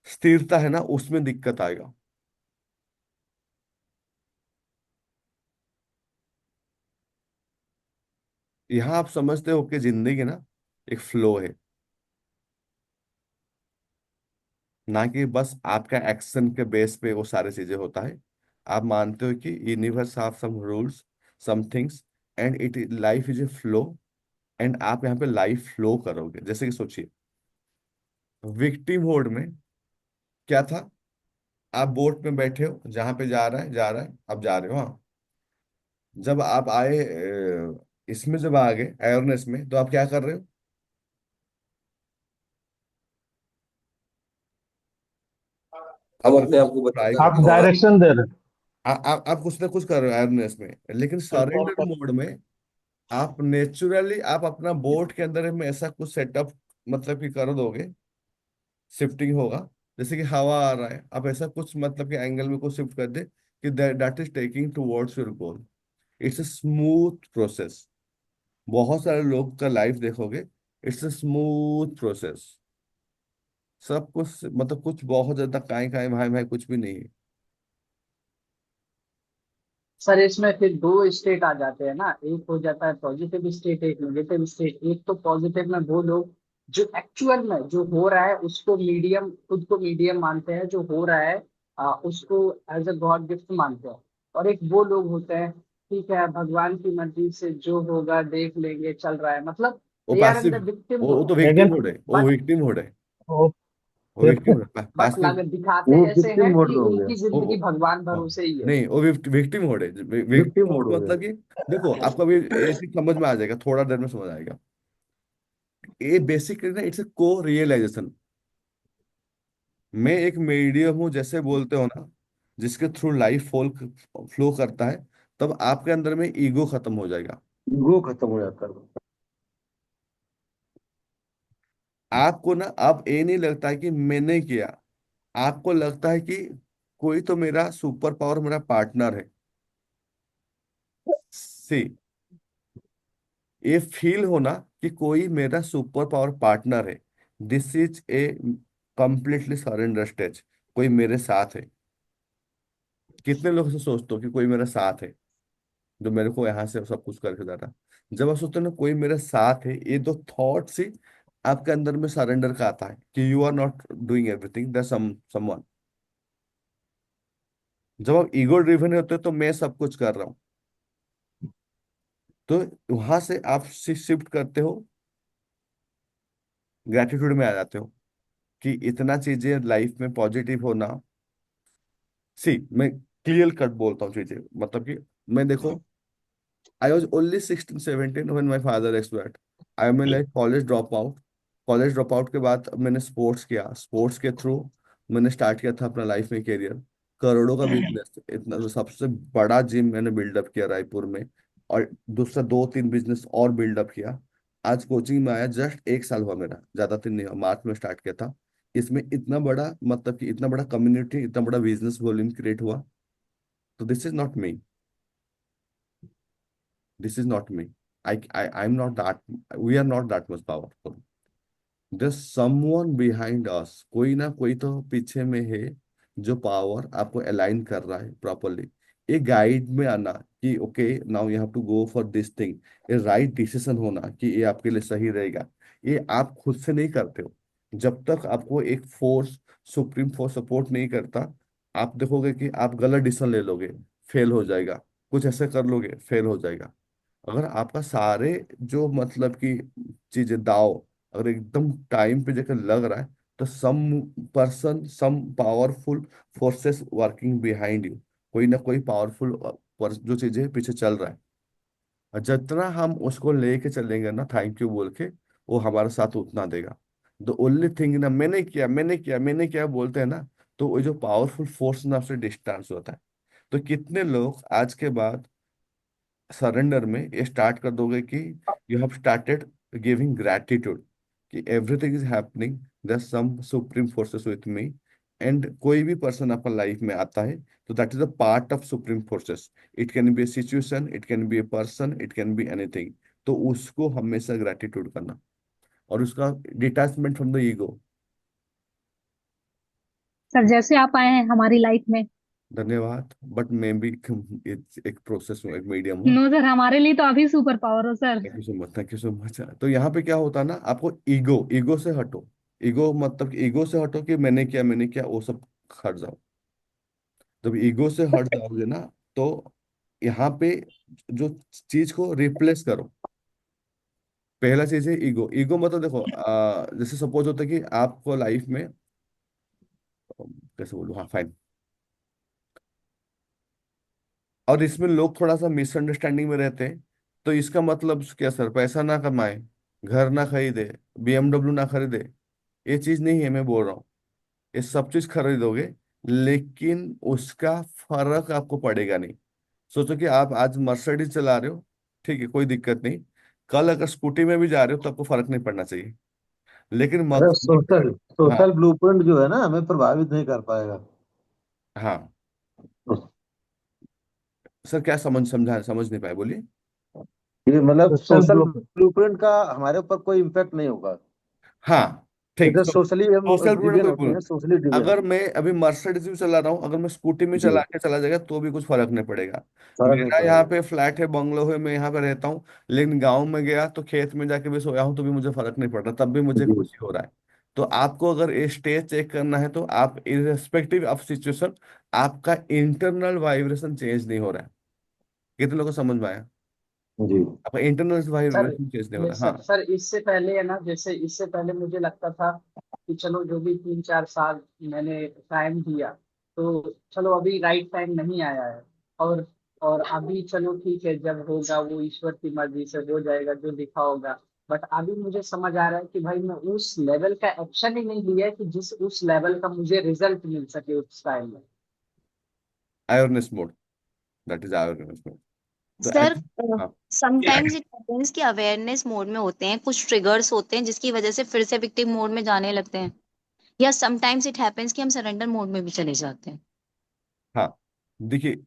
स्थिरता है ना उसमें दिक्कत आएगा। यहाँ आप समझते हो कि जिंदगी ना एक फ्लो है, ना कि बस आपका एक्शन के बेस पे वो सारी चीजें होता है। आप मानते हो कि universe have some rules, some things, and it life is a flow, एंड आप यहाँ पे लाइफ फ्लो करोगे। जैसे कि सोचिए, विक्टिम मोड में क्या था, आप बोट में बैठे हो, जहां पे जा रहा है जा रहा है, आप जा रहे हो, हाँ। जब आप आए इसमें जब आ गए अवेयरनेस में, तो आप क्या कर रहे हो? हम आप अपने आप को ट्राई बताते कर आप रहे हो, डायरेक्शन दे रहे आप कुछ ना कुछ कर रहे हो अवेयरनेस में, लेकिन सरेंडर मोड में आप नेचुरली आप अपना बोट के अंदर में ऐसा कुछ सेटअप मतलब कि कर दोगे, शिफ्टिंग होगा। जैसे कि हवा आ रहा है, आप ऐसा कुछ मतलब कि एंगल में कुछ शिफ्ट कर दे कि that is taking towards your goal. It's a smooth process. बहुत सारे लोग का लाइफ देखोगे, इट्स अ स्मूथ प्रोसेस। सब कुछ मतलब कुछ बहुत ज्यादा काई काई भाई भाई कुछ भी नहीं है। सर इसमें फिर दो स्टेट आ जाते हैं ना, एक हो जाता है पॉजिटिव स्टेट, एक नेगेटिव स्टेट। एक तो पॉजिटिव में वो लोग जो एक्चुअल में जो हो रहा है उसको मीडियम, खुद को मीडियम मानते हैं, जो हो रहा है उसको एज अ गॉड गिफ्ट मानते हैं। और एक वो लोग होते हैं, ठीक है भगवान की मर्जी से जो होगा देख लेंगे, चल रहा है, मतलब वो they are in passive, the victim वो तो रोल। विक्टिम लेकिन मोड है, वो बट विक्टिम मोड है, वो वो विक्टिम देखो, मोड है, बट पैसिव। दिखाते वो ऐसे विक्टिम हैं मोड कि में हो गया, उनकी जिंदगी वो भगवान हाँ, भरोसे ही है। नहीं वो विक्टिम मोड है। विक्टिम विक्टिम मोड हो मतलब गया। कि देखो आपको अभी ये चीज समझ में आ जाएगा, थोड़ा देर में समझ आएगा। ये बेसिकली ना इट्स ए को रियलाइजेशन। मैं एक मीडियम हूँ जैसे बोलते हो ना, जिसके थ्रू लाइफ फ्लो करता है, तब आपके अंदर में ईगो खत्म हो जाएगा। ईगो खत्म हो जाता है। आपको ना अब ये नहीं लगता है कि मैंने किया, आपको लगता है कि कोई तो मेरा सुपर पावर, मेरा पार्टनर है। सी, ये फील होना कि कोई मेरा सुपर पावर पार्टनर है, this is a completely surrender stage. कोई मेरे साथ है। कितने लोग से सोचते हो कि कोई मेरे साथ है, जो मेरे को यहाँ से सब कुछ करके जा रहा है। जब आप सोचते हो ना कोई मेरे साथ है, ये दो थॉट्स ही आपके अंदर में सरेंडर का आता है कि you are not doing everything, there someone. जब आप ईगो ड्रिवन होते हो तो मैं सब कुछ कर रहा हूँ, तो वहां से आप शिफ्ट करते हो, ग्रेटिट्यूड में आ जाते हो कि इतना चीजें लाइफ में पॉजिटिव होना। सी, मैं क्लियर कट बोलता हूँ चीजें, मतलब कि मैं देखो, I was only 16, 17 when my father expired. I mean like college drop out। College drop out के बाद मैंने स्पोर्ट्स किया, स्पोर्ट्स के थ्रू मैंने स्टार्ट किया था अपना लाइफ में करियर। करोड़ों का बिजनेस, इतना तो सबसे बड़ा जिम मैंने बिल्डअप किया रायपुर में, और दूसरा दो तीन बिजनेस और बिल्डअप किया। आज कोचिंग में आया, जस्ट एक साल हुआ मेरा, ज्यादा दिन नहीं हुआ, मार्च में स्टार्ट किया था। इसमें इतना बड़ा मतलब कि इतना बड़ा कम्युनिटी, इतना बड़ा बिजनेस वॉल्यूम क्रिएट हुआ। तो this is not me, this is not me। I'm not that, we are not that much powerful। there's someone behind us, कोई ना कोई तो पीछे में है, जो पावर आपको अलाइन कर रहा है प्रॉपरली। ये गाइड में आना कि okay now you have to go for this thing, ये राइट डिसीजन होना कि ये आपके लिए सही रहेगा, ये आप खुद से नहीं करते हो। जब तक आपको एक फोर्स, सुप्रीम फोर्स सपोर्ट नहीं करता, आप देखोगे कि आप गलत डिसीजन ले लोगे, फेल हो जाएगा। कुछ ऐसे कर लोगे, फेल हो जाएगा। अगर आपका सारे जो मतलब कि चीजें दाव अगर एकदम टाइम पे जाकर लग रहा है, तो some person, some powerful forces working behind you. कोई ना कोई पावरफुल जो चीजें पीछे चल रहा है, और जितना हम उसको लेके चलेंगे ना थैंक यू बोल के, वो हमारे साथ उतना देगा। द ओनली थिंग ना, मैंने किया मैंने किया मैंने किया बोलते हैं ना, तो वो जो पावरफुल फोर्स ना उससे डिस्टेंस होता है। तो कितने लोग आज के बाद सरेंडर में ये स्टार्ट कर दोगे कि you have started giving gratitude कि everything is happening, there some supreme forces with me, and कोई भी पर्सन आपका लाइफ में आता है तो that is a part of supreme forces. It can be a situation, it can be a person, it can be anything. तो उसको हमेशा ग्रेटिट्यूड करना और उसका detachment from the ego. Sir जैसे आप आए हैं हमारी लाइफ में। धन्यवाद, बट मैं भी एक प्रोसेस हूँ, एक मीडियम हूँ। नो सर, हमारे लिए तो अभी सुपर पावर हो sir. Thank you so much, thank you so much. तो यहाँ पे क्या होता है ना, आपको ईगो, ईगो से हटो। ईगो मतलब कि ईगो से हटो कि मैंने किया वो सब हट जाओ। जब ईगो से हट जाओगे ना, तो यहाँ पे जो चीज को रिप्लेस करो। पहला चीज है ईगो। ईगो मतलब देखो, जैसे सपोज होता है कि आपको लाइफ में, कैसे बोलूँ, हाँ फाइन। और इसमें लोग थोड़ा सा मिसअंडरस्टैंडिंग में रहते हैं। तो इसका मतलब क्या सर, पैसा ना कमाए, घर ना खरीदे, BMW ना खरीदे, ये चीज नहीं है मैं बोल रहा हूँ। ये सब चीज खरीदोगे, लेकिन उसका फर्क आपको पड़ेगा नहीं। सोचो कि आप आज मर्सिडीज चला रहे हो, ठीक है, कोई दिक्कत नहीं। कल अगर स्कूटी में भी जा रहे हो तो आपको फर्क नहीं पड़ना चाहिए। लेकिन अरे मकसद, सोशल हाँ, सोशल ब्लूप्रिंट जो है ना हमें प्रभावित नहीं कर पाएगा। हाँ सर, क्या समझ नहीं पाए, बोलिए। ये मतलब सोशल सोशल ग्रुप। ब्लूप्रिंट का हमारे ऊपर कोई इम्पैक्ट नहीं होगा। हाँ ठीक। जैसे सोशली हम सोशल प्रूफ ड्रिवन कोई होते बोलो, हैं, सोशली ड्रिवन। अगर मैं अभी मर्सिडीज भी चला रहा हूँ, अगर मैं स्कूटी में जी, चला के चला जाएगा तो भी कुछ फर्क नहीं पड़ेगा। फर्क नहीं मेरा यहाँ पड़ेगा। पे फ्लैट है, बंगलो है, मैं यहाँ पे रहता हूँ। लेकिन गांव में गया तो खेत में जाके भी सोया हूँ तो भी मुझे फर्क नहीं पड़ रहा, तब भी मुझे जी, खुशी हो रहा है। तो आपको अगर ये स्टेज चेक करना है तो आप इरेस्पेक्टिव ऑफ सिचुएशन, आपका इंटरनल वाइब्रेशन चेंज नहीं हो रहा है। कितने लोगों को समझ में आया? जी। आपका इंटरनल सर वाइब्रेशन चेंज नहीं हो ये रहा है, सर हाँ। सर इससे पहले है ना, जैसे इससे पहले मुझे लगता था कि चलो जो भी 3-4 साल मैंने टाइम दिया, तो चलो अभी राइट टाइम नहीं आया है। और और अभी चलो ठीक है, जब होगा वो ईश्वर की मर्जी से हो जाएगा जो लिखा होगा। बट अभी मुझे समझ आ रहा है कि भाई मैं उस लेवल का एक्शन ही नहीं लिया है कि जिस उस लेवल का मुझे रिजल्ट मिल सके उस टाइम में। Awareness mode, that is awareness mode. तो सर हाँ, समटाइम्स इट हैपेंस कि अवेयरनेस मोड में होते हैं, कुछ ट्रिगर्स होते हैं जिसकी वजह से फिर से विक्टिम मोड में जाने लगते हैं, या समटाइम्स इट हैपेंस कि हम सरेंडर मोड में भी चले जाते हैं। हाँ देखिए,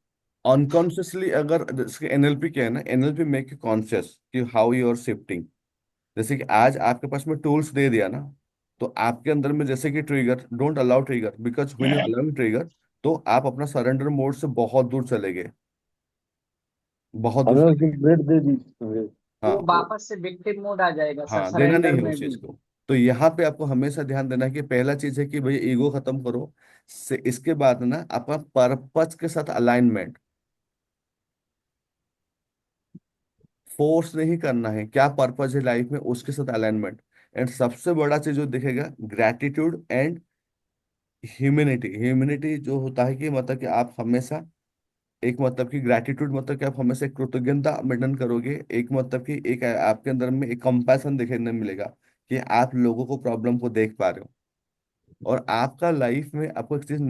अनकॉन्शियसली अगर, जैसे NLP क्या है ना, NLP मेक यू कॉन्शियस कि हाउ यू आर शिफ्टिंग। जैसे कि आज आपके पास में टूल्स दे दिया ना, तो आपके अंदर में जैसे कि trigger, don't allow trigger, because when you allow trigger, तो आप अपना सरेंडर मोड से बहुत दूर चले गए, बहुत दूर हमें चले उसकी गए। ग्रेड दे दी हमें। वो हाँ वापस से विक्टिम मोड आ जाएगा सर, हाँ, देना नहीं सरेंडर है में उस चीज भी। को। तो यहाँ पे आपको हमेशा ध्यान देना है कि पहला चीज है कि भाई ईगो खत्म करो। से इसके बाद ना आपका पर्पज के साथ अलाइनमेंट, फोर्स नहीं करना है, क्या पर्पज है लाइफ में उसके साथ अलाइनमेंट। एंड सबसे बड़ा चीज जो दिखेगा, ग्रैटिट्यूड एंड ह्यूमिनिटी। ह्यूमिनिटी जो होता है कि मतलब कि आप हमेशा एक, मतलब कि ग्रैटिट्यूड मतलब कि आप हमेशा एक कृतज्ञता मेंटेन करोगे। एक मतलब कि एक आपके अंदर में एक कंपैशन देखने मिलेगा कि आप लोगों को प्रॉब्लम को देख पा रहे हो। और आपका लाइफ में आपको एक चीज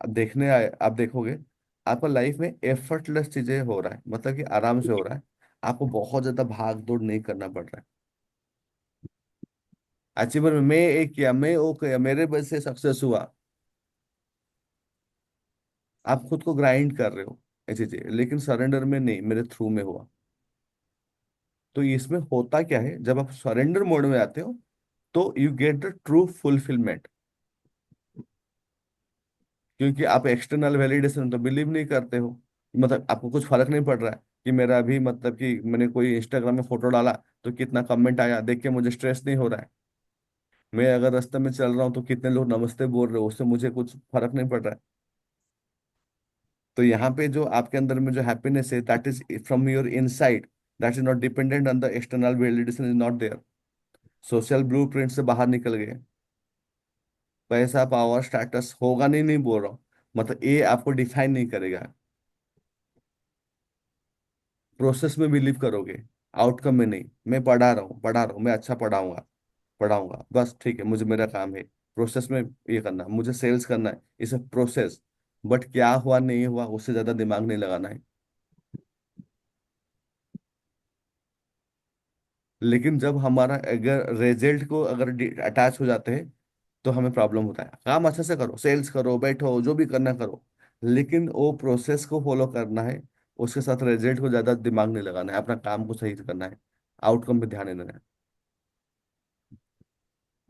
देखने आए, आप देखोगे आपका लाइफ में एफर्टलेस चीजें हो रहा है, मतलब कि आराम से हो रहा है। आपको बहुत ज्यादा भाग दौड़ नहीं करना पड़ रहा है। अचीवर में मैं एक किया, मैं वो किया, मेरे वजह से सक्सेस हुआ। आप खुद को ग्राइंड कर रहे हो ऐसी चीजें, लेकिन सरेंडर में नहीं, मेरे थ्रू में हुआ। तो इसमें होता क्या है, जब आप सरेंडर मोड में आते हो तो you get the true fulfilment. क्योंकि आप एक्सटर्नल वैलिडेशन तो बिलीव नहीं करते हो, मतलब आपको कुछ फर्क नहीं पड़ रहा है कि मेरा अभी, मतलब कि मैंने कोई इंस्टाग्राम में फोटो डाला तो कितना कमेंट आया देख के मुझे स्ट्रेस नहीं हो रहा है। मैं अगर रास्ते में चल रहा हूँ तो कितने लोग नमस्ते बोल रहे हो, उससे मुझे कुछ फर्क नहीं पड़ रहा है। तो यहाँ पे जो आपके अंदर में जो हैप्पीनेस है, that is from your inside, that is not dependent on the external validation, is not there. Social blueprint से बाहर निकल गए। पैसा, पावर, स्टेटस होगा नहीं, नहीं बोल रहा हूँ, मतलब ये आपको डिफाइन नहीं करेगा। प्रोसेस में बिलीव करोगे, आउटकम में नहीं। मैं पढ़ा रहा हूँ, मैं अच्छा पढ़ाऊंगा, पढ़ाऊंगा, बस ठीक है, मुझे मेरा काम है। प्रोसेस में ये करना, मुझे सेल्स करना है, इसे प्रोसेस। बट क्या हुआ नहीं हुआ उससे ज्यादा दिमाग नहीं लगाना है। लेकिन जब हमारा अगर रिजल्ट को अगर अटैच हो जाते हैं, तो हमें प्रॉब्लम होता है। काम अच्छे से करो, सेल्स करो, बैठो, जो भी करना करो, लेकिन वो प्रोसेस को फॉलो करना है। उसके साथ रिजल्ट को ज्यादा दिमाग नहीं लगाना है, अपना काम को सही से करना है, आउटकम पे ध्यान नहीं देना है।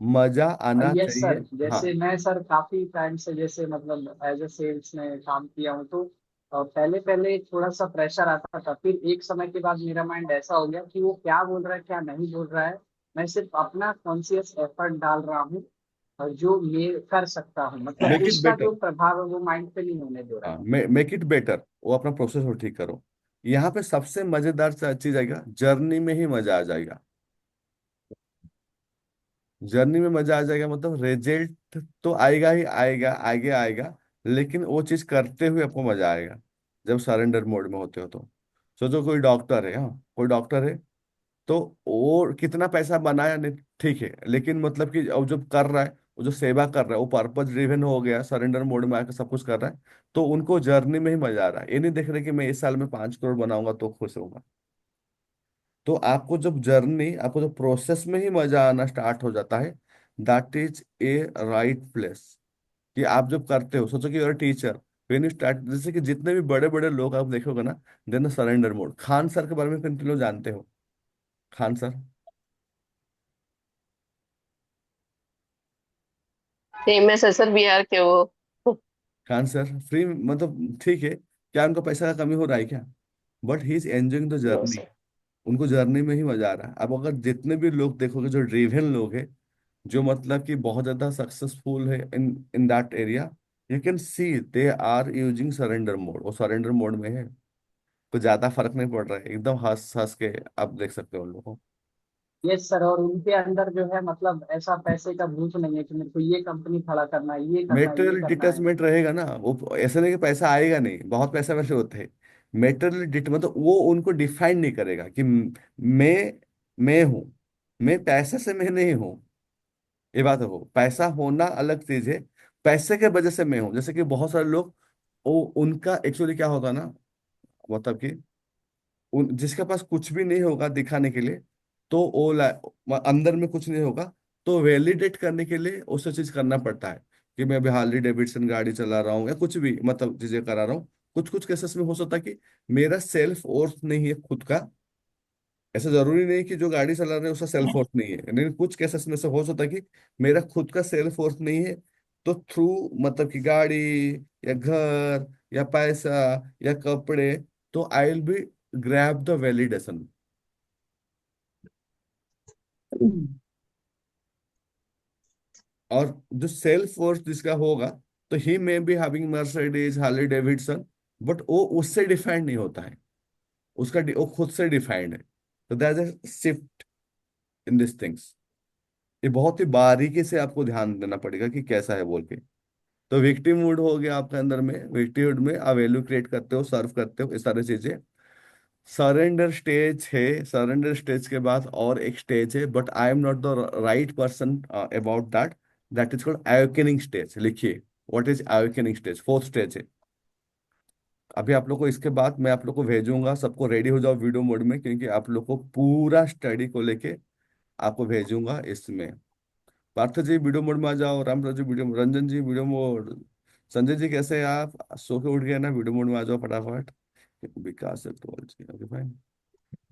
मजा आना यस चाहिए। सर, हाँ। जैसे मैं सर काफी टाइम से जैसे मतलब एज ए सेल्स में काम किया हूँ, तो पहले पहले थोड़ा सा प्रेशर आता था, फिर एक समय के बाद मेरा माइंड ऐसा हो गया कि वो क्या बोल रहा है क्या नहीं बोल रहा है, मैं सिर्फ अपना कॉन्शियस एफर्ट डाल रहा हूँ और जो मैं कर सकता हूँ, मतलब मेक इट उसका बेटर। जो प्रभाव है वो माइंड पे नहीं होने दे रहा हाँ, है। मेक इट बेटर, वो अपना प्रोसेस को ठीक करो। यहाँ पे सबसे मजेदार चीज आएगा, जर्नी में ही मजा आ जाएगा। जर्नी में मजा आ जाएगा मतलब रिजल्ट तो आएगा ही आएगा, आगे आएगा, लेकिन वो चीज करते हुए आपको मजा आएगा जब सरेंडर मोड में होते हो तो। सोचो कोई डॉक्टर है, हाँ, कोई डॉक्टर है, तो वो कितना पैसा बनाया नहीं, ठीक है, लेकिन मतलब कि अब जो कर रहा है, वो जो सेवा कर रहा है, वो पर्पस ड्रिवन हो गया, सरेंडर मोड में आकर सब कुछ कर रहा है, तो उनको जर्नी में ही मजा आ रहा है। ये नहीं देख रहे कि मैं इस साल में 5 करोड़ बनाऊंगा तो खुश होऊंगा। तो आपको जब जर्नी, आपको जब प्रोसेस में ही मजा आना स्टार्ट हो जाता है, that is a right place. कि आप जब करते हो, सोचो कि your teacher, when you start, जैसे कि जितने भी बड़े बड़े लोग आप देखोगे ना, then surrender mode. Khan sir के बारे में कितने लोग जानते हो? खान सर, फेमस है सर बिहार के वो। खान सर फ्री मतलब ठीक है, क्या उनको पैसा का कमी हो रहा है क्या? But he is enjoying the know journey. Sir. उनको जर्नी में ही मजा आ रहा है। अब अगर जितने भी लोग देखोगे जो ड्रिवन लोग हैं, जो मतलब कि बहुत ज्यादा सक्सेसफुल है in in that area, you can see they are using surrender mode. वो सरेंडर मोड में है, तो ज्यादा फर्क नहीं पड़ रहा है, एकदम हंस हंस के आप देख सकते हो उन लोगों को। यस सर, और उनके अंदर जो है मतलब ऐसा पैसे का भूख नहीं है कि मेरे को ये कंपनी खड़ा करना है, ये करना है, ये मेटेरियल करना है। डिटैचमेंट रहेगा ना, वो ऐसा नहीं कि पैसा आएगा नहीं, बहुत पैसा वैसे होते हैं। मेटेरियल डिट मतलब वो उनको डिफाइन नहीं करेगा कि मैं हूँ, मैं पैसे से मैं नहीं हूँ। ये बात हो, पैसा होना अलग चीज है, पैसे के वजह से मैं हूँ। जैसे कि बहुत सारे लोग, वो उनका एक्चुअली क्या होता है ना, मतलब कि जिसके पास कुछ भी नहीं होगा दिखाने के लिए, तो वो अंदर में कुछ नहीं होगा, तो वैलिडेट करने के लिए उसे चीज करना पड़ता है कि मैं अभी हार्ली डेविडसन गाड़ी चला रहा हूँ या कुछ भी मतलब चीजें करा रहा हूँ। कुछ कुछ केसेस में हो सकता है कि मेरा सेल्फ वर्थ नहीं है खुद का। ऐसा जरूरी नहीं कि जो गाड़ी चला रहे हैं उसका सेल्फ वर्थ नहीं है, लेकिन कुछ केसेस में से हो सकता है कि मेरा खुद का सेल्फ वर्थ नहीं है, तो थ्रू मतलब कि गाड़ी या घर या पैसा या कपड़े, तो I will be grab the validation. और जो सेल्फ वर्थ जिसका होगा, तो ही may be having Mercedes, Harley Davidson, but वो उससे डिफाइंड नहीं होता है, वो खुद से डिफाइंड है। तो that is shift in this things. ये बहुत ही बारीकी से आपको ध्यान देना पड़ेगा कि कैसा है बोल के। तो विक्टिम मूड हो गया आपके अंदर में, विक्टिमहुड में आप वैल्यू क्रिएट करते हो, सर्व करते हो, ये सारी चीजें। सरेंडर स्टेज है, सरेंडर स्टेज के बाद और एक स्टेज है, but I am not the right person about that. That is called awakening stage. लिखिए, what is awakening stage, fourth stage है। अभी आप लोग को इसके बाद मैं आप लोग को भेजूंगा, सबको रेडी हो जाओ वीडियो मोड में, क्योंकि आप लोग को पूरा स्टडी को लेके आपको भेजूंगा इसमें। पार्थ जी वीडियो मोड में आ जाओ, रामराज जी वीडियो, रंजन जी वीडियो मोड, संजय जी कैसे हैं आप? सो के उठ गए ना, वीडियो मोड में आ जाओ फटाफट। विकास अग्रवाल जी, ओके फाइन।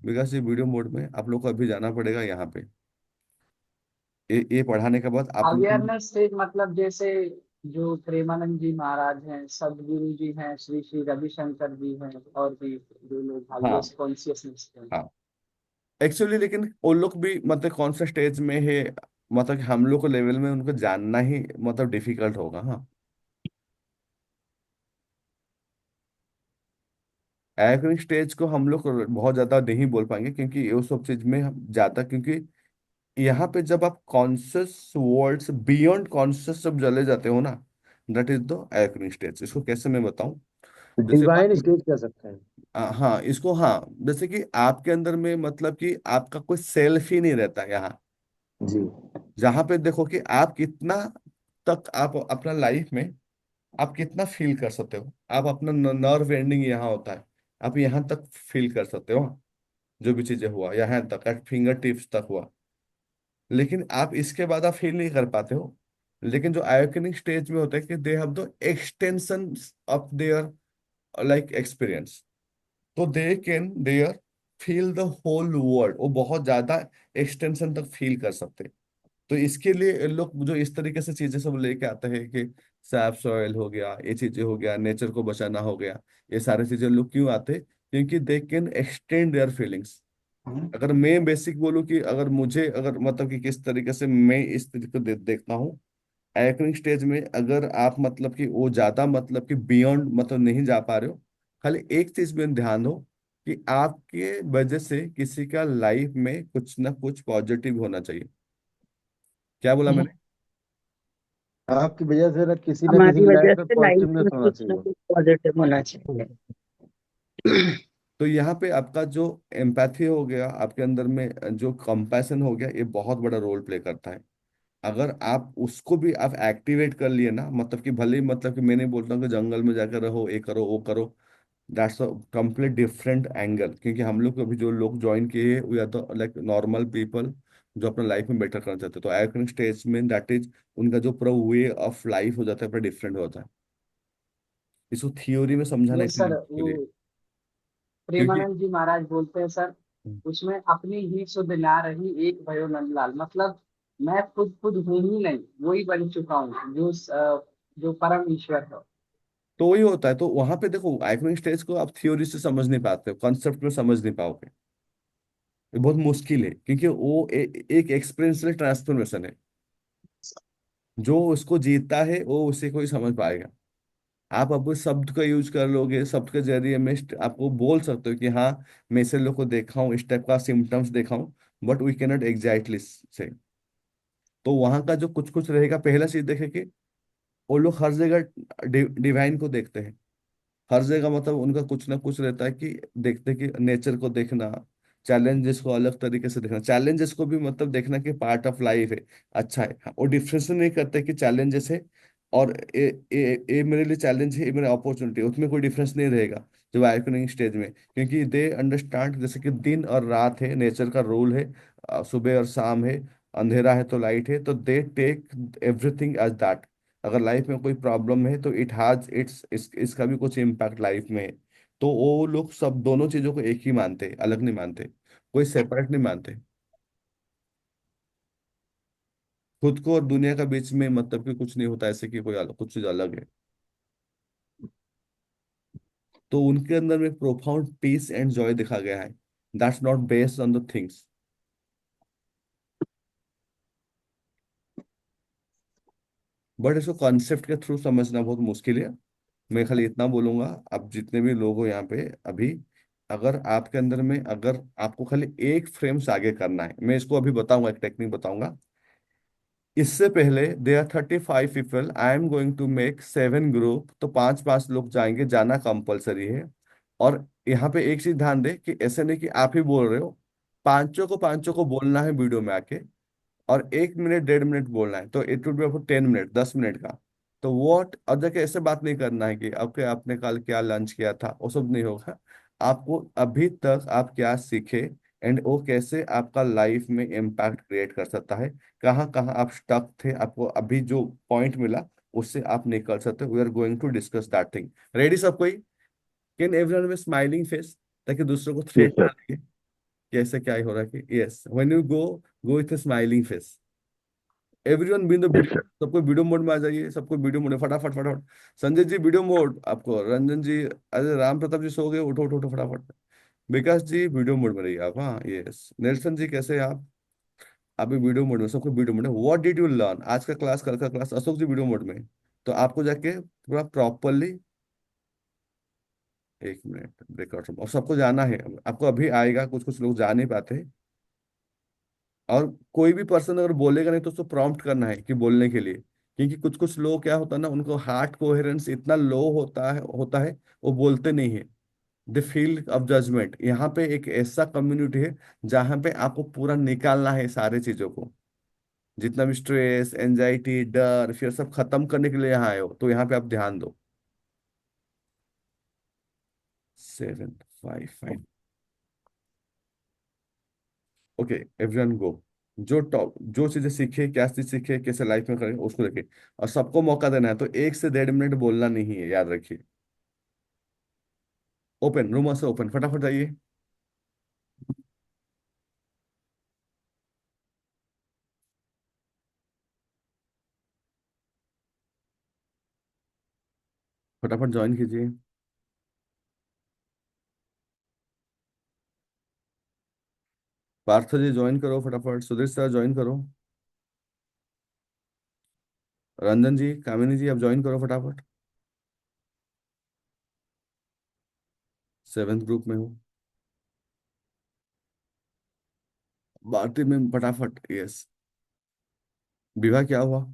विकास जी वीडियो मोड में आप लोग को अभी जाना पड़ेगा यहाँ पे। ये पढ़ाने के बाद आप लोग को। अवेयरनेस से मतलब जैसे जो प्रेमानंद जी महाराज हैं, सदगुरु जी हैं, श्री श्री रविशंकर जी हैं, और भी जो लोग हाँ, हाईएस्ट कॉन्शियसनेस हैं। हाँ, एक्चुअली लेकिन वो लोग भी मतलब कौन सा स्टेज में है, मतलब कि हम लोग को लेवल में उनको जानना ही मतलब डिफिकल्ट होगा। हाँ, एवरेज स्टेज को हम लोग बहुत ज्यादा नहीं बोल पाएंगे, क्योंकि ये सब चीज में हम ज्यादा, क्योंकि यहाँ पे जब आप कॉन्शियस वर्ल्ड बियॉन्ड कॉन्शियस जब चले जाते हो ना, that is the average stage. इसको कैसे मैं बताऊं? जैसे डिवाइन स्टेज कह सकते हैं। हाँ, इसको, हाँ, जैसे कि आपके अंदर में मतलब कि आपका कोई सेल्फ ही नहीं रहता यहाँ। जी। जहाँ पे देखो कि आप कितना तक आप अपना लाइफ में आप कितना फील कर सकते हो, आप अपना नर्व एंडिंग यहाँ होता है, आप यहाँ तक फील कर सकते हो, जो भी चीजें हुआ यहाँ तक, एट फिंगर टिप्स तक हुआ। लेकिन आप इसके बाद आप फील नहीं कर पाते हो। लेकिन जो अवेकनिंग स्टेज में होता है कि they have the extension of their like experience, तो they can there feel the whole world, वो बहुत ज्यादा एक्सटेंशन तक फील कर सकते हैं। तो इसके लिए इन लोग जो इस तरीके से चीजें सब लेके आते हैं कि सैप सॉइल हो गया, ये चीजें हो गया, नेचर को बचाना हो गया, ये सारी चीजें लोग क्यों आते हैं? क्योंकि they can extend their feelings. अगर मैं बेसिक बोलूँ कि अगर मुझे अगर मतलब कि किस तरीके से मैं इस तरीके को देखता हूँ, एंकरिंग स्टेज में अगर आप मतलब कि वो ज्यादा मतलब कि बियॉन्ड मतलब नहीं जा पा रहे हो, खाली एक चीज में ध्यान दो कि आपके वजह से किसी का लाइफ में कुछ ना कुछ पॉजिटिव होना चाहिए। क्या बोला मैंने? आपकी वजह से ना किसी हमारी की वजह लाइफ में से लाइफ पॉजिटिवनेस में होना कुछ ना चाहिए। कुछ पॉजिटिव होना चाहिए। तो यहाँ पे आपका जो एम्पैथी हो गया, आपके अंदर में जो कंपैशन हो गया, ये बहुत बड़ा रोल प्ले करता है। अगर आप उसको भी आप एक्टिवेट कर लिए ना, मतलब कि भले ही मतलब कि मैं नहीं बोलता हूँ कि जंगल में जाकर रहो, ये करो वो करो, that's a complete different angle. क्योंकि हम लोग अभी जो लोग ज्वाइन किए हैं we are the like normal people जो अपना लाइफ में बेटर करना चाहते हैं। तो एवरग्रीन स्टेज में दैट इज उनका जो पूरा वे ऑफ लाइफ हो जाता है, पूरा डिफरेंट होता है। इसको थ्योरी में समझाना यस इतनी सर, वो मुश्किल है। क्योंकि प्रेमानंद जी महाराज बोलते हैं सर, उसमें अपनी ही सुध ना रही एक भयो नंदलाल, मतलब मैं खुद खुद हूं ही नहीं, वही बन चुका हूँ जो परम ईश्वर है। तो वही होता है। तो वहां पे देखो एवरग्रीन स्टेज को आप थ्योरी से समझ नहीं पाते हो, कॉन्सेप्ट में समझ नहीं पाओगे, ये बहुत मुश्किल है। क्योंकि वो एक एक्सपीरियंशियल ट्रांसफॉर्मेशन है। जो उसको जीतता है वो उसी को ही समझ पाएगा। आप अब उस शब्द का यूज कर लोगे, शब्द के जरिए में आपको बोल सकते हो कि हाँ मैं ऐसे लोग को देखा हूँ, इस टाइप का सिम्टम्स देखा हूँ, बट वी कैनॉट एग्जैक्टली से। तो वहां का जो कुछ कुछ रहेगा, पहला चीज देखे कि वो लोग हर जगह डिवाइन को देखते हैं। हर जगह मतलब उनका कुछ ना कुछ रहता है कि देखते कि नेचर को देखना, चैलेंजेस को अलग तरीके से देखना, चैलेंजेस को भी मतलब देखना कि पार्ट ऑफ लाइफ है, अच्छा है। हाँ, वो डिफरेंस नहीं करते कि चैलेंजेस है और ये मेरे लिए चैलेंज है, ये मेरा अपॉर्चुनिटी है, उसमें कोई डिफरेंस नहीं रहेगा जब आइकनिक स्टेज में। क्योंकि दे अंडरस्टैंड जैसे कि दिन और रात है, नेचर का रूल है, सुबह और शाम है, अंधेरा है तो लाइट है, तो they take everything as that. अगर लाइफ में कोई प्रॉब्लम है तो इट हैज इसका भी कुछ इम्पैक्ट लाइफ में है। तो वो लोग सब दोनों चीजों को एक ही मानते हैं, अलग नहीं मानते, कोई सेपरेट नहीं मानते। खुद को और दुनिया का बीच में मतलब कि कुछ नहीं होता ऐसे कि कोई अलग, कुछ चीज अलग है। तो उनके अंदर में प्रोफाउंड पीस एंड जॉय दिखा गया है, that's not based on the things. But इसको कॉन्सेप्ट के थ्रू समझना बहुत मुश्किल है। मैं खाली इतना बोलूंगा, आप जितने भी लोग हो यहाँ पे अभी, अगर आपके अंदर में अगर आपको खाली एक फ्रेम्स आगे करना है, मैं इसको अभी बताऊंगा, एक टेक्निक बताऊंगा। इससे पहले they are 35 people, I am going to make 7 group, तो पांच पांच लोग जाएंगे, जाना कंपलसरी है। और यहाँ पे एक चीज ध्यान दे कि ऐसे नहीं कि आप ही बोल रहे हो, पांचों को बोलना है वीडियो में आके, और 1 मिनट 1.5 मिनट बोलना है, तो it would be about 10 minute, 10 minute का। तो वॉट और देखिए ऐसे बात नहीं करना है कि आपके आपने कल क्या लंच किया था, वो सब नहीं होगा। आपको अभी तक आप क्या सीखे एंड वो कैसे आपका लाइफ में इम्पैक्ट क्रिएट कर सकता है, कहाँ कहाँ आप स्टक थे, आपको अभी जो पॉइंट मिला उससे आप निकल सकते, we are going to discuss that thing. Ready सब कोई? Can everyone with smiling face, ताकि दूसरों को यस थ्रेट ना सर। लगे कि ऐसे क्या ही हो रहा है। कि yes when you go, go with smiling face, everyone be in the yes video. Sir. सबको वीडियो मोड में आ जाइए, सबको वीडियो मोड में फटाफट फटाफट। संजय जी वीडियो मोड आपको, रंजन जी, अरे राम प्रताप जी सो गए, उठो उठो उठो फटाफट। विकास जी वीडियो मोड में रहिए आप, हाँ यस। नेल्सन जी कैसे हैं आप? अभी वीडियो मोड में, सबको वीडियो मोड में। व्हाट डिड यू लर्न आज का क्लास, कल का क्लास, अशोक जी वीडियो मोड में। तो आपको जाके पूरा प्रॉपरली, 1 मिनट ब्रेकआउट रूम, और सबको जाना है। आपको अभी आएगा, कुछ कुछ लोग जा नहीं पाते। और कोई भी पर्सन अगर बोलेगा नहीं तो उसको प्रॉम्प्ट करना है कि बोलने के लिए। क्योंकि कुछ कुछ लोग क्या होता है ना, उनको हार्ट कोहेरेंस इतना लो होता है, वो बोलते नहीं है। They feel of judgement. यहाँ पे एक ऐसा कम्युनिटी है जहाँ पे आपको पूरा निकालना है सारे चीजों को, जितना भी स्ट्रेस, एंजाइटी, डर, फिर सब खत्म करने के लिए यहाँ आए हो, तो यहाँ पे आप ध्यान दो। 7 5 5 ओके एवरीवन गो। जो टॉप जो चीजें सीखे, क्या चीज सीखे, कैसे लाइफ में करें, उसको देखे। और सबको मौका देना है, तो 1 से 1.5 मिनट बोलना नहीं है, याद रखिए। ओपन रूम से ओपन, फटाफट जाइए। फटाफट ज्वाइन कीजिए। पार्थ जी ज्वाइन करो फटाफट, सुधीर सर ज्वाइन करो, रंजन जी, कामिनी जी, आप ज्वाइन करो फटाफट। 7th ग्रुप में हूँ। भारती में फटाफट, यस। विवाह क्या हुआ?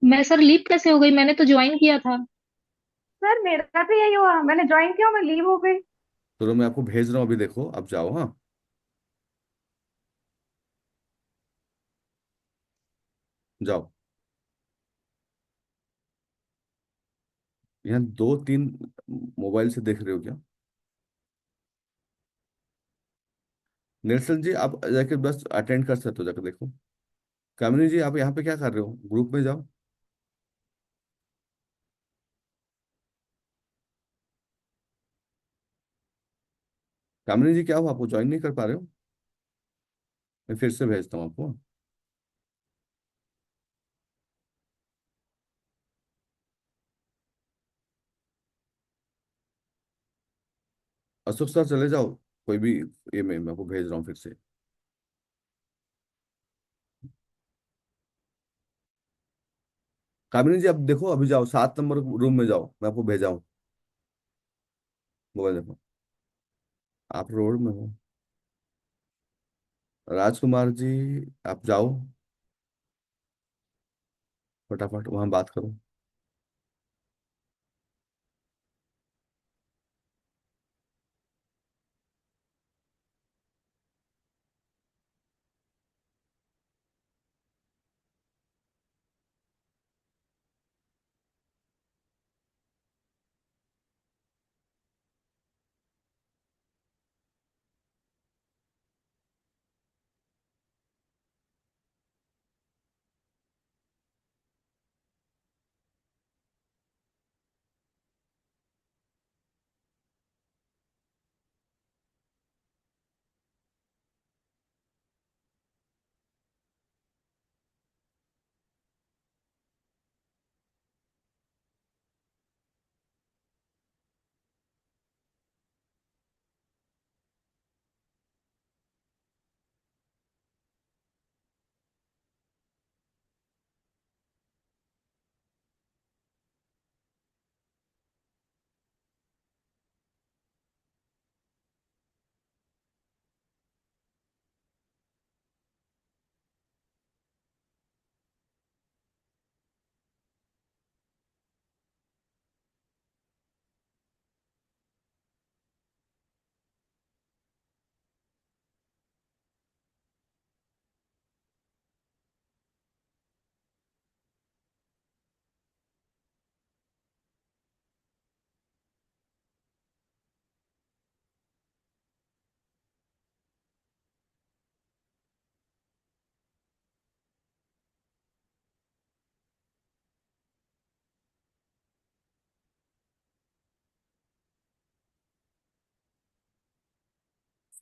मैं सर लीव कैसे हो गई? मैंने तो ज्वाइन किया था। सर मेरा भी यही हुआ, मैंने ज्वाइन किया, मैं लीव हो गई। तो मैं आपको भेज रहा हूँ, अभी देखो, अब जाओ। हाँ, जाओ। यहाँ 2-3 मोबाइल से देख रहे हो क्या? नेल्सन जी, आप जाके बस अटेंड कर सकते हो, जाकर देखो। कामिनी जी, आप यहाँ पे क्या कर रहे हो? ग्रुप में जाओ। कामिनी जी, क्या हुआ, आपको ज्वाइन नहीं कर पा रहे हो? मैं फिर से भेजता हूँ आपको। अशोक सर चले जाओ, कोई भी। ये मैं आपको भेज रहा हूँ फिर से। कामिनी जी, आप देखो, अभी जाओ 7 नंबर रूम में जाओ, मैं आपको भेजा हूँ। मोबाइल देखो, आप रोड में हो। राजकुमार जी, आप जाओ फटाफट, वहां बात करो।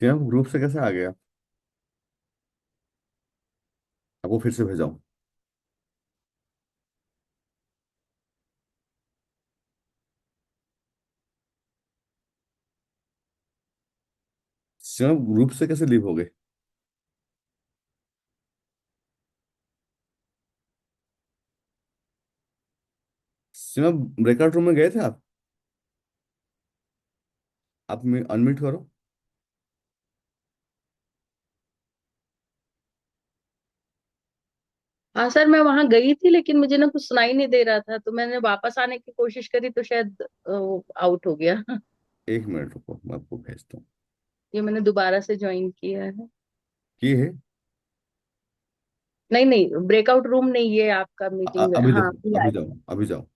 क्या ग्रुप से कैसे आ गया? आपको फिर से भेजा हूँ। सिर्फ ग्रुप से कैसे लीव हो गए? सिर्फ ब्रेकआउट रूम में गए थे आप? आप अनम्यूट करो। हाँ सर, मैं वहां गई थी लेकिन मुझे ना कुछ सुनाई नहीं दे रहा था, तो मैंने वापस आने की कोशिश करी तो शायद आउट हो गया। 1 मिनट रुको, मैं आपको भेजता हूँ। ये मैंने दोबारा से ज्वाइन किया है। की है? नहीं नहीं, ब्रेकआउट रूम नहीं, ये आपका मीटिंग। अभी हाँ देखो, अभी अभी आया। जाओ, अभी जाओ।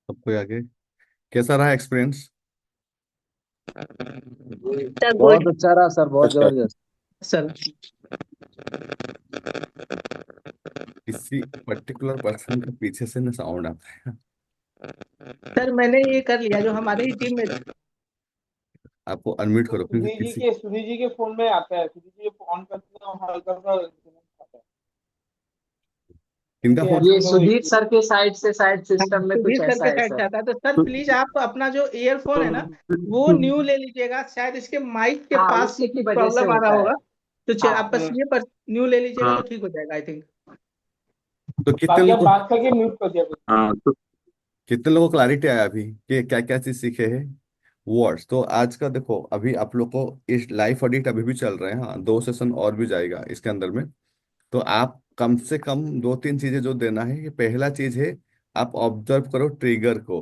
सबको आगे कैसा रहा एक्सपीरियंस? द बहुत गुड। अच्छा रहा सर, बहुत जबरदस्त। सर किसी पर्टिकुलर पर्सन के पीछे से ना साउंड आता है। सर मैंने ये कर लिया, जो हमारे ही टीम में आपको अनम्यूट करो क्योंकि किसी सुधीर जी के फोन में आता है, सुधीर जी ऑन करते हैं और हल्का सा आता है। किनका ये फोन? ये ऐसे लोग सुधीर सर के साइड से शायद सिस्टम में कुछ सुधीर सर ऐसा के है साइड सर। से आता है। तो सर प्लीज आप अपना जो ईयरफोन है ना वो न्यू ले लीजिएगा, शायद इसके माइक के हाँ, पास से उसी की कुछ वजह से प्रॉब्लम आ रहा होता है। होगा। तो आप बस हम्म। ये पर न्यू ले लीजिएगा तो ठीक हो जाएगा आई थिंक। तो कितने बाकी आप लोगों बात करके म्यूट कर दिया करो। हाँ, तो कितने लोगों को क्लैरिटी आया अभी कि क्या क्या चीज सीखे हैं वर्ड्स? तो आज का देखो, अभी आप लोग को इस लाइफ ऑडिट अभी भी चल रहे हैं, हाँ 2 सेशन और भी जाएगा इसके अंदर में। तो आप कम से कम 2-3 चीजें जो देना है, ये पहला चीज है, आप ऑब्जर्व करो ट्रिगर को।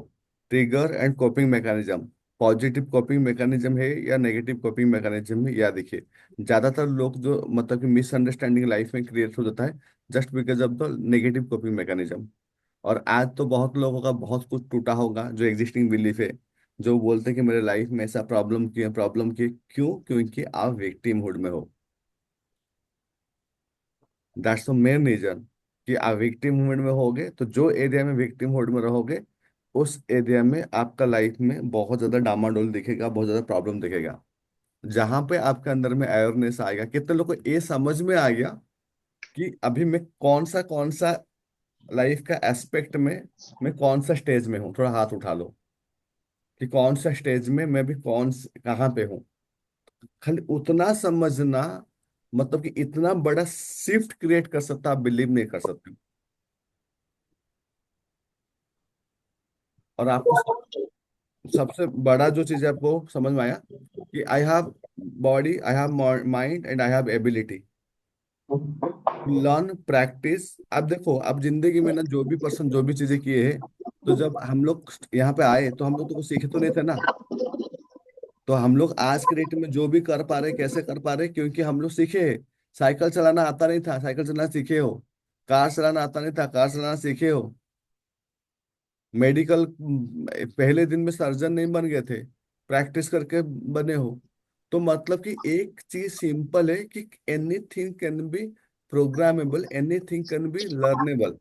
Trigger and coping mechanism, positive coping mechanism है या नेगेटिव कोपिंग मैकेनिज्म है, या देखिए ज्यादातर लोग जो मतलब कि मिसअंडरस्टैंडिंग लाइफ में क्रिएट हो जाता है just because of the negative coping mechanism. और आज तो बहुत लोगों का बहुत कुछ टूटा होगा जो एग्जिस्टिंग बिलीफ है, जो बोलते हैं कि मेरे लाइफ में ऐसा प्रॉब्लम की क्यों, क्योंकि आप विक्टिम हुड में हो। दैट्स द मेन रीजन कि आप विक्टिम हुड में होगे, तो जो एरिया में विक्टिम हुड में रहोगे उस एरिया में आपका लाइफ में बहुत ज्यादा डामाडोल दिखेगा, बहुत ज्यादा प्रॉब्लम दिखेगा। जहां पे आपके अंदर में अवेयरनेस आएगा, कितने लोग को ये समझ में आ गया कि अभी मैं कौन सा लाइफ का एस्पेक्ट में, मैं कौन सा स्टेज में हूँ, थोड़ा हाथ उठा लो कि कौन सा स्टेज में मैं भी कहाँ पे हूँ। खाली उतना समझना मतलब कि इतना बड़ा शिफ्ट क्रिएट कर सकता, आप बिलीव नहीं कर सकते। और आपको सबसे बड़ा जो चीज है आपको समझ में आया कि I have body, I have mind and I have ability learn practice. अब देखो, अब जिंदगी में ना जो भी पर्सन जो भी चीजें किए हैं, तो जब हम लोग यहाँ पे आए तो हम लोग तो कुछ सीखे तो नहीं थे ना। तो हम लोग आज के डेट में जो भी कर पा रहे, कैसे कर पा रहे, क्योंकि हम लोग सीखे हैं। साइकिल चलाना आता नहीं था, साइकिल चलाना सीखे हो। कार चलाना आता नहीं था, कार चलाना सीखे हो। मेडिकल पहले दिन में सर्जन नहीं बन गए थे, प्रैक्टिस करके बने हो। तो मतलब कि एक चीज सिंपल है कि anything can be programmable, anything can be learnable.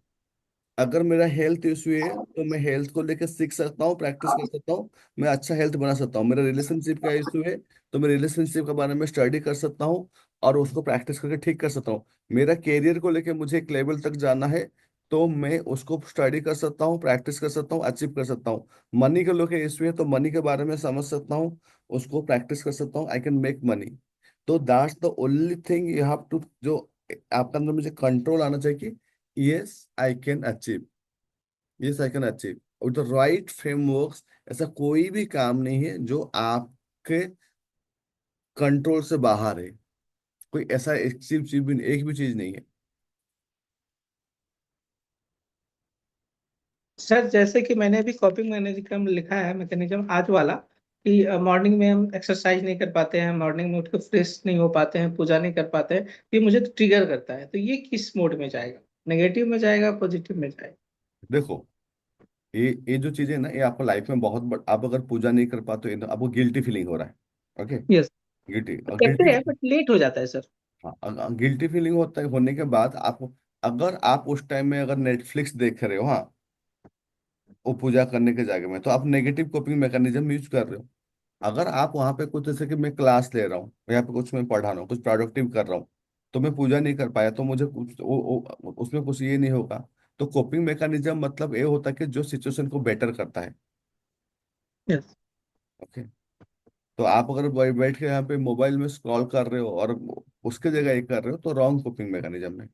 अगर मेरा हेल्थ इशू है तो मैं हेल्थ को लेकर सीख सकता हूँ, प्रैक्टिस कर सकता हूँ, मैं अच्छा हेल्थ बना सकता हूँ। मेरा रिलेशनशिप का इशू है तो मैं रिलेशनशिप के बारे में स्टडी कर सकता हूँ और उसको प्रैक्टिस करके ठीक कर सकता हूँ। मेरा कैरियर को लेकर मुझे एक लेवल तक जाना है तो मैं उसको स्टडी कर सकता हूँ, प्रैक्टिस कर सकता हूँ, अचीव कर सकता हूँ। मनी के लेके इशू है तो मनी के बारे में समझ सकता हूँ, उसको प्रैक्टिस कर सकता हूँ, आई कैन मेक मनी। तो that's the only thing you have to, जो आपके अंदर मुझे कंट्रोल आना चाहिए कि yes I can achieve, yes I can achieve with the right frameworks. ऐसा कोई भी काम नहीं है जो आपके कंट्रोल से बाहर है। कोई ऐसा एक भी चीज नहीं है। सर जैसे कि मैंने अभी कॉपिंग मैकेनिज्म लिखा है, मैकेनिज्म आज वाला, कि मॉर्निंग में हम एक्सरसाइज नहीं कर पाते हैं, मॉर्निंग में उठ के फ्रेश नहीं हो पाते हैं, पूजा नहीं कर पाते हैं, ये मुझे ट्रिगर करता है। तो ये किस मोड में जाएगा, नेगेटिव में जाएगा, पॉजिटिव में जाएगा? देखो, ये जो चीजें ना, ये आपको लाइफ में आप अगर पूजा नहीं कर पाते हो, तो आपको गिल्टी फीलिंग हो रहा है। ओके, यस, गिल्टी और करते गिल्टी। हैं बट लेट हो जाता है सर। हाँ, गिल्टी फीलिंग होता है, होने के बाद आप, अगर आप उस टाइम में अगर नेटफ्लिक्स देख रहे हो, हाँ, वो पूजा करने के जगह में, तो आप नेगेटिव कोपिंग मैकेनिज्म यूज कर रहे हो। अगर आप वहां पे कुछ, जैसे कि मैं क्लास ले रहा हूँ, यहाँ पे कुछ मैं पढ़ा रहा हूँ, कुछ प्रोडक्टिव कर रहा हूँ, तो मैं पूजा नहीं कर पाया, तो मुझे कुछ उसमें कुछ ये नहीं होगा। तो कोपिंग मैकेनिज्म मतलब ये होता है कि जो सिचुएशन को बेटर करता है। यस ओके, तो आप अगर बैठ के यहाँ पे मोबाइल में स्क्रॉल कर रहे हो और उसके जगह ये कर रहे हो, तो रॉन्ग कोपिंग मैकेनिज्म है।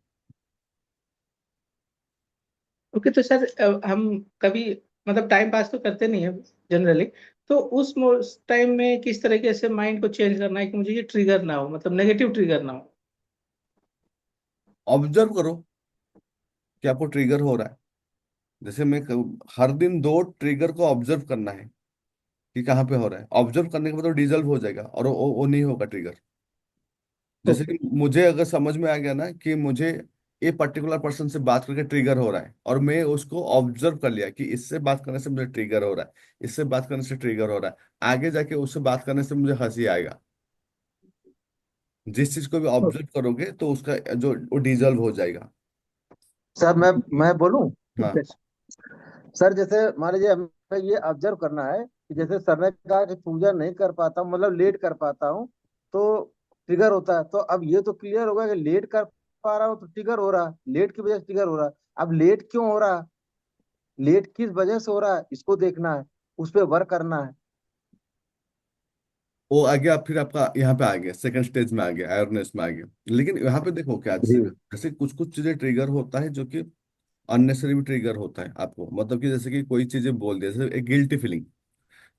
ओके तो सर हम कभी मतलब टाइम पास तो करते नहीं है जनरली, तो उस टाइम में किस तरीके से माइंड को चेंज करना है कि मुझे ये ट्रिगर ना हो, मतलब नेगेटिव ट्रिगर ना हो? ऑब्जर्व करो कि आपको ट्रिगर हो रहा है। जैसे हर दिन 2 ट्रिगर को ऑब्जर्व करना है कि कहाँ पे हो रहा है। ऑब्जर्व करने के बाद वो डिजल्व हो जाएगा और वो नहीं होगा ट्रिगर। जैसे ओके। कि मुझे अगर समझ में आ गया ना कि मुझे ये पर्टिकुलर पर्सन से बात करके ट्रिगर हो रहा है, और मैं उसको ऑब्जर्व कर लिया कि इससे बात करने से मुझे ट्रिगर हो रहा है, इससे बात करने से ट्रिगर हो रहा है, आगे जाके उससे बात करने से मुझे हंसी आएगा। जिस चीज को भी ऑब्जर्व करोगे तो उसका जो वो डिजल्व हो जाएगा। सर मैं बोलूं? हाँ। सर जैसे मान लीजिए हमें ये ऑब्जर्व करना है कि जैसे सर ने कहा कि पूजा नहीं कर पाता हूँ, मतलब लेट कर पाता हूँ तो ट्रिगर होता है। तो अब ये तो क्लियर होगा कि लेट कर पा रहा हूँ तो ट्रिगर हो रहा है, लेट की वजह से ट्रिगर हो रहा है। अब लेट क्यों हो रहा है, लेट किस वजह से हो रहा है, इसको देखना है, उस पर वर्क करना है। वो आ गया, फिर आपका यहाँ पे आ गया, सेकंड स्टेज में आ गया, अवेयरनेस में आ गया। लेकिन यहाँ पे देखो क्या, जी। जैसे कुछ कुछ चीजें ट्रिगर होता है जो कि अननेसेसरी भी ट्रिगर होता है आपको। मतलब कि जैसे कि कोई चीजें बोल दिया, जैसे एक गिल्टी फीलिंग।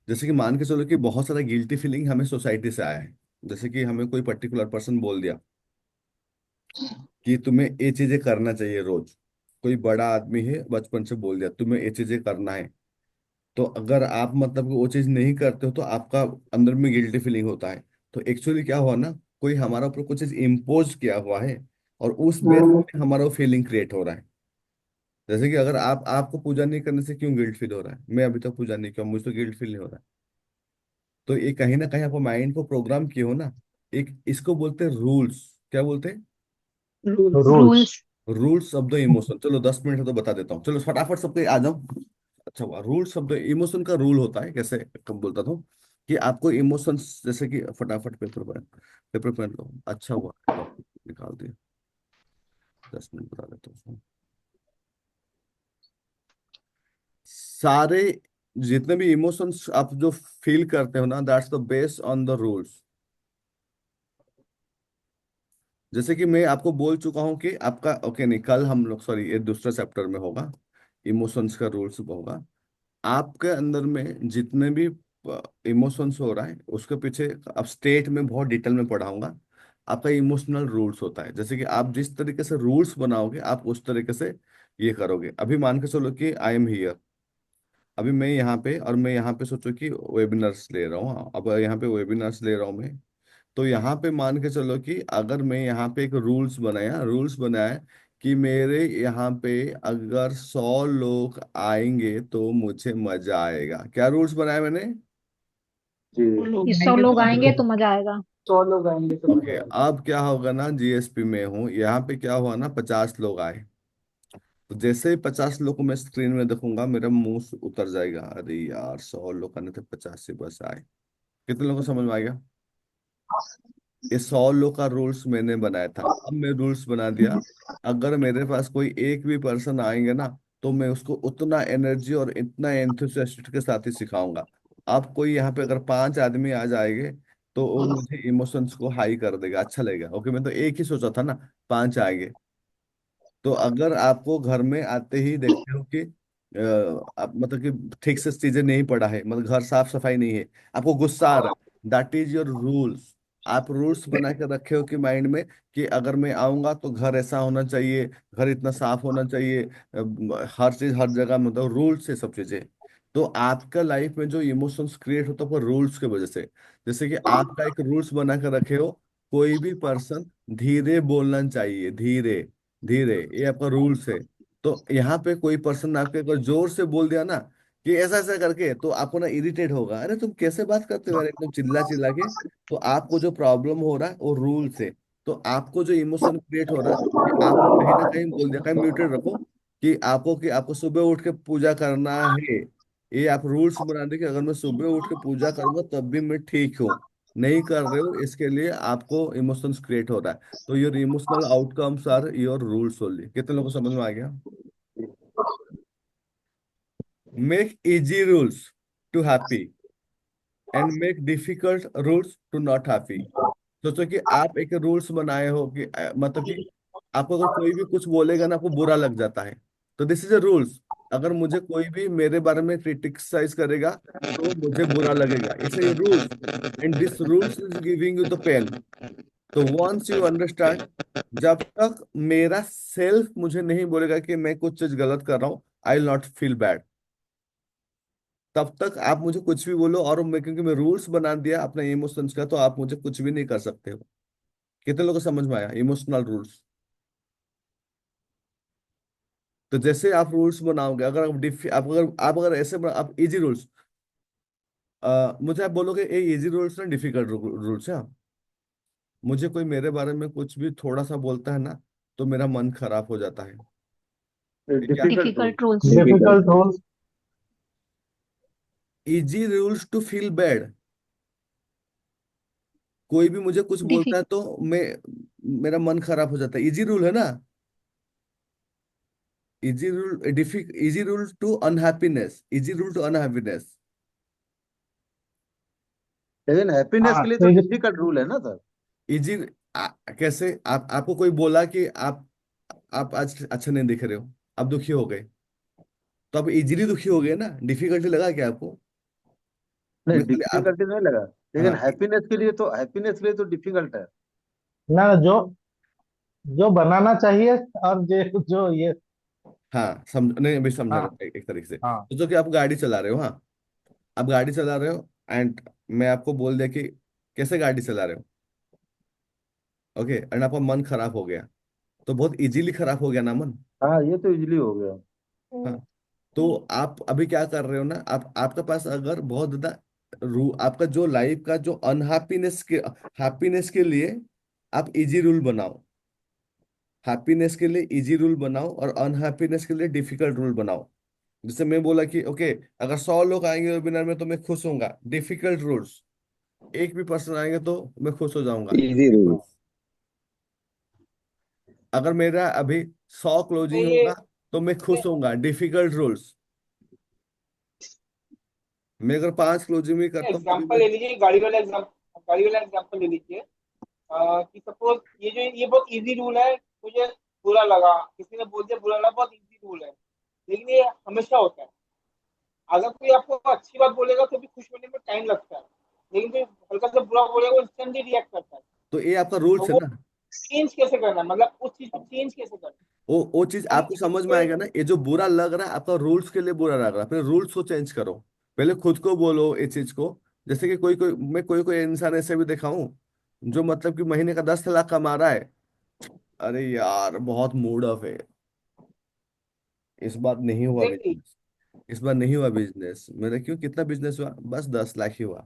जैसे कि मान के चलो कि बहुत सारा गिल्टी फीलिंग हमें सोसाइटी से आया है। जैसे कि हमें कोई पर्टिकुलर पर्सन बोल दिया कि तुम्हें ये चीजें करना चाहिए रोज। कोई बड़ा आदमी है, बचपन से बोल दिया तुम्हें ये चीजें करना है। तो अगर आप मतलब कि वो चीज नहीं करते हो तो आपका अंदर में गिल्टी फीलिंग होता है। तो एक्चुअली क्या हुआ ना, कोई हमारा ऊपर कुछ चीज इम्पोज किया हुआ है, और उस बेस पे हमारा फीलिंग क्रिएट हो रहा है। जैसे कि अगर आपको पूजा नहीं करने से क्यों गिल्ट फील हो रहा है, मैं अभी तक पूजा नहीं किया, मुझे तो गिल्ट फील नहीं हो रहा है। तो ये कहीं ना कहीं आपको माइंड को प्रोग्राम किए हो ना। एक इसको बोलते हैं रूल्स। क्या बोलते हैं? Rules. Rules. Rules. Rules of the emotion. चलो 10 मिनट है तो बता देता हूँ, चलो फटाफट सबके आ जाओ। अच्छा हुआ, रूल्स ऑफ द इमोशन का रूल होता है कैसे, कब बोलता था कि आपको इमोशंस, जैसे कि फटाफट पेपर पर, पेपर पेन लो। अच्छा हुआ टॉपिक निकाल दिया। 10 मिनट बता देता हूँ। सारे जितने भी इमोशंस आप जो फील करते हो ना, that's the based on the rules. जैसे कि मैं आपको बोल चुका हूँ कि आपका ओके नहीं, कल हम लोग, सॉरी, ये दूसरा चैप्टर में होगा, इमोशंस का रूल्स होगा। आपके अंदर में जितने भी इमोशंस हो रहा है उसके पीछे अब स्टेट में बहुत डिटेल में पढ़ाऊंगा। आपका इमोशनल रूल्स होता है, जैसे कि आप जिस तरीके से रूल्स बनाओगे आप उस तरीके से ये करोगे। अभी मान के चलो कि आई एम हियर, अभी मैं यहाँ पे, और मैं यहाँ पे सोचो कि वेबिनार्स ले रहा हूँ, अब यहाँ पे वेबिनार्स ले रहा हूँ मैं। तो यहाँ पे मान के चलो कि अगर मैं यहाँ पे एक रूल्स बनाया कि मेरे यहाँ पे अगर 100 लोग आएंगे तो मुझे मजा आएगा। क्या रूल्स बनाया मैंने? जी। वो लोग कि 100 आएंगे लोग तो आएंगे तो मजा आएगा। 100 लोग आएंगे तो ओके, मजा आएगा। अब क्या होगा ना, जीएसपी में हूँ, यहाँ पे क्या हुआ ना, 50 लोग आए। तो जैसे ही 50 लोग को मैं स्क्रीन में देखूंगा मेरा मुंह से उतर जाएगा, अरे यार 100 लोग आने थे, 50 से बस आए। कितने लोगों को समझ में आ गया? ये 100 लोग का रूल्स मैंने बनाया था। अब मैं रूल्स बना दिया, अगर मेरे पास कोई एक भी पर्सन आएंगे ना तो मैं उसको उतना एनर्जी और इतना एंथुसियास्ट के साथ ही सिखाऊंगा। अब कोई यहाँ पे अगर 5 आदमी आ जाएंगे तो वो मुझे इमोशंस को हाई कर देगा, अच्छा लगेगा। ओके, मैं तो एक ही सोचा था ना, 5 आएंगे। तो अगर आपको घर में आते ही देखते हो कि आप मतलब कि ठीक से चीजें नहीं पड़ा है, मतलब घर साफ सफाई नहीं है, आपको गुस्सा आ रहा है, दैट इज योर रूल्स। आप रूल्स बना के रखे हो कि माइंड में कि अगर मैं आऊंगा तो घर ऐसा होना चाहिए, घर इतना साफ होना चाहिए, हर चीज हर जगह, मतलब रूल्स से सब चीजें। तो आपका लाइफ में जो इमोशंस क्रिएट होता है वो रूल्स की वजह से। जैसे कि आपका एक रूल्स बना के रखे हो, कोई भी पर्सन धीरे बोलना चाहिए, धीरे धीरे, ये आपका रूल्स है। तो यहाँ पे कोई पर्सन आपके अगर जोर से बोल दिया ना कि ऐसा ऐसा करके, तो आपको ना इरिटेट होगा, अरे तुम कैसे बात करते हो यार एकदम चिल्ला चिल्ला के। तो आपको जो प्रॉब्लम हो रहा है वो रूल से। तो आपको जो इमोशन क्रिएट हो रहा है कि आपको कहीं ना कहीं बोल दिया, कहीं म्यूटेड रखो कि आपको सुबह उठ के पूजा करना है। ये आप रूल्स बना दे कि अगर मैं सुबह उठ के पूजा करूंगा तब भी मैं ठीक हूँ। नहीं कर रहे हो इसके लिए आपको इमोशंस क्रिएट हो रहा है। तो your emotional outcomes are your rules only. कितने लोगों को समझ में आ गया? Make easy rules to happy and make difficult rules to not happy. सोचो कि आप एक रूल्स बनाए हो कि मतलब कि आपको अगर कोई भी कुछ बोलेगा ना आपको बुरा लग जाता है, तो दिस इज अ रूल्स। अगर मुझे कोई भी मेरे बारे में क्रिटिसाइज करेगा तो मुझे बुरा लगेगा, it's a rules, and this rules is giving you the pain. तो वंस यू अंडरस्टैंड, जब तक मेरा सेल्फ मुझे नहीं बोलेगा कि मैं कुछ चीज गलत कर रहा हूं, I will not feel bad, तब तक आप मुझे कुछ भी बोलो। और मैं, क्योंकि मैं रूल्स बना दिया अपने इमोशंस का, तो आप मुझे कुछ भी नहीं कर सकते हो। कितने लोगों को समझ में आया इमोशनल रूल्स? तो जैसे आप रूल्स बनाओगे, अगर आप आप अगर ऐसे आप इजी रूल्स, मुझे आप बोलोगे ये इजी रूल्स ना डिफिकल्ट रूल्स है, मुझे कोई मेरे बारे में कुछ भी थोड़ा सा बोलता है ना, तो मेरा मन खराब हो जाता है। ठीक है। Difficult rule. Difficult rules. Difficult rules. Easy rules to feel bad. कोई भी मुझे कुछ बोलता है तो मैं, मेरा मन खराब हो जाता है, इजी रूल है ना। Easy rule to unhappiness, easy rule to unhappiness. लेकिन हैप्पीनेस हाँ के लिए तो तो ये डिफिकल्ट रूल है ना सर। इजी, कैसे? आपको कोई बोला कि आप आज अच्छा नहीं दिख रहे हो, आप दुखी हो गए, तो आप इजीली दुखी हो गए ना, डिफिकल्टी लगा क्या आपको? नहीं, मैं खाली आप, डिफिकल्टी नहीं लगा। लेकिन हाँ हैप्पीनेस के लिए तो डिफिकल्ट है। ना, जो जो बनाना चाहिए, और जो ये। हाँ समझ नहीं, अभी समझा हाँ, रहा हूँ एक तरीके से। हाँ, तो कि आप गाड़ी चला रहे हो, हाँ, आप गाड़ी चला रहे हो, एंड मैं आपको बोल दिया कि कैसे गाड़ी चला रहे हो, ओके, एंड आपका मन खराब हो गया, तो बहुत इजीली खराब हो गया ना मन। हाँ, ये तो इजीली हो गया। हाँ। तो आप अभी क्या कर रहे हो ना, आप, आपके पास अगर बहुत ज्यादा आपका जो लाइफ का जो अनहैप्पीनेस के, हैप्पीनेस के लिए आप इजी रूल बनाओ, हैप्पीनेस के लिए इजी रूल बनाओ और अनहैप्पीनेस के लिए डिफिकल्ट रूल बनाओ। जैसे मैं बोला कि ओके, अगर 100 लोग आएंगे वेबिनार में तो मैं खुश होऊंगा, डिफिकल्ट रूल्स। एक भी पर्सन आएंगे तो मैं खुश हो जाऊंगा, इजी रूल। अगर मेरा अभी 100 तो क्लोजिंग ये होगा तो मैं खुश होऊंगा, डिफिकल्ट रूल्स। मैं अगर 5 क्लोजिंग भी करता हूँ तभी एग्जाम्पल मैं, ले लीजिए, गाड़ी वाला एग्जाम्पल ले लीजिए। कि सपोज ये बहुत इजी रूल है, मुझे बुरा लगा, किसी ने बोल दिया बुरा लगा, बहुत इजी रूल है, लेकिन ये हमेशा होता है। अगर कोई आपको अच्छी बात बोलेगा तो भी खुश होने में टाइम लगता है, लेकिन कोई हल्का सा बुरा बोलेगा वो इंस्टेंटली रिएक्ट करता है। तो ये आपका तो रूल्स है वो ना। चेंज कैसे करना है, मतलब उस चीज को चेंज कैसे करना है? वो चीज हम आपको समझ में कोई आएगा ना, ये जो बुरा लग रहा है आपका रूल्स के लिए बुरा लग रहा है, फिर रूल्स को चेंज करो। पहले खुद को बोलो ये चीज को। जैसे कि कोई कोई मैं कोई कोई इंसान ऐसे भी देखा हूँ जो मतलब कि महीने का 10 लाख कमा रहा है, अरे यार बहुत मूड ऑफ है, इस बार नहीं हुआ एग्जैक्टली। बिजनेस, इस बार नहीं हुआ बिजनेस मेरा, क्यों, कितना बिजनेस हुआ, बस 10 लाख ही हुआ।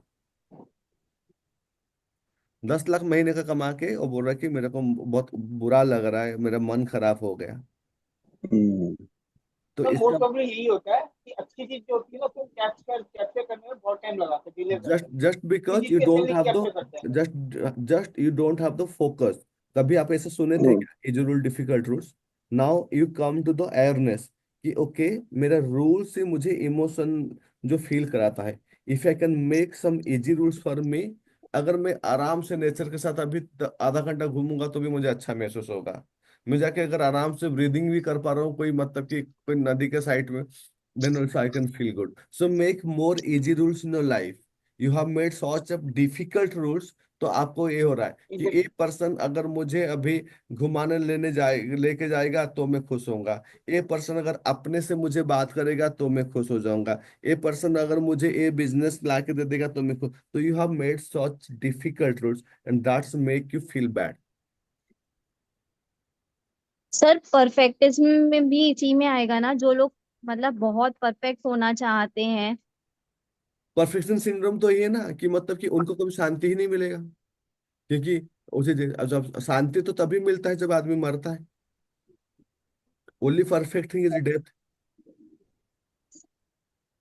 10 लाख महीने का कमा के और बोल रहा है कि मेरे को बहुत बुरा लग रहा है, मेरा मन खराब हो गया। तो तो इसका, मोस्ट ऑफ यही होता है कि अच्छी चीज जो होती है ना उसको कैप्चर करने में बहुत टाइम लगाते हैं, डिले जस्ट करते हैं। जस्ट किसी बिकॉज चीज यू के डोंट जल्दी हैव द, कैप्चर करते हैं। Just just you don't have the focus. कभी आप ऐसे सुने थे क्या, easy rule difficult rules? Now you come to the awareness कि ओके, मेरा रूल से मुझे इमोशन जो फील कराता है, if I can make some easy rules for me, अगर मैं आराम से नेचर के साथ अभी आधा घंटा घूमूंगा तो भी मुझे अच्छा महसूस होगा। मैं जाके अगर आराम से ब्रीदिंग भी कर पा रहा हूँ कोई, मतलब कि कोई नदी के साइड में, then also I can feel good. So make more easy rules in your life. You have made such a difficult rules, तो आपको ये हो रहा है कि एक पर्सन अगर मुझे अभी घुमाने लेके जाएगा तो मैं खुश होऊंगा, एक पर्सन अगर अपने से मुझे बात करेगा तो मैं खुश हो जाऊंगा, एक पर्सन अगर मुझे ये बिजनेस ला के दे देगा तो मैं खुश। तो you have made such difficult rules and that's make you feel bad. Sir perfectionism में भी इसी में आएगा ना, जो लोग मतलब बहुत परफेक्ट होना चाहते हैं। परफेक्शन सिंड्रोम तो ये है ना कि मतलब कि उनको कभी शांति ही नहीं मिलेगा, क्योंकि उसे जब शांति तो तभी मिलता है जब आदमी मरता है। Only perfect thing is death.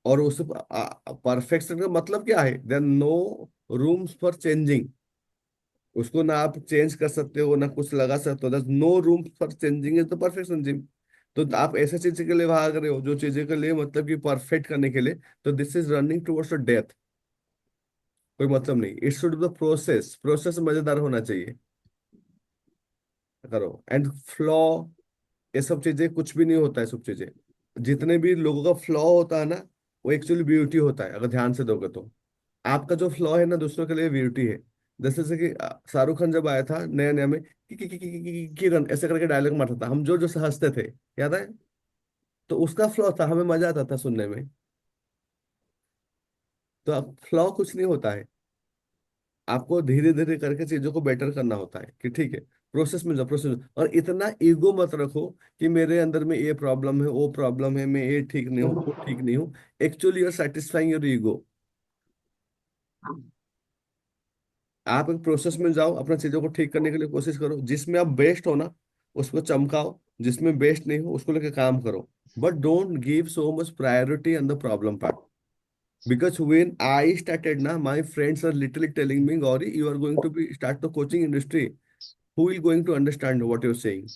और उस परफेक्शन का मतलब क्या है, there no rooms for changing. उसको ना आप चेंज कर सकते हो ना कुछ लगा सकते हो, there no room for changing is the perfection gym. तो आप ऐसे चीज के लिए भाग रहे हो जो चीजें के लिए मतलब कि परफेक्ट करने के लिए, तो this is running towards death. कोई मतलब नहीं, it should the process, process मजेदार होना चाहिए। करो एंड फ्लॉ ये सब चीजें कुछ भी नहीं होता है, सब चीजें जितने भी लोगों का फ्लॉ होता है ना, वो एक्चुअली ब्यूटी होता है, अगर ध्यान से दोगे तो। आपका जो फ्लॉ है ना, दूसरों के लिए ब्यूटी है। जैसे कि शाहरुख खान जब आया था नया नया में, किरण ऐसे करके डायलॉग मारता था, हम जो जो से हंसते थे, याद है? तो उसका फ्लॉ था, हमें मजा आता था सुनने में। तो अब फ्लॉ कुछ नहीं होता है, आपको धीरे धीरे करके चीजों को बेटर करना होता है कि ठीक है, प्रोसेस में जाओ, प्रोसेस। और इतना ईगो मत रखो कि मेरे अंदर में ये प्रॉब्लम है, वो प्रॉब्लम है, मैं ये ठीक नहीं हूँ, वो ठीक नहीं हूँ। Actually you are satisfying your ego. आप एक प्रोसेस में जाओ, अपना चीजों को ठीक करने के लिए कोशिश करो, जिसमें आप बेस्ट हो ना उसको चमकाओ, जिसमें बेस्ट नहीं हो उसको लेकर काम करो। But don't give so much priority on the problem part. Because when I started na, my friends are literally telling me, Gauri, you are going to be start the coaching industry. Who will going to understand what you're saying?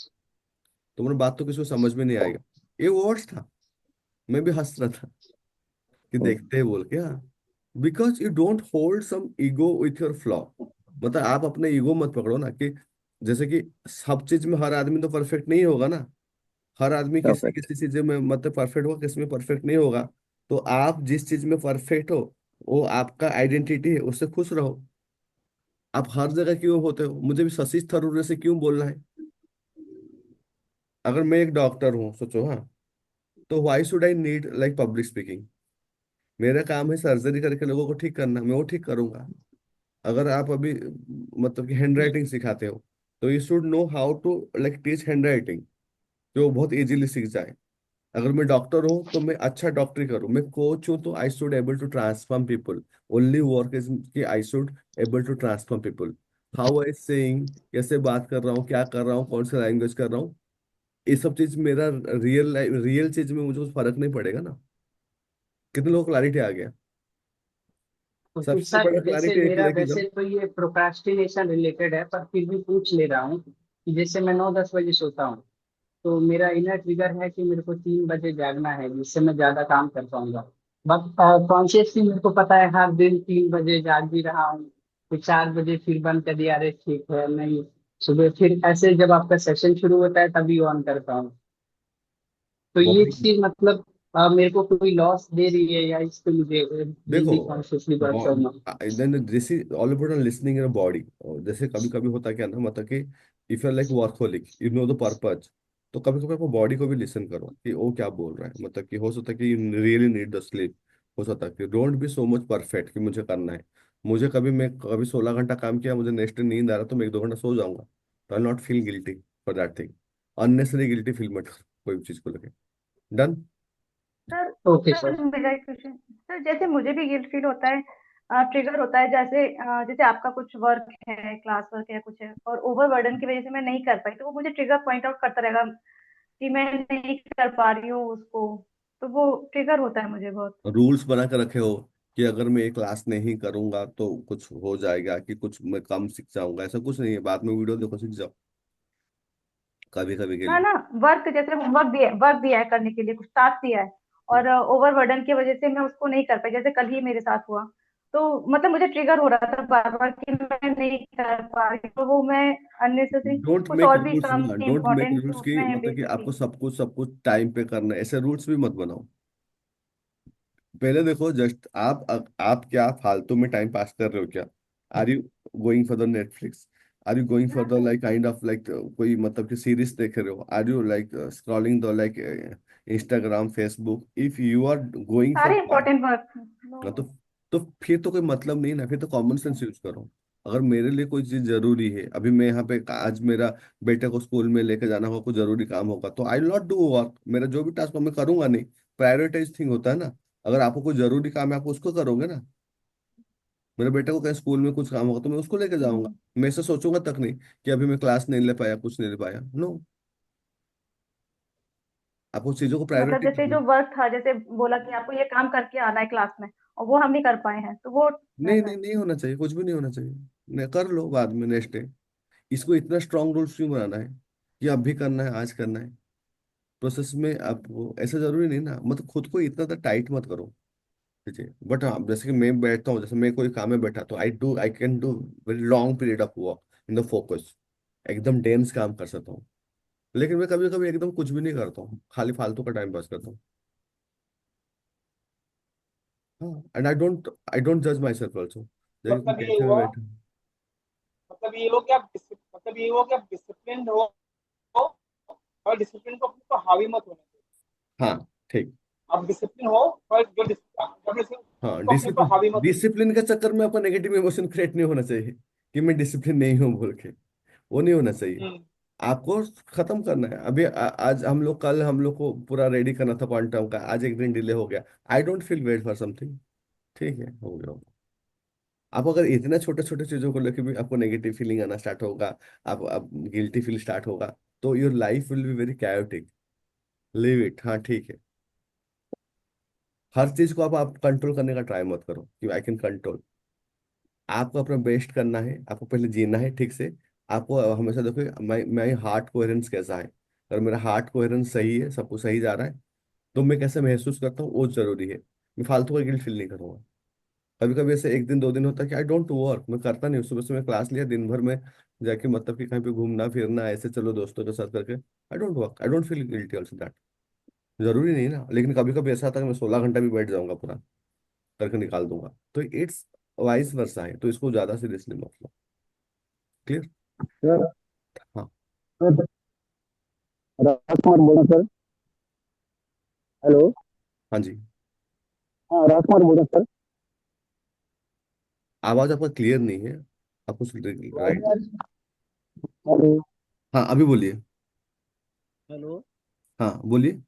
तुम्हारी बात तो किसी को समझ में नहीं आएगा। ये वर्ड्स था, मैं भी हंस रहा था कि देखते हैं बोल के। हाँ, because you don't hold some ego with your flaw. मतलब आप अपने ईगो मत पकड़ो ना, कि जैसे कि सब चीज में हर आदमी तो परफेक्ट नहीं होगा ना। हर आदमी किसी परफेक्ट। किसी चीज में मतलब परफेक्ट होगा, किसी में परफेक्ट नहीं होगा। तो आप जिस चीज में परफेक्ट हो, वो आपका आइडेंटिटी है, उससे खुश रहो। आप हर जगह क्यों होते हो, मुझे भी शशि थरूर से क्यों बोलना है? अगर मैं एक डॉक्टर हूँ, सोचो, हाँ, तो why should I need like public speaking? मेरा काम है सर्जरी करके लोगों को ठीक करना, मैं वो ठीक करूंगा। अगर आप अभी मतलब कि हैंड राइटिंग सिखाते हो, तो you should know how to like teach hand writing, जो वो बहुत इजीली सीख जाए। अगर मैं डॉक्टर हूँ तो मैं अच्छा डॉक्टरी करूँ। मैं कोच हूँ तो I should able to transform people. Only work is कि I should able to transform people. How I saying, कैसे बात कर रहा हूँ, क्या कर रहा हूँ, कौन सा लैंग्वेज कर रहा हूँ, ये सब चीज मेरा रियल लाइफ, रियल चीज में मुझे कुछ फर्क नहीं पड़ेगा ना। कितने लोग क्लैरिटी आ गया? तो सबसे सर बड़ा जैसे क्लैरिटी एक ही मेरा लेके वैसे जाओ। तो ये प्रोक्रास्टिनेशन रिलेटेड है, पर फिर भी पूछ ले रहा हूँ कि जैसे मैं 9-10 बजे सोता हूँ, तो मेरा इनर ट्रिगर है कि मेरे को 3 बजे जागना है, जिससे मैं ज्यादा काम कर पाऊंगा। बट कॉन्शियसली मेरे को पता है हर दिन 3 बजे जाग भी रहा हूँ, फिर 4 बजे फिर बंद कर दिया, अरे ठीक है नहीं, सुबह फिर ऐसे जब आपका सेशन शुरू होता है तभी ऑन करता हूँ। तो ये बॉडी, चीज मतलब मेरे को कोई लॉस दे रही है, या इस पे मुझे देखो, डेली कॉन्शियसली वर्क करना? Then this is all about listening in body. जैसे कभी कभी होता क्या ना, मतलब कि if you like workaholic, you know the purpose, तो कभी कभी आपको बॉडी को भी लिसन करो कि वो क्या बोल रहा है। मतलब कि हो सकता है कि you really need the sleep. हो सकता है कि don't be so much perfect कि मुझे करना है। मुझे कभी, मैं कभी 16 घंटा काम किया, मुझे नेक्स्ट डे नींद आ रहा तो मैं 1-2 घंटा सो जाऊंगा, तो I not feel guilty for that thing. Unnecessary guilty feel मत करो कोई भी चीज को लेके। Done. Sir okay sir sir. मेरा एक क्वेश्चन। सर जैसे मुझे भी गिल्ट फील होता है, ट्रिगर होता है, जैसे जैसे आपका कुछ वर्क है, क्लास वर्क है कुछ है, और ओवर बर्डन की वजह से मैं नहीं कर पाई, तो वो मुझे ट्रिगर पॉइंट आउट करता रहेगा कि मैं नहीं कर पा रही हूँ उसको। तो वो ट्रिगर होता है मुझे बहुत। रूल्स बना कर रखे हो कि अगर मैं ये क्लास नहीं करूंगा तो कुछ हो जाएगा, कि कुछ मैं कम सीख जाऊंगा? ऐसा कुछ नहीं है, बाद में वीडियो देखो सीख जाओ, कभी कभी के ना लिए। ना, वर्क जैसे वर्क दिया है करने के लिए, कुछ टास्क दिया है, और ओवर बर्डन की वजह से मैं उसको नहीं कर पाई, जैसे कल ही मेरे साथ हुआ। तो मतलब मुझे ट्रिगर हो रहा था बार बार कि मैं नहीं कर पा रही, तो वो मैं अननेसेसरी डोंट कुछ मेक और भी रूल्स काम ना, थे डोंट मेक इम्पोर्टेंट, रूल्स तो की उसमें मतलब कि बिजी थी। आपको सब कुछ टाइम पे करना है, ऐसे रूल्स भी मत बनाओ। पहले देखो, जस्ट आप क्या फालतू में टाइम पास कर रहे हो क्या? Are you going for the Netflix? Are you going for the like kind of like कोई मतलब कि सीरीज देख रहे हो? Are you like scrolling the like Instagram, Facebook? If you are going for सारे दैट, इम्पोर्टेंट वर्क। हाँ, तो फिर तो कोई मतलब नहीं ना, फिर तो कॉमन सेंस यूज करो। अगर मेरे लिए कोई चीज जरूरी है, अभी मैं यहाँ पे आज मेरा बेटे को स्कूल में लेके जाना होगा, कुछ जरूरी काम होगा, तो आई नॉट डू वर्क। मेरा जो भी टास्क मैं करूंगा नहीं, प्रायोरिटाइज थिंग होता है ना। अगर आपको कोई जरूरी काम है, आप उसको करोगे ना। मेरे बेटे को कहीं स्कूल में कुछ काम होगा तो मैं उसको लेके जाऊंगा। मैं ऐसे सोचूंगा तक नहीं कि अभी मैं क्लास नहीं ले पाया, कुछ नहीं ले पाया। नो, आपको चीजों को मतलब प्रायोरिटी जैसे करना जो है। वर्क था, जैसे बोला कि आपको ये काम करके आना है क्लास में, और वो हम नहीं कर पाए हैं, तो वो नहीं रहता नहीं, है। नहीं होना चाहिए, कुछ भी नहीं होना चाहिए। नहीं, कर लो बाद में, नेक्स्ट डे। इसको इतना स्ट्रांग रूल्स क्यों बनाना है कि अब भी करना है, आज करना है? प्रोसेस में आपको ऐसा जरूरी नहीं ना, मतलब खुद को इतना तो टाइट मत करो। ठीक है, बट हाँ, जैसे कि मैं बैठता हूँ, जैसे मैं कोई काम में बैठा तो I can do very long period of work in the focus, एकदम डेंस काम कर सकता हूँ। लेकिन मैं कभी कभी एकदम कुछ भी नहीं करता हूँ, खाली फालतू का टाइम पास करता हूँ। हाँ, एंड आई डोंट जज माई सेल्फ ऑल्सो, जैसे तुम मतलब ये कैफे में हुआ बैठे हो। मतलब ये हो कि आप डिसिप्लिन हो, और डिसिप्लिन को अपने को हावी मत होने दो। हाँ, ठीक। आप डिसिप्लिन हो, पर जो हाँ, को अपने को डिसिप्लिन हावी मत होने डिसिप्लिन के चक्कर में आपका नेगेटिव इमोशन क्रिएट नहीं होना चाहिए कि मैं डिसिप्लिन नहीं हूँ बोल के। वो नहीं होना चाहिए। दो। आपको खत्म करना है। अभी आज हम लोग, कल हम लोग को पूरा रेडी करना था क्वांटम का, आज एक दिन डिले हो गया। I don't feel wait for something. ठीक है, हो गया। आप अगर इतने छोटे छोटे चीजों को लेकर भी आपको नेगेटिव फीलिंग आना स्टार्ट होगा, आप गिल्टी फील स्टार्ट होगा, तो your life will be very chaotic. Live it. हाँ, ठीक है। हर चीज को आप कंट्रोल करने का ट्राई मत करो कि आई कैन कंट्रोल। आपको अपना बेस्ट करना है, आपको पहले जीना है ठीक से। आपको हमेशा देखो मैं हार्ट कोहेरेंस कैसा है। अगर मेरा हार्ट कोहेरेंस सही है, सब कुछ सही जा रहा है, तो मैं कैसे महसूस करता हूँ वो जरूरी है। मैं फालतू का गिल्ट फील नहीं करूंगा। कभी कभी ऐसे एक दिन दो दिन होता है कि आई डोंट वर्क, मैं करता नहीं हूँ। सुबह सुबह क्लास लिया, दिन भर में जाके मतलब कि कहीं पे घूमना फिरना ऐसे चलो दोस्तों के साथ करके, I don't work, I don't feel guilty also that. जरूरी नहीं ना, लेकिन कभी कभी ऐसा आता है कि मैं 16 घंटा भी बैठ जाऊंगा पूरा, करके निकाल दूंगा। तो इट्स वाइस वर्सा है, तो इसको ज्यादा सीरियसली मत लो। क्लियर? सर, हाँ। सर, राजकुमार बोल रहा हूँ सर। हेलो। हाँ जी। हाँ, राजकुमार बोल रहा हूँ सर। आवाज आपका क्लियर नहीं है। आप कुछ राइट। हेलो। हाँ, अभी बोलिए। हेलो। हाँ, बोलिए।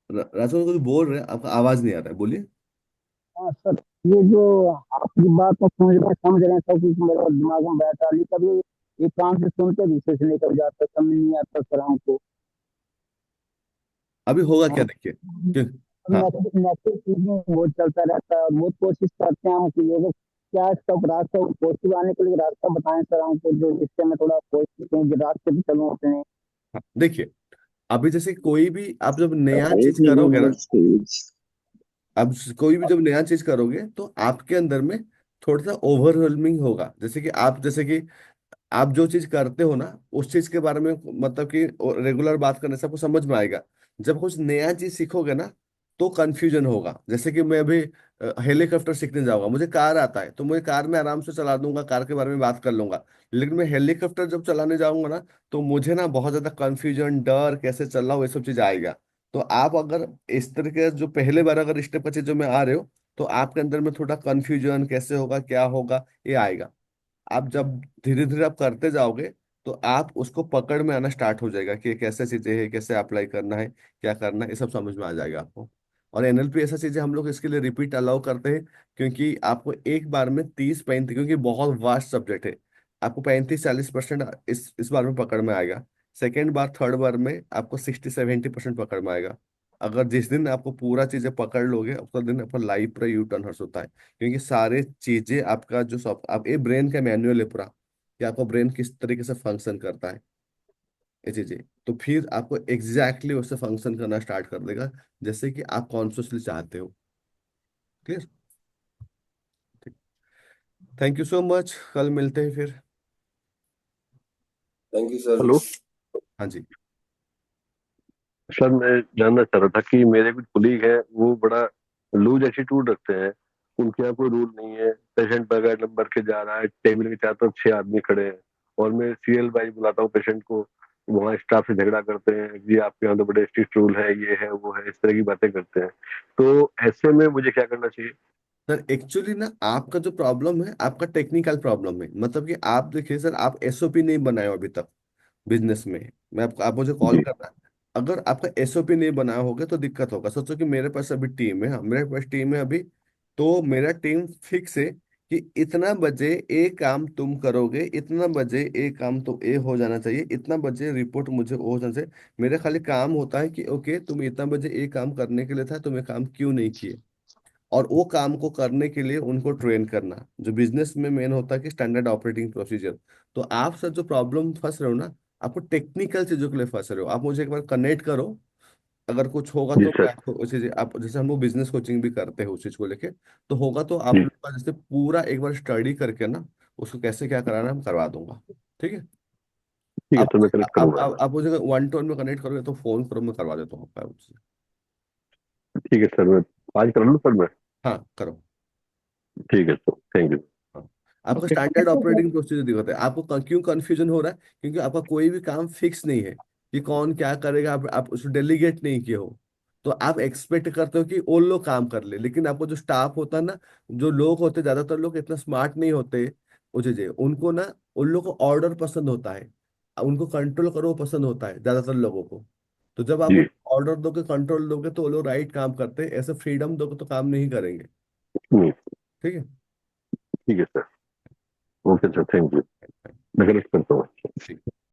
राजू कुछ बोल रहे हैं, आपका आवाज नहीं आ रहा है, बोलिए। हाँ सर, ये जो आपकी बात को समझ रहे हैं, सब कुछ मेरे दिमाग में बैठा, लेकिन कभी एक कान से सुन के दूसरे से निकल जाता, समझ नहीं आता सर हमको। अभी होगा क्या, और देखिए क्यों। हाँ, नेगेटिव चीज में बहुत चलता रहता है, और बहुत कोशिश करते हैं हम कि ये लोग क्या इसका रास्ता पॉजिटिव आने के लिए रास्ता बताएं सर हमको, जो जिससे मैं थोड़ा पॉजिटिव रास्ते पे चलूँ अपने। हाँ, देखिए। अभी जैसे कोई भी आप जब नया चीज करोगे ना, अब कोई भी जब नया चीज करोगे तो आपके अंदर में थोड़ा सा ओवरवेलमिंग होगा। जैसे कि आप जो चीज करते हो ना, उस चीज के बारे में मतलब कि रेगुलर बात करने से आपको समझ में आएगा। जब कुछ नया चीज सीखोगे ना, तो कंफ्यूजन होगा। जैसे कि मैं अभी हेलीकॉप्टर सीखने जाऊंगा, मुझे कार आता है तो मुझे कार में आराम से चला दूंगा, कार के बारे में बात कर लूंगा। लेकिन मैं हेलीकॉप्टर जब चलाने जाऊंगा ना, तो मुझे ना बहुत ज्यादा कंफ्यूजन, डर, कैसे चल रहा हूँ, ये सब चीज आएगा। तो आप अगर इस तरह के जो पहले बार अगर स्टेप पर चीजों में आ रहे हो, तो आपके अंदर में थोड़ा कंफ्यूजन, कैसे होगा क्या होगा, ये आएगा। आप जब धीरे धीरे आप करते जाओगे, तो आप उसको पकड़ में आना स्टार्ट हो जाएगा कि ये कैसे चीजें हैं, कैसे अप्लाई करना है, क्या करना है, ये सब समझ में आ जाएगा आपको। और एनएलपी ऐसा चीज है, हम लोग इसके लिए रिपीट अलाउ करते हैं, क्योंकि आपको एक बार में 30-35, क्योंकि बहुत वास्ट सब्जेक्ट है, आपको 35-40% इस बार में पकड़ में आएगा। सेकेंड बार, थर्ड बार में आपको 60-70% पकड़ में आएगा। अगर जिस दिन आपको पूरा चीजें पकड़ लोगे, उस दिन आपका लाइफ पूरा यू टर्न होता है। क्योंकि सारे चीजें आपका जो सब, आप ये ब्रेन का मैनुअल है पूरा, कि आपका ब्रेन किस तरीके से फंक्शन करता है, ये चीजें। तो फिर आपको एग्जैक्टली उससे फंक्शन करना स्टार्ट कर देगा, जैसे कि आप कॉन्शियसली चाहते हो। Clear? Thank you so much, कल मिलते हैं फिर। Thank you sir. हेलो। हाँ जी। सर, मैं जानना चाह रहा था कि मेरे कुछ कुलीग हैं, वो बड़ा लूज एटीट्यूड रखते हैं। उनके यहाँ कोई रूल नहीं है, पेशेंट बगैर नंबर के जा रहा है, टेबल के चार तरफ 6 आदमी खड़े हैं, और मैं सीरियल वाइज बुलाता हूँ पेशेंट को, वहाँ स्टाफ से झगड़ा करते हैं, जी आपके यहाँ तो बड़े स्ट्रिक्ट रूल है, ये है वो है, इस तरह की बातें करते हैं। तो ऐसे में मुझे क्या करना चाहिए? सर एक्चुअली ना, आपका जो प्रॉब्लम है, आपका टेक्निकल प्रॉब्लम है। मतलब कि आप देखिए सर, आप एसओपी नहीं बनाए हो अभी तक बिजनेस में। आप मुझे कॉल जी। करना। अगर आपका एसओपी नहीं बनाया होगा तो दिक्कत होगा। सोचो कि मेरे पास अभी टीम है, हाँ, मेरे पास टीम है अभी। तो मेरा टीम फिक्स है कि इतना बजे ये काम तुम करोगे, इतना बजे ये काम तो ये हो जाना चाहिए, इतना बजे रिपोर्ट मुझे वो हो जाना चाहिए। मेरा खाली काम होता है कि ओके, तुम इतना बजे ये काम करने के लिए था, तुम ये काम क्यों नहीं किए। और वो काम को करने के लिए उनको ट्रेन करना, जो बिजनेस में मेन होता है कि स्टैंडर्ड ऑपरेटिंग प्रोसीजर। तो आप सर जो प्रॉब्लम फंस रहे हो ना, आपको टेक्निकल चीजों के लिए फंस रहे हो। आप मुझे एक बार कनेक्ट करो, अगर कुछ होगा जी तो मैं सर। आपको उस चीज, आप जैसे हम लोग बिजनेस कोचिंग भी करते हैं उस चीज को लेके, तो होगा तो आप जी। लोग का जैसे पूरा एक बार स्टडी करके ना, उसको कैसे क्या कराना है, हम करवा दूंगा। ठीक है? ठीक है। ठीक है आप सर, मैं कनेक्ट आप करूंगा। आप, आप मुझे वन टोन में कनेक्ट करोगे तो फोन करो, मैं करवा देता हूँ आपका उससे। ठीक है सर, मैं आज कर लूँ सर मैं। हाँ करो। ठीक है सर, थैंक यू। हाँ। आपको ओके स्टैंडर्ड ऑपरेटिंग प्रोसीजर दिखाते हैं। आपको क्यों कंफ्यूजन हो रहा है? क्योंकि आपका कोई भी काम फिक्स नहीं है कि कौन क्या करेगा। आप उसको डेलीगेट नहीं किए हो, तो आप एक्सपेक्ट करते हो कि वो लोग काम कर ले। लेकिन आपको जो स्टाफ होता है ना, जो लोग होते, ज्यादातर लोग इतना स्मार्ट नहीं होते। मुझे उनको ना, उन लोगों को ऑर्डर पसंद होता है, उनको कंट्रोल करो पसंद होता है ज्यादातर लोगों को। तो जब आप जी। ऑर्डर दोगे, कंट्रोल दोगे, तो वो लोग राइट काम करते हैं। ऐसे फ्रीडम दोगे तो काम नहीं करेंगे। नहीं। ठीक है। ठीक है sir. Okay sir, thank you. मैं कनेक्ट करता हूँ। ठीक।